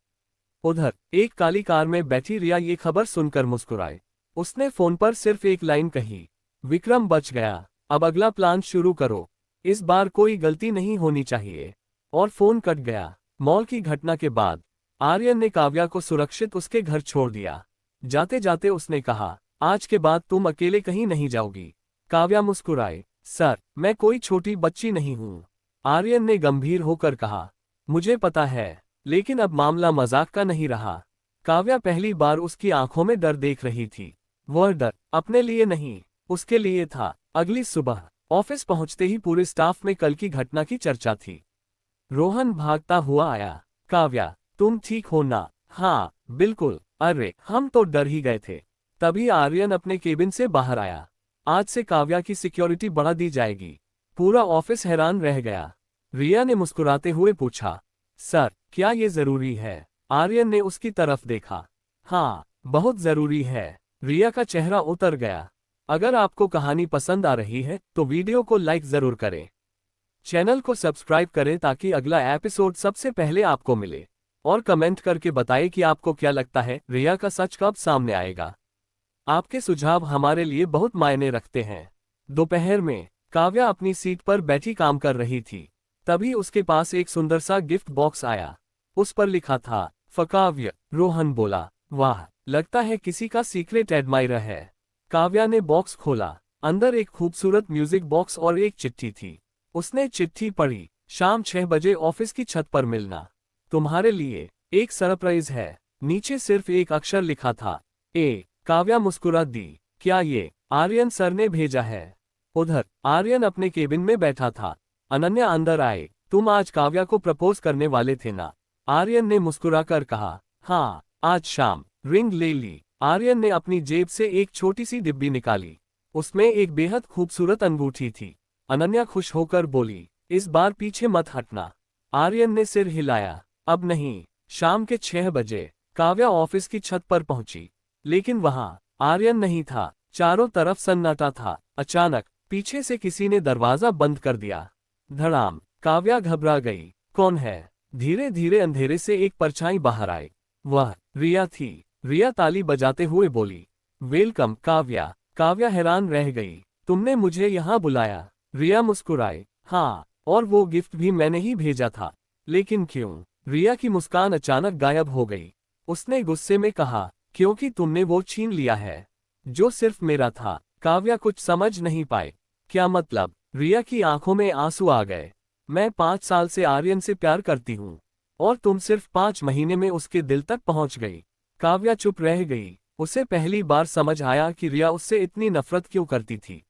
उधर एक काली कार में बैठी रिया ये खबर सुनकर मुस्कुराई। उसने फोन पर सिर्फ एक लाइन कही, विक्रम बच गया, अब अगला प्लान शुरू करो। इस बार कोई गलती नहीं होनी चाहिए। और फोन कट गया। मॉल की घटना के बाद आर्यन ने काव्या को सुरक्षित उसके घर छोड़ दिया। जाते जाते उसने कहा, आज के बाद तुम अकेले कहीं नहीं जाओगी। काव्या मुस्कुराई, सर मैं कोई छोटी बच्ची नहीं हूँ। आर्यन ने गंभीर होकर कहा, मुझे पता है, लेकिन अब मामला मजाक का नहीं रहा। काव्या पहली बार उसकी आंखों में डर देख रही थी। वह डर अपने लिए नहीं, उसके लिए था। अगली सुबह ऑफिस पहुंचते ही पूरे स्टाफ में कल की घटना की चर्चा थी। रोहन भागता हुआ आया। काव्या, तुम ठीक हो ना? हाँ बिल्कुल। अरे हम तो डर ही गए थे। तभी आर्यन अपने केबिन से बाहर आया। आज से काव्या की सिक्योरिटी बढ़ा दी जाएगी। पूरा ऑफिस हैरान रह गया। रिया ने मुस्कुराते हुए पूछा, सर क्या ये जरूरी है? आर्यन ने उसकी तरफ देखा। हाँ बहुत जरूरी है। रिया का चेहरा उतर गया। अगर आपको कहानी पसंद आ रही है तो वीडियो को लाइक जरूर करें। चैनल को सब्सक्राइब करें ताकि अगला एपिसोड सबसे पहले आपको मिले। और कमेंट करके बताएं कि आपको क्या लगता है, रिया का सच कब सामने आएगा। आपके सुझाव हमारे लिए बहुत मायने रखते हैं। दोपहर में काव्या अपनी सीट पर बैठी काम कर रही थी। तभी उसके पास एक सुंदर सा गिफ्ट बॉक्स आया। उस पर लिखा था, फकाव्य। रोहन बोला, वाह, लगता है किसी का सीक्रेट एडमायरर है। काव्या ने बॉक्स खोला। अंदर एक खूबसूरत म्यूजिक बॉक्स और एक चिट्ठी थी। उसने चिट्ठी पढ़ी, शाम 6 बजे ऑफिस की छत पर मिलना। तुम्हारे लिए एक सरप्राइज है। नीचे सिर्फ एक अक्षर लिखा था, ए। काव्या मुस्कुरा दी। क्या ये आर्यन सर ने भेजा है? उधर आर्यन अपने केबिन में बैठा था। अनन्या अंदर आए। तुम आज काव्या को प्रपोज करने वाले थे ना? आर्यन ने मुस्कुराकर कहा, हाँ आज शाम। रिंग ले ली। आर्यन ने अपनी जेब से एक छोटी सी डिब्बी निकाली। उसमें एक बेहद खूबसूरत अंगूठी थी। अनन्या खुश होकर बोली, इस बार पीछे मत हटना। आर्यन ने सिर हिलाया, अब नहीं। शाम के 6 बजे काव्या ऑफिस की छत पर पहुंची, लेकिन वहां आर्यन नहीं था। चारों तरफ सन्नाटा था। अचानक पीछे से किसी ने दरवाजा बंद कर दिया। धड़ाम। काव्या घबरा गई। कौन है? धीरे धीरे अंधेरे से एक परछाई बाहर आई। वह रिया थी। रिया ताली बजाते हुए बोली, वेलकम काव्या। काव्या हैरान रह गई। तुमने मुझे यहाँ बुलाया? रिया मुस्कुराए, हाँ, और वो गिफ्ट भी मैंने ही भेजा था। लेकिन क्यों? रिया की मुस्कान अचानक गायब हो गई। उसने गुस्से में कहा, क्योंकि तुमने वो छीन लिया है जो सिर्फ मेरा था। काव्या कुछ समझ नहीं पाए। क्या मतलब? रिया की आंखों में आंसू आ गए। मैं 5 साल से आर्यन से प्यार करती हूँ और तुम सिर्फ 5 महीने में उसके दिल तक पहुंच गई। काव्या चुप रह गई। उसे पहली बार समझ आया कि रिया उससे इतनी नफरत क्यों करती थी।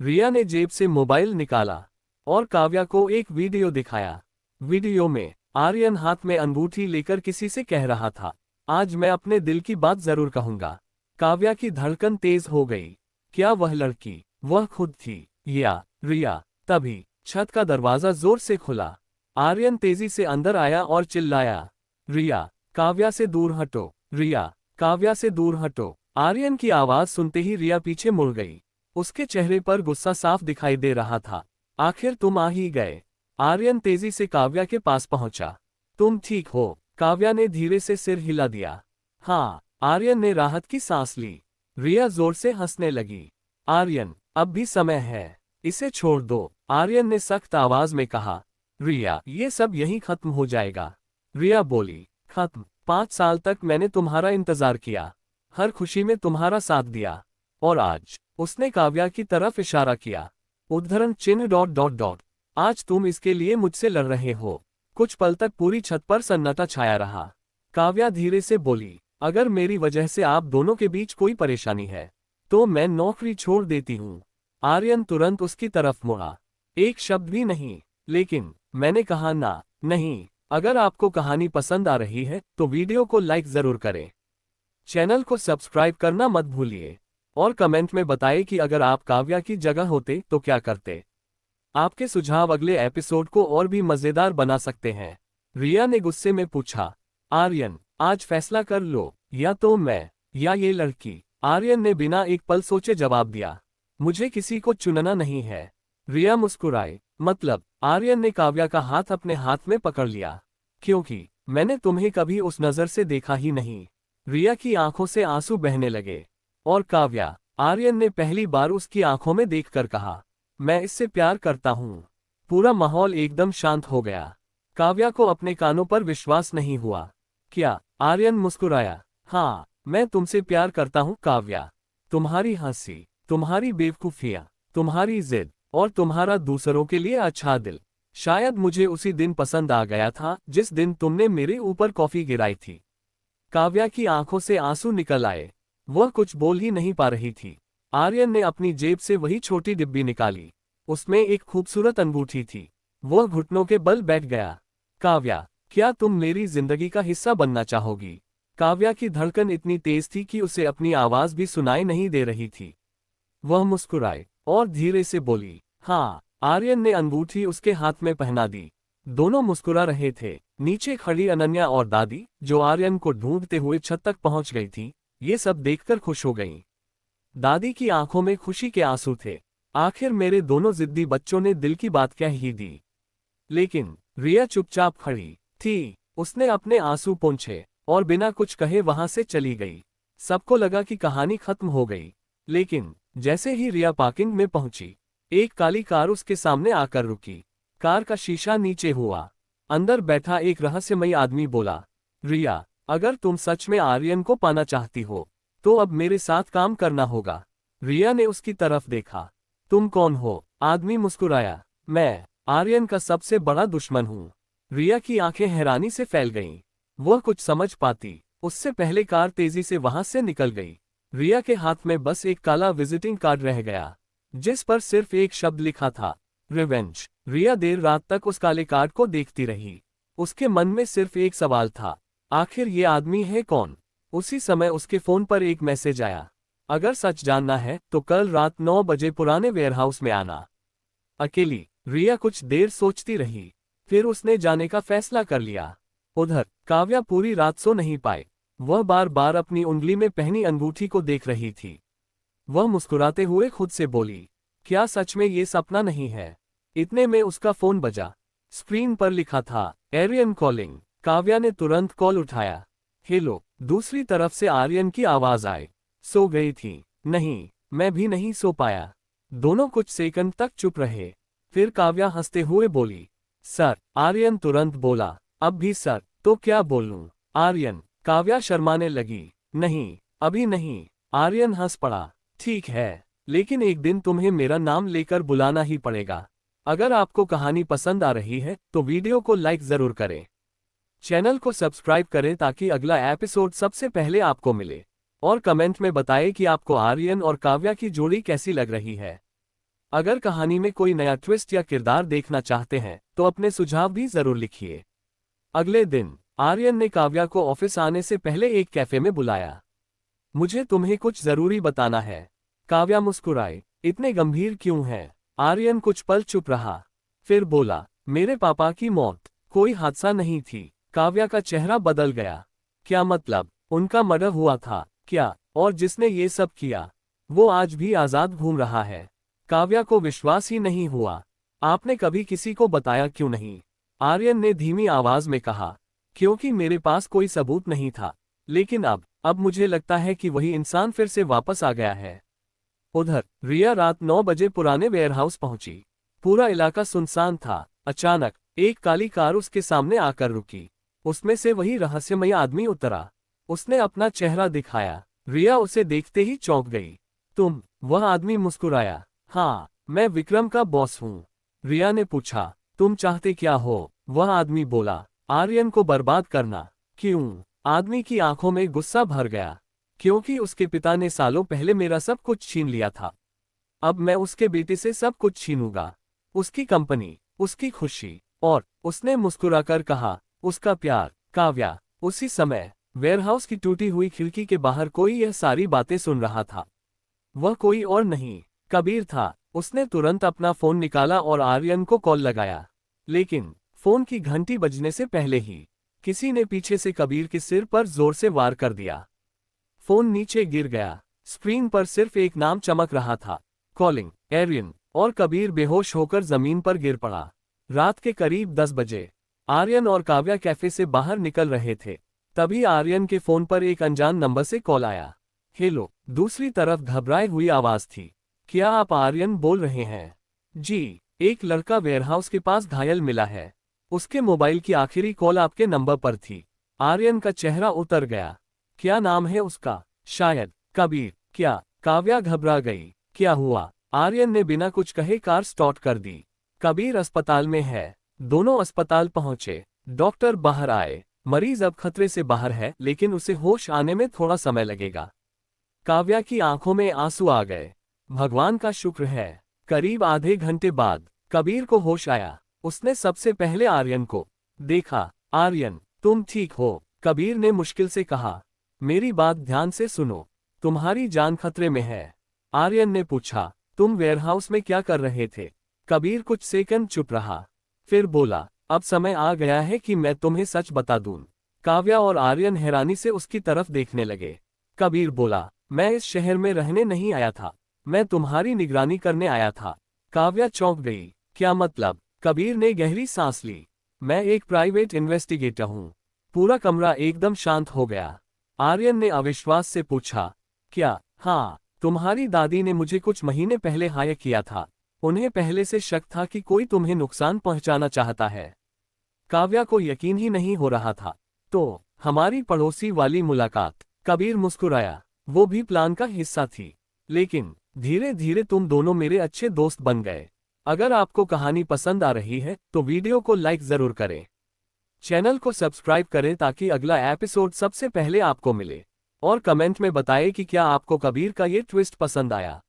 रिया ने जेब से मोबाइल निकाला और काव्या को एक वीडियो दिखाया। वीडियो में आर्यन हाथ में अंगूठी लेकर किसी से कह रहा था, आज मैं अपने दिल की बात जरूर कहूंगा। काव्या की धड़कन तेज हो गई। क्या वह लड़की वह खुद थी या रिया? तभी छत का दरवाजा जोर से खुला। आर्यन तेजी से अंदर आया और चिल्लाया, रिया, काव्या से दूर हटो। रिया, काव्या से दूर हटो। आर्यन की आवाज सुनते ही रिया पीछे मुड़ गई। उसके चेहरे पर गुस्सा साफ दिखाई दे रहा था। आखिर तुम आ ही गए। आर्यन तेजी से काव्या के पास पहुंचा। तुम ठीक हो? काव्या ने धीरे से सिर हिला दिया। हाँ। आर्यन ने राहत की सांस ली। रिया जोर से हंसने लगी। आर्यन, अब भी समय है, इसे छोड़ दो। आर्यन ने सख्त आवाज में कहा, रिया, ये सब यहीं खत्म हो जाएगा। रिया बोली, खत्म? 5 साल तक मैंने तुम्हारा इंतजार किया, हर खुशी में तुम्हारा साथ दिया, और आज? उसने काव्या की तरफ इशारा किया। उद्धरण चिन्ह ... आज तुम इसके लिए मुझसे लड़ रहे हो। कुछ पल तक पूरी छत पर सन्नाटा छाया रहा। काव्या धीरे से बोली, अगर मेरी वजह से आप दोनों के बीच कोई परेशानी है तो मैं नौकरी छोड़ देती हूँ। आर्यन तुरंत उसकी तरफ मुड़ा। एक शब्द भी नहीं। लेकिन मैंने कहा ना। नहीं। अगर आपको कहानी पसंद आ रही है तो वीडियो को लाइक जरूर करें। चैनल को सब्सक्राइब करना मत भूलिए और कमेंट में बताएं कि अगर आप काव्या की जगह होते तो क्या करते। आपके सुझाव अगले एपिसोड को और भी मजेदार बना सकते हैं। रिया ने गुस्से में पूछा, आर्यन, आज फैसला कर लो, या तो मैं या ये लड़की। आर्यन ने बिना एक पल सोचे जवाब दिया, मुझे किसी को चुनना नहीं है। रिया मुस्कुराए, मतलब? आर्यन ने काव्या का हाथ अपने हाथ में पकड़ लिया। क्योंकि मैंने तुम्हें कभी उस नजर से देखा ही नहीं। रिया की आंखों से आंसू बहने लगे। और काव्या? आर्यन ने पहली बार उसकी आंखों में देखकर कहा, मैं इससे प्यार करता हूँ। पूरा माहौल एकदम शांत हो गया। काव्या को अपने कानों पर विश्वास नहीं हुआ। क्या? आर्यन मुस्कुराया, हाँ, मैं तुमसे प्यार करता हूँ काव्या। तुम्हारी हंसी, तुम्हारी बेवकूफियाँ, तुम्हारी जिद और तुम्हारा दूसरों के लिए अच्छा दिल। शायद मुझे उसी दिन पसंद आ गया था जिस दिन तुमने मेरे ऊपर कॉफी गिराई थी। काव्या की आंखों से आंसू निकल आए। वह कुछ बोल ही नहीं पा रही थी। आर्यन ने अपनी जेब से वही छोटी डिब्बी निकाली। उसमें एक खूबसूरत अंगूठी थी। वह घुटनों के बल बैठ गया। काव्या, क्या तुम मेरी जिंदगी का हिस्सा बनना चाहोगी? काव्या की धड़कन इतनी तेज थी कि उसे अपनी आवाज भी सुनाई नहीं दे रही थी। वह मुस्कुराई और धीरे से बोली, हाँ। आर्यन ने अंगूठी उसके हाथ में पहना दी। दोनों मुस्कुरा रहे थे। नीचे खड़ी अनन्या और दादी, जो आर्यन को ढूंढते हुए छत तक पहुंच गई थी, ये सब देखकर खुश हो गईं। दादी की आंखों में खुशी के आंसू थे। आखिर मेरे दोनों जिद्दी बच्चों ने दिल की बात कह ही दी। लेकिन रिया चुपचाप खड़ी थी। उसने अपने आंसू पोंछे और बिना कुछ कहे वहां से चली गई। सबको लगा कि कहानी खत्म हो गई। लेकिन जैसे ही रिया पार्किंग में पहुंची, एक काली कार उसके सामने आकर रुकी। कार का शीशा नीचे हुआ। अंदर बैठा एक रहस्यमयी आदमी बोला, रिया, अगर तुम सच में आर्यन को पाना चाहती हो तो अब मेरे साथ काम करना होगा। रिया ने उसकी तरफ देखा। तुम कौन हो? आदमी मुस्कुराया, मैं आर्यन का सबसे बड़ा दुश्मन हूं। रिया की आंखें हैरानी से फैल गईं। वह कुछ समझ पाती उससे पहले कार तेजी से वहां से निकल गई। रिया के हाथ में बस एक काला विजिटिंग कार्ड रह गया, जिस पर सिर्फ एक शब्द लिखा था, रिवेंज। रिया देर रात तक उस काले कार्ड को देखती रही। उसके मन में सिर्फ एक सवाल था, आखिर ये आदमी है कौन? उसी समय उसके फोन पर एक मैसेज आया, अगर सच जानना है तो कल रात 9 बजे पुराने वेयरहाउस में आना। अकेली रिया कुछ देर सोचती रही। फिर उसने जाने का फैसला कर लिया। उधर काव्या पूरी रात सो नहीं पाई। वह बार बार अपनी उंगली में पहनी अंगूठी को देख रही थी। वह मुस्कुराते हुए खुद से बोली, क्या सच में ये सपना नहीं है? इतने में उसका फोन बजा। स्क्रीन पर लिखा था, एरियन कॉलिंग। काव्या ने तुरंत कॉल उठाया। हेलो। दूसरी तरफ से आर्यन की आवाज आई, सो गई थी? नहीं, मैं भी नहीं सो पाया। दोनों कुछ सेकंड तक चुप रहे। फिर काव्या हंसते हुए बोली, सर। आर्यन तुरंत बोला, अब भी सर? तो क्या बोलूं? आर्यन। काव्या शर्माने लगी, नहीं, अभी नहीं। आर्यन हंस पड़ा, ठीक है, लेकिन एक दिन तुम्हें मेरा नाम लेकर बुलाना ही पड़ेगा। अगर आपको कहानी पसंद आ रही है तो वीडियो को लाइक जरूर करें। चैनल को सब्सक्राइब करें ताकि अगला एपिसोड सबसे पहले आपको मिले। और कमेंट में बताएं कि आपको आर्यन और काव्या की जोड़ी कैसी लग रही है। अगर कहानी में कोई नया ट्विस्ट या किरदार देखना चाहते हैं तो अपने सुझाव भी जरूर लिखिए। अगले दिन आर्यन ने काव्या को ऑफिस आने से पहले एक कैफे में बुलाया। मुझे तुम्हें कुछ जरूरी बताना है। काव्या मुस्कुराई, इतने गंभीर क्यों है? आर्यन कुछ पल चुप रहा, फिर बोला, मेरे पापा की मौत कोई हादसा नहीं थी। काव्या का चेहरा बदल गया। क्या मतलब? उनका मर्डर हुआ था क्या? और जिसने ये सब किया वो आज भी आजाद घूम रहा है? काव्या को विश्वास ही नहीं हुआ। आपने कभी किसी को बताया क्यों नहीं? आर्यन ने धीमी आवाज में कहा, क्योंकि मेरे पास कोई सबूत नहीं था। लेकिन अब मुझे लगता है कि वही इंसान फिर से वापस आ गया है। उधर रिया रात 9 बजे पुराने वेयरहाउस पहुंची। पूरा इलाका सुनसान था। अचानक एक काली कार उसके सामने आकर रुकी। उसमें से वही रहस्यमय आदमी उतरा। उसने अपना चेहरा दिखाया। रिया उसे देखते ही चौंक गई। तुम? वह आदमी मुस्कुराया, हाँ, मैं विक्रम का बॉस हूँ। रिया ने पूछा, तुम चाहते क्या हो? वह आदमी बोला, आर्यन को बर्बाद करना। क्यों? आदमी की आंखों में गुस्सा भर गया। क्योंकि उसके पिता ने सालों पहले मेरा सब कुछ छीन लिया था। अब मैं उसके बेटे से सब कुछ छीनूंगा। उसकी कंपनी, उसकी खुशी, और उसने मुस्कुराकर कहा, उसका प्यार। काव्या। उसी समय वेयरहाउस की टूटी हुई खिड़की के बाहर कोई यह सारी बातें सुन रहा था। वह कोई और नहीं, कबीर था। उसने तुरंत अपना फोन निकाला और आर्यन को कॉल लगाया। लेकिन फोन की घंटी बजने से पहले ही किसी ने पीछे से कबीर के सिर पर जोर से वार कर दिया। फोन नीचे गिर गया। स्क्रीन पर सिर्फ एक नाम चमक रहा था, कॉलिंग एरियन, और कबीर बेहोश होकर जमीन पर गिर पड़ा। रात के करीब 10 बजे आर्यन और काव्या कैफे से बाहर निकल रहे थे। तभी आर्यन के फोन पर एक अनजान नंबर से कॉल आया। हेलो। दूसरी तरफ घबराई हुई आवाज थी, क्या आप आर्यन बोल रहे हैं? जी, एक लड़का वेयरहाउस के पास घायल मिला है। उसके मोबाइल की आखिरी कॉल आपके नंबर पर थी। आर्यन का चेहरा उतर गया। क्या नाम है उसका? शायद कबीर। क्या? काव्या घबरा गई। क्या हुआ? आर्यन ने बिना कुछ कहे कार स्टार्ट कर दी। कबीर अस्पताल में है। दोनों अस्पताल पहुंचे। डॉक्टर बाहर आए। मरीज अब खतरे से बाहर है, लेकिन उसे होश आने में थोड़ा समय लगेगा। काव्या की आंखों में आंसू आ गए। भगवान का शुक्र है। करीब आधे घंटे बाद कबीर को होश आया। उसने सबसे पहले आर्यन को देखा। आर्यन, तुम ठीक हो? कबीर ने मुश्किल से कहा। मेरी बात ध्यान से सुनो, तुम्हारी जान खतरे में है। आर्यन ने पूछा, तुम वेयरहाउस में क्या कर रहे थे? कबीर कुछ सेकंड चुप रहा, फिर बोला, अब समय आ गया है कि मैं तुम्हें सच बता दूं। काव्या और आर्यन हैरानी से उसकी तरफ देखने लगे। कबीर बोला, मैं इस शहर में रहने नहीं आया था, मैं तुम्हारी निगरानी करने आया था। काव्या चौंक गई। क्या मतलब? कबीर ने गहरी सांस ली। मैं एक प्राइवेट इन्वेस्टिगेटर हूं। पूरा कमरा एकदम शांत हो गया। आर्यन ने अविश्वास से पूछा, क्या? हाँ, तुम्हारी दादी ने मुझे कुछ महीने पहले हायर किया था। उन्हें पहले से शक था कि कोई तुम्हें नुकसान पहुंचाना चाहता है। काव्या को यकीन ही नहीं हो रहा था। तो हमारी पड़ोसी वाली मुलाकात? कबीर मुस्कुराया। वो भी प्लान का हिस्सा थी, लेकिन धीरे धीरे तुम दोनों मेरे अच्छे दोस्त बन गए। अगर आपको कहानी पसंद आ रही है तो वीडियो को लाइक जरूर करें। चैनल को सब्सक्राइब करें ताकि अगला एपिसोड सबसे पहले आपको मिले। और कमेंट में बताएं कि क्या आपको कबीर का ये ट्विस्ट पसंद आया।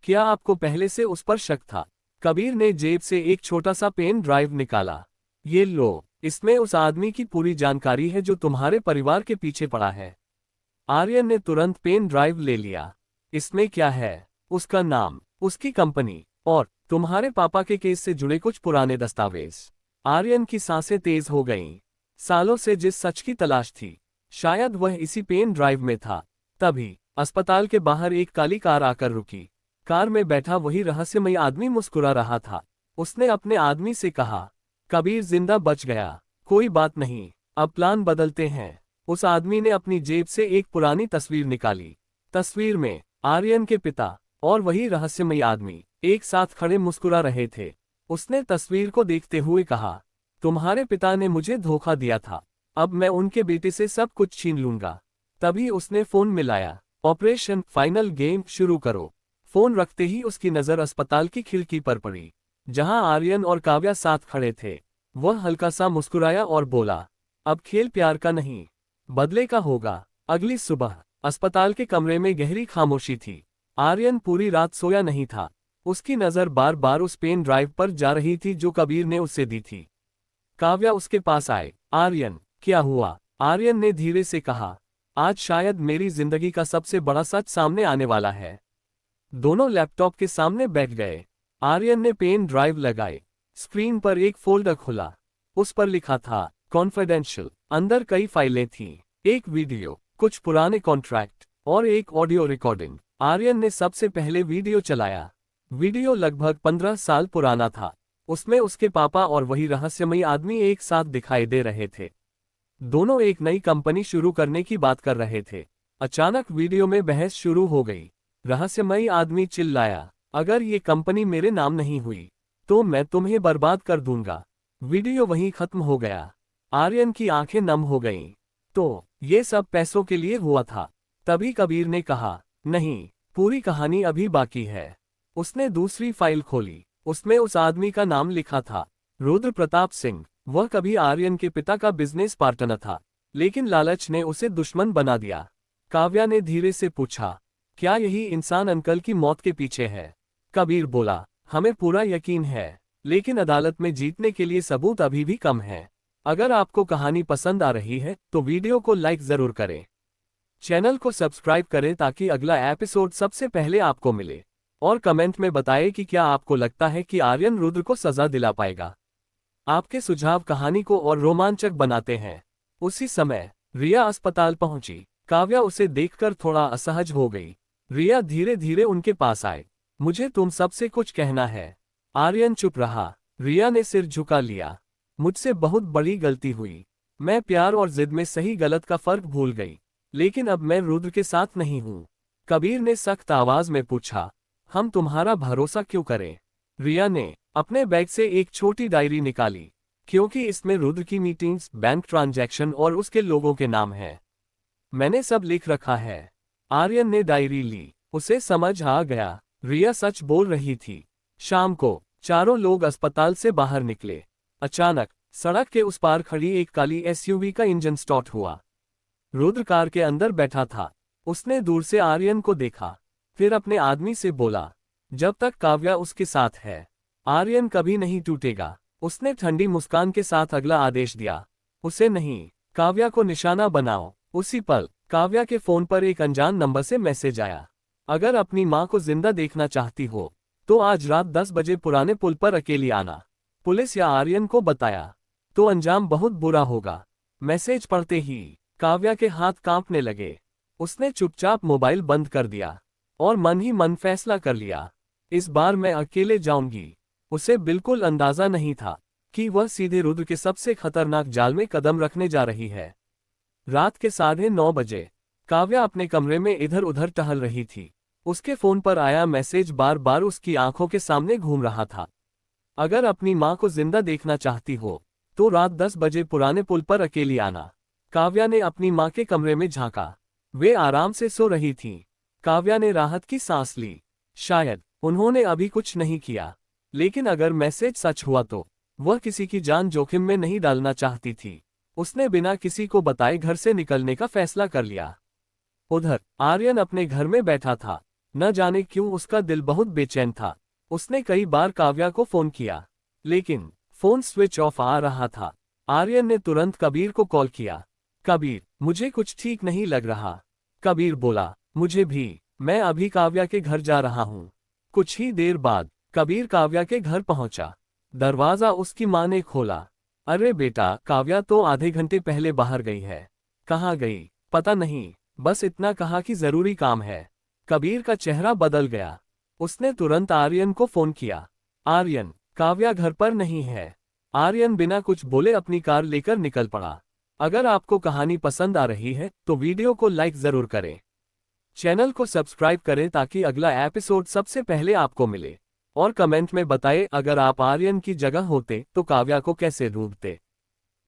क्या आपको पहले से उस पर शक था? कबीर ने जेब से एक छोटा सा पेन ड्राइव निकाला। ये लो, इसमें उस आदमी की पूरी जानकारी है जो तुम्हारे परिवार के पीछे पड़ा है। आर्यन ने तुरंत पेन ड्राइव ले लिया। इसमें क्या है? उसका नाम, उसकी कंपनी और तुम्हारे पापा के केस से जुड़े कुछ पुराने दस्तावेज। आर्यन की सांसें तेज हो गईं। सालों से जिस सच की तलाश थी, शायद वह इसी पेन ड्राइव में था। तभी अस्पताल के बाहर एक काली कार आकर रुकी। कार में बैठा वही रहस्यमयी आदमी मुस्कुरा रहा था। उसने अपने आदमी से कहा, कबीर जिंदा बच गया। कोई बात नहीं, अब प्लान बदलते हैं। उस आदमी ने अपनी जेब से एक पुरानी तस्वीर निकाली। तस्वीर में आर्यन के पिता और वही रहस्यमयी आदमी एक साथ खड़े मुस्कुरा रहे थे। उसने तस्वीर को देखते हुए कहा, तुम्हारे पिता ने मुझे धोखा दिया था, अब मैं उनके बेटे से सब कुछ छीन लूंगा। तभी उसने फोन मिलाया। ऑपरेशन फाइनल गेम शुरू करो। फोन रखते ही उसकी नजर अस्पताल की खिड़की पर पड़ी, जहां आर्यन और काव्या साथ खड़े थे। वह हल्का सा मुस्कुराया और बोला, अब खेल प्यार का नहीं, बदले का होगा। अगली सुबह अस्पताल के कमरे में गहरी खामोशी थी। आर्यन पूरी रात सोया नहीं था। उसकी नजर बार बार उस पेन ड्राइव पर जा रही थी जो कबीर ने उसे दी थी। काव्या उसके पास आए। आर्यन, क्या हुआ? आर्यन ने धीरे से कहा, आज शायद मेरी जिंदगी का सबसे बड़ा सच सामने आने वाला है। दोनों लैपटॉप के सामने बैठ गए। आर्यन ने पेन ड्राइव लगाए। स्क्रीन पर एक फोल्डर खुला। उस पर लिखा था, कॉन्फिडेंशियल। अंदर कई फाइलें थीं, एक वीडियो, कुछ पुराने कॉन्ट्रैक्ट और एक ऑडियो रिकॉर्डिंग। आर्यन ने सबसे पहले वीडियो चलाया। वीडियो लगभग 15 साल पुराना था। उसमें उसके पापा और वही रहस्यमयी आदमी एक साथ दिखाई दे रहे थे। दोनों एक नई कंपनी शुरू करने की बात कर रहे थे। अचानक वीडियो में बहस शुरू हो गई। रहस्यमयी आदमी चिल्लाया, अगर ये कंपनी मेरे नाम नहीं हुई तो मैं तुम्हें बर्बाद कर दूंगा। वीडियो वहीं खत्म हो गया। आर्यन की आंखें नम हो गईं। तो ये सब पैसों के लिए हुआ था। तभी कबीर ने कहा, नहीं, पूरी कहानी अभी बाकी है। उसने दूसरी फाइल खोली। उसमें उस आदमी का नाम लिखा था, रुद्र प्रताप सिंह। वह कभी आर्यन के पिता का बिजनेस पार्टनर था, लेकिन लालच ने उसे दुश्मन बना दिया। काव्या ने धीरे से पूछा, क्या यही इंसान अंकल की मौत के पीछे है? कबीर बोला, हमें पूरा यकीन है, लेकिन अदालत में जीतने के लिए सबूत अभी भी कम है। अगर आपको कहानी पसंद आ रही है तो वीडियो को लाइक जरूर करें। चैनल को सब्सक्राइब करें ताकि अगला एपिसोड सबसे पहले आपको मिले। और कमेंट में बताएं कि क्या आपको लगता है कि आर्यन रुद्र को सजा दिला पाएगा। आपके सुझाव कहानी को और रोमांचक बनाते हैं। उसी समय रिया अस्पताल पहुंची। काव्या उसे देखकर थोड़ा असहज हो गई। रिया धीरे धीरे उनके पास आए। मुझे तुम सबसे कुछ कहना है। आर्यन चुप रहा। रिया ने सिर झुका लिया। मुझसे बहुत बड़ी गलती हुई। मैं प्यार और जिद में सही गलत का फर्क भूल गई, लेकिन अब मैं रुद्र के साथ नहीं हूं। कबीर ने सख्त आवाज में पूछा, हम तुम्हारा भरोसा क्यों करें? रिया ने अपने बैग से एक छोटी डायरी निकाली, क्योंकि इसमें रुद्र की मीटिंग्स, बैंक ट्रांजैक्शन और उसके लोगों के नाम हैं। मैंने सब लिख रखा है। आर्यन ने डायरी ली। उसे समझ आ गया, रिया सच बोल रही थी। शाम को चारों लोग अस्पताल से बाहर निकले। अचानक सड़क के उस पार खड़ी एक काली एसयूवी का इंजन स्टार्ट हुआ। रुद्र कार के अंदर बैठा था। उसने दूर से आर्यन को देखा, फिर अपने आदमी से बोला, जब तक काव्या उसके साथ है, आर्यन कभी नहीं टूटेगा। उसने ठंडी मुस्कान के साथ अगला आदेश दिया, उसे नहीं, काव्या को निशाना बनाओ। उसी पल काव्या के फोन पर एक अनजान नंबर से मैसेज आया, अगर अपनी मां को जिंदा देखना चाहती हो तो आज रात 10 बजे पुराने पुल पर अकेली आना। पुलिस या आर्यन को बताया तो अंजाम बहुत बुरा होगा। मैसेज पढ़ते ही काव्या के हाथ कांपने लगे। उसने चुपचाप मोबाइल बंद कर दिया और मन ही मन फैसला कर लिया, इस बार मैं अकेले जाऊंगी। उसे बिल्कुल अंदाजा नहीं था कि वह सीधे रुद्र के सबसे खतरनाक जाल में कदम रखने जा रही है। रात के 9:30 बजे काव्या अपने कमरे में इधर उधर टहल रही थी। उसके फोन पर आया मैसेज बार बार उसकी आंखों के सामने घूम रहा था, अगर अपनी मां को जिंदा देखना चाहती हो तो रात 10 बजे पुराने पुल पर अकेली आना। काव्या ने अपनी मां के कमरे में झांका। वे आराम से सो रही थीं। काव्या ने राहत की सांस ली। शायद उन्होंने अभी कुछ नहीं किया, लेकिन अगर मैसेज सच हुआ तो वह किसी की जान जोखिम में नहीं डालना चाहती थी। उसने बिना किसी को बताए घर से निकलने का फैसला कर लिया। उधर आर्यन अपने घर में बैठा था। न जाने क्यों उसका दिल बहुत बेचैन था। उसने कई बार काव्या को फोन किया, लेकिन फोन स्विच ऑफ आ रहा था। आर्यन ने तुरंत कबीर को कॉल किया। कबीर, मुझे कुछ ठीक नहीं लग रहा। कबीर बोला, मुझे भी, मैं अभी काव्या के घर जा रहा हूँ। कुछ ही देर बाद कबीर काव्या के घर पहुंचा। दरवाजा उसकी मां ने खोला। अरे बेटा, काव्या तो आधे घंटे पहले बाहर गई है। कहाँ गई पता नहीं, बस इतना कहा कि जरूरी काम है। कबीर का चेहरा बदल गया। उसने तुरंत आर्यन को फोन किया। आर्यन, काव्या घर पर नहीं है। आर्यन बिना कुछ बोले अपनी कार लेकर निकल पड़ा। अगर आपको कहानी पसंद आ रही है तो वीडियो को लाइक जरूर करें। चैनल को सब्सक्राइब करें ताकि अगला एपिसोड सबसे पहले आपको मिले। और कमेंट में बताएं अगर आप आर्यन की जगह होते तो काव्या को कैसे ढूंढते।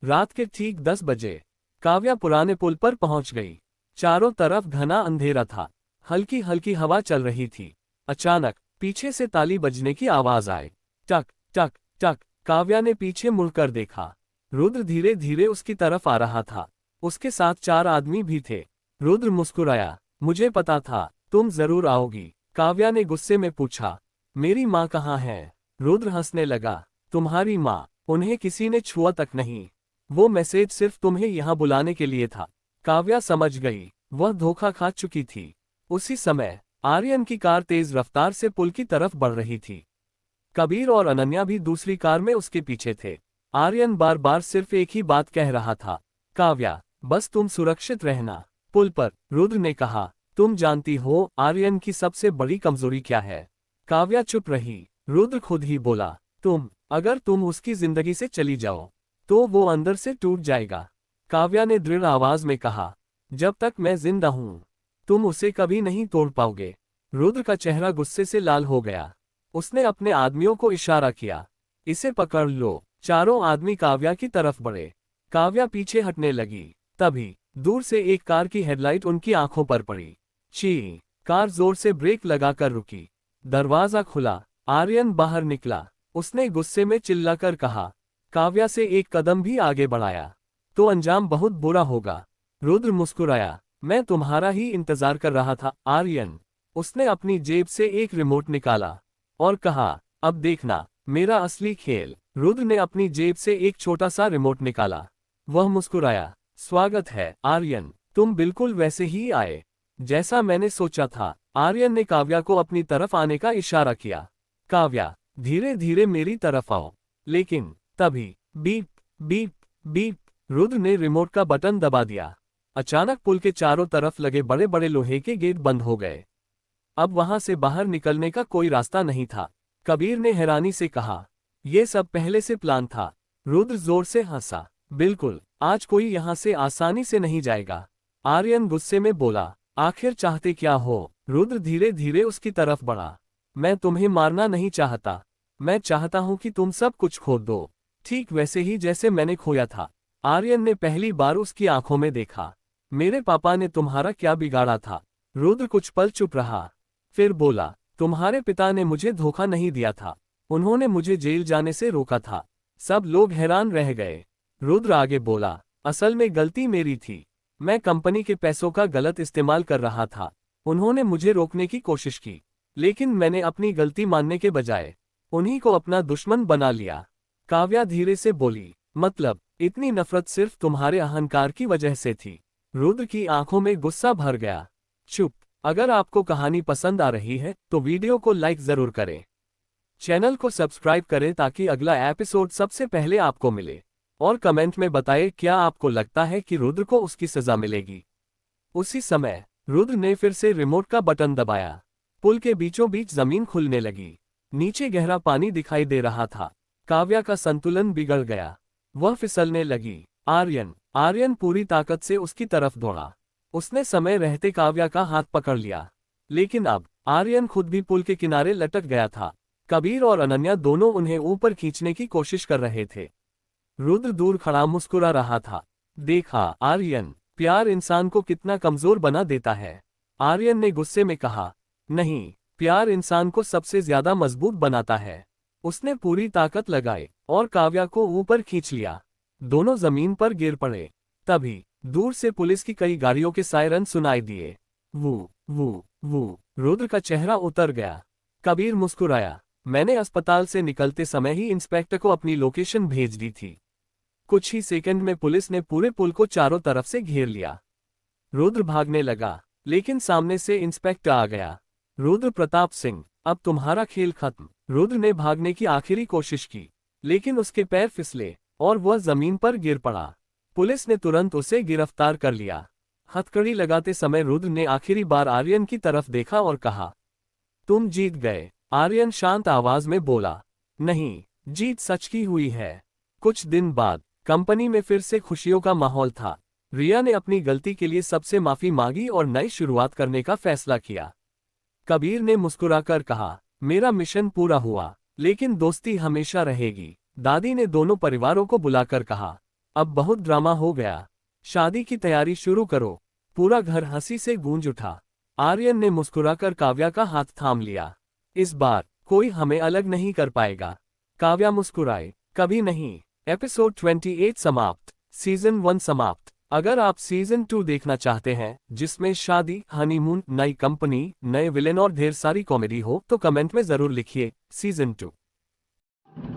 रात के ठीक 10 बजे काव्या पुराने पुल पर पहुंच गई। चारों तरफ घना अंधेरा था। हल्की हल्की हवा चल रही थी। अचानक पीछे से ताली बजने की आवाज आई। टक टक टक। काव्या ने पीछे मुड़कर देखा। रुद्र धीरे धीरे उसकी तरफ आ रहा था। उसके साथ 4 आदमी भी थे। रुद्र मुस्कुराया, मुझे पता था तुम जरूर आओगी। काव्या ने गुस्से में पूछा, मेरी माँ कहाँ है? रुद्र हंसने लगा, तुम्हारी माँ? उन्हें किसी ने छुआ तक नहीं। वो मैसेज सिर्फ तुम्हें यहाँ बुलाने के लिए था। काव्या समझ गई, वह धोखा खा चुकी थी। उसी समय आर्यन की कार तेज रफ्तार से पुल की तरफ बढ़ रही थी। कबीर और अनन्या भी दूसरी कार में उसके पीछे थे। आर्यन बार बार सिर्फ एक ही बात कह रहा था, काव्या, बस तुम सुरक्षित रहना। पुल पर रुद्र ने कहा, तुम जानती हो आर्यन की सबसे बड़ी कमजोरी क्या है? काव्या चुप रही। रुद्र खुद ही बोला, अगर तुम उसकी जिंदगी से चली जाओ तो वो अंदर से टूट जाएगा। काव्या ने दृढ़ आवाज में कहा, जब तक मैं जिंदा हूं तुम उसे कभी नहीं तोड़ पाओगे। रुद्र का चेहरा गुस्से से लाल हो गया। उसने अपने आदमियों को इशारा किया, इसे पकड़ लो। चारों आदमी काव्या की तरफ बढ़े। काव्या पीछे हटने लगी। तभी दूर से एक कार की हेडलाइट उनकी आंखों पर पड़ी। ची! कार जोर से ब्रेक लगाकर रुकी। दरवाजा खुला। आर्यन बाहर निकला। उसने गुस्से में चिल्लाकर कहा, काव्या से एक कदम भी आगे बढ़ाया तो अंजाम बहुत बुरा होगा। रुद्र मुस्कुराया, मैं तुम्हारा ही इंतजार कर रहा था आर्यन। उसने अपनी जेब से एक रिमोट निकाला और कहा, अब देखना मेरा असली खेल। रुद्र ने अपनी जेब से एक छोटा सा रिमोट निकाला। वह मुस्कुराया, स्वागत है आर्यन, तुम बिल्कुल वैसे ही आए जैसा मैंने सोचा था। आर्यन ने काव्या को अपनी तरफ आने का इशारा किया। काव्या, धीरे धीरे मेरी तरफ आओ। लेकिन तभी बीप बीप बीप, रुद्र ने रिमोट का बटन दबा दिया। अचानक पुल के चारों तरफ लगे बड़े बड़े लोहे के गेट बंद हो गए। अब वहां से बाहर निकलने का कोई रास्ता नहीं था। कबीर ने हैरानी से कहा, यह सब पहले से प्लान था। रुद्र जोर से हंसा, बिल्कुल, आज कोई यहां से आसानी से नहीं जाएगा। आर्यन गुस्से में बोला, आखिर चाहते क्या हो? रुद्र धीरे धीरे उसकी तरफ बढ़ा। मैं तुम्हें मारना नहीं चाहता, मैं चाहता हूं कि तुम सब कुछ खो दो, ठीक वैसे ही जैसे मैंने खोया था। आर्यन ने पहली बार उसकी आंखों में देखा। मेरे पापा ने तुम्हारा क्या बिगाड़ा था? रुद्र कुछ पल चुप रहा, फिर बोला, तुम्हारे पिता ने मुझे धोखा नहीं दिया था। उन्होंने मुझे जेल जाने से रोका था। सब लोग हैरान रह गए। रुद्र आगे बोला, असल में गलती मेरी थी। मैं कंपनी के पैसों का गलत इस्तेमाल कर रहा था। उन्होंने मुझे रोकने की कोशिश की, लेकिन मैंने अपनी गलती मानने के बजाय उन्हीं को अपना दुश्मन बना लिया। काव्या धीरे से बोली, मतलब इतनी नफरत सिर्फ तुम्हारे अहंकार की वजह से थी? रुद्र की आंखों में गुस्सा भर गया। चुप। अगर आपको कहानी पसंद आ रही है तो वीडियो को लाइक जरूर करें। चैनल को सब्सक्राइब करें ताकि अगला एपिसोड सबसे पहले आपको मिले। और कमेंट में बताएं क्या आपको लगता है कि रुद्र को उसकी सजा मिलेगी। उसी समय रुद्र ने फिर से रिमोट का बटन दबाया। पुल के बीचों बीच जमीन खुलने लगी। नीचे गहरा पानी दिखाई दे रहा था। काव्या का संतुलन बिगड़ गया। वह फिसलने लगी। आर्यन पूरी ताकत से उसकी तरफ दौड़ा। उसने समय रहते काव्या का हाथ पकड़ लिया, लेकिन अब आर्यन खुद भी पुल के किनारे लटक गया था। कबीर और अनन्या दोनों उन्हें ऊपर खींचने की कोशिश कर रहे थे। रुद्र दूर खड़ा मुस्कुरा रहा था। देखा आर्यन, प्यार इंसान को कितना कमजोर बना देता है। आर्यन ने गुस्से में कहा, नहीं, प्यार इंसान को सबसे ज्यादा मजबूत बनाता है। उसने पूरी ताकत लगाई और काव्या को ऊपर खींच लिया। दोनों जमीन पर गिर पड़े। तभी दूर से पुलिस की कई गाड़ियों के सायरन सुनाई दिए। वो वो रुद्र का चेहरा उतर गया। कबीर मुस्कुराया, मैंने अस्पताल से निकलते समय ही इंस्पेक्टर को अपनी लोकेशन भेज दी थी। कुछ ही सेकंड में पुलिस ने पूरे पुल को चारों तरफ से घेर लिया। रुद्र भागने लगा, लेकिन सामने से इंस्पेक्टर आ गया। रुद्र प्रताप सिंह, अब तुम्हारा खेल खत्म। रुद्र ने भागने की आखिरी कोशिश की, लेकिन उसके पैर फिसले और वह जमीन पर गिर पड़ा। पुलिस ने तुरंत उसे गिरफ्तार कर लिया। हथकड़ी लगाते समय रुद्र ने आखिरी बार आर्यन की तरफ देखा और कहा, तुम जीत गए। आर्यन शांत आवाज में बोला, नहीं, जीत सच की हुई है। कुछ दिन बाद कंपनी में फिर से खुशियों का माहौल था। रिया ने अपनी गलती के लिए सबसे माफी मांगी और नई शुरुआत करने का फैसला किया। कबीर ने मुस्कुराकर कहा, मेरा मिशन पूरा हुआ, लेकिन दोस्ती हमेशा रहेगी। दादी ने दोनों परिवारों को बुलाकर कहा, अब बहुत ड्रामा हो गया, शादी की तैयारी शुरू करो। पूरा घर हंसी से गूंज उठा। आर्यन ने मुस्कुराकर काव्या का हाथ थाम लिया। इस बार कोई हमें अलग नहीं कर पाएगा। काव्या मुस्कुराए, कभी नहीं। एपिसोड 28 समाप्त। सीजन 1 समाप्त। अगर आप सीजन 2 देखना चाहते हैं, जिसमें शादी, हनीमून, नई कंपनी, नए विलेन और ढेर सारी कॉमेडी हो, तो कमेंट में जरूर लिखिए सीजन 2।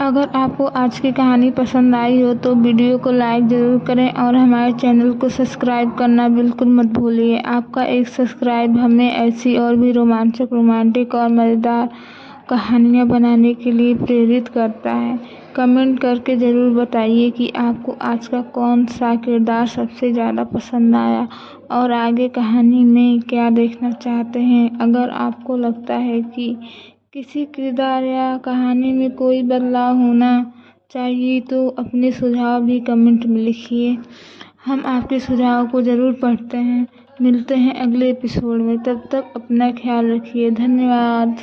अगर आपको आज की कहानी पसंद आई हो तो वीडियो को लाइक ज़रूर करें और हमारे चैनल को सब्सक्राइब करना बिल्कुल मत भूलिए। आपका एक सब्सक्राइब हमें ऐसी और भी रोमांटिक और मज़ेदार कहानियाँ बनाने के लिए प्रेरित करता है। कमेंट करके ज़रूर बताइए कि आपको आज का कौन सा किरदार सबसे ज़्यादा पसंद आया और आगे कहानी में क्या देखना चाहते हैं। अगर आपको लगता है कि किसी किरदार या कहानी में कोई बदलाव होना चाहिए तो अपने सुझाव भी कमेंट में लिखिए। हम आपके सुझाव को ज़रूर पढ़ते हैं। मिलते हैं अगले एपिसोड में, तब तक अपना ख्याल रखिए। धन्यवाद।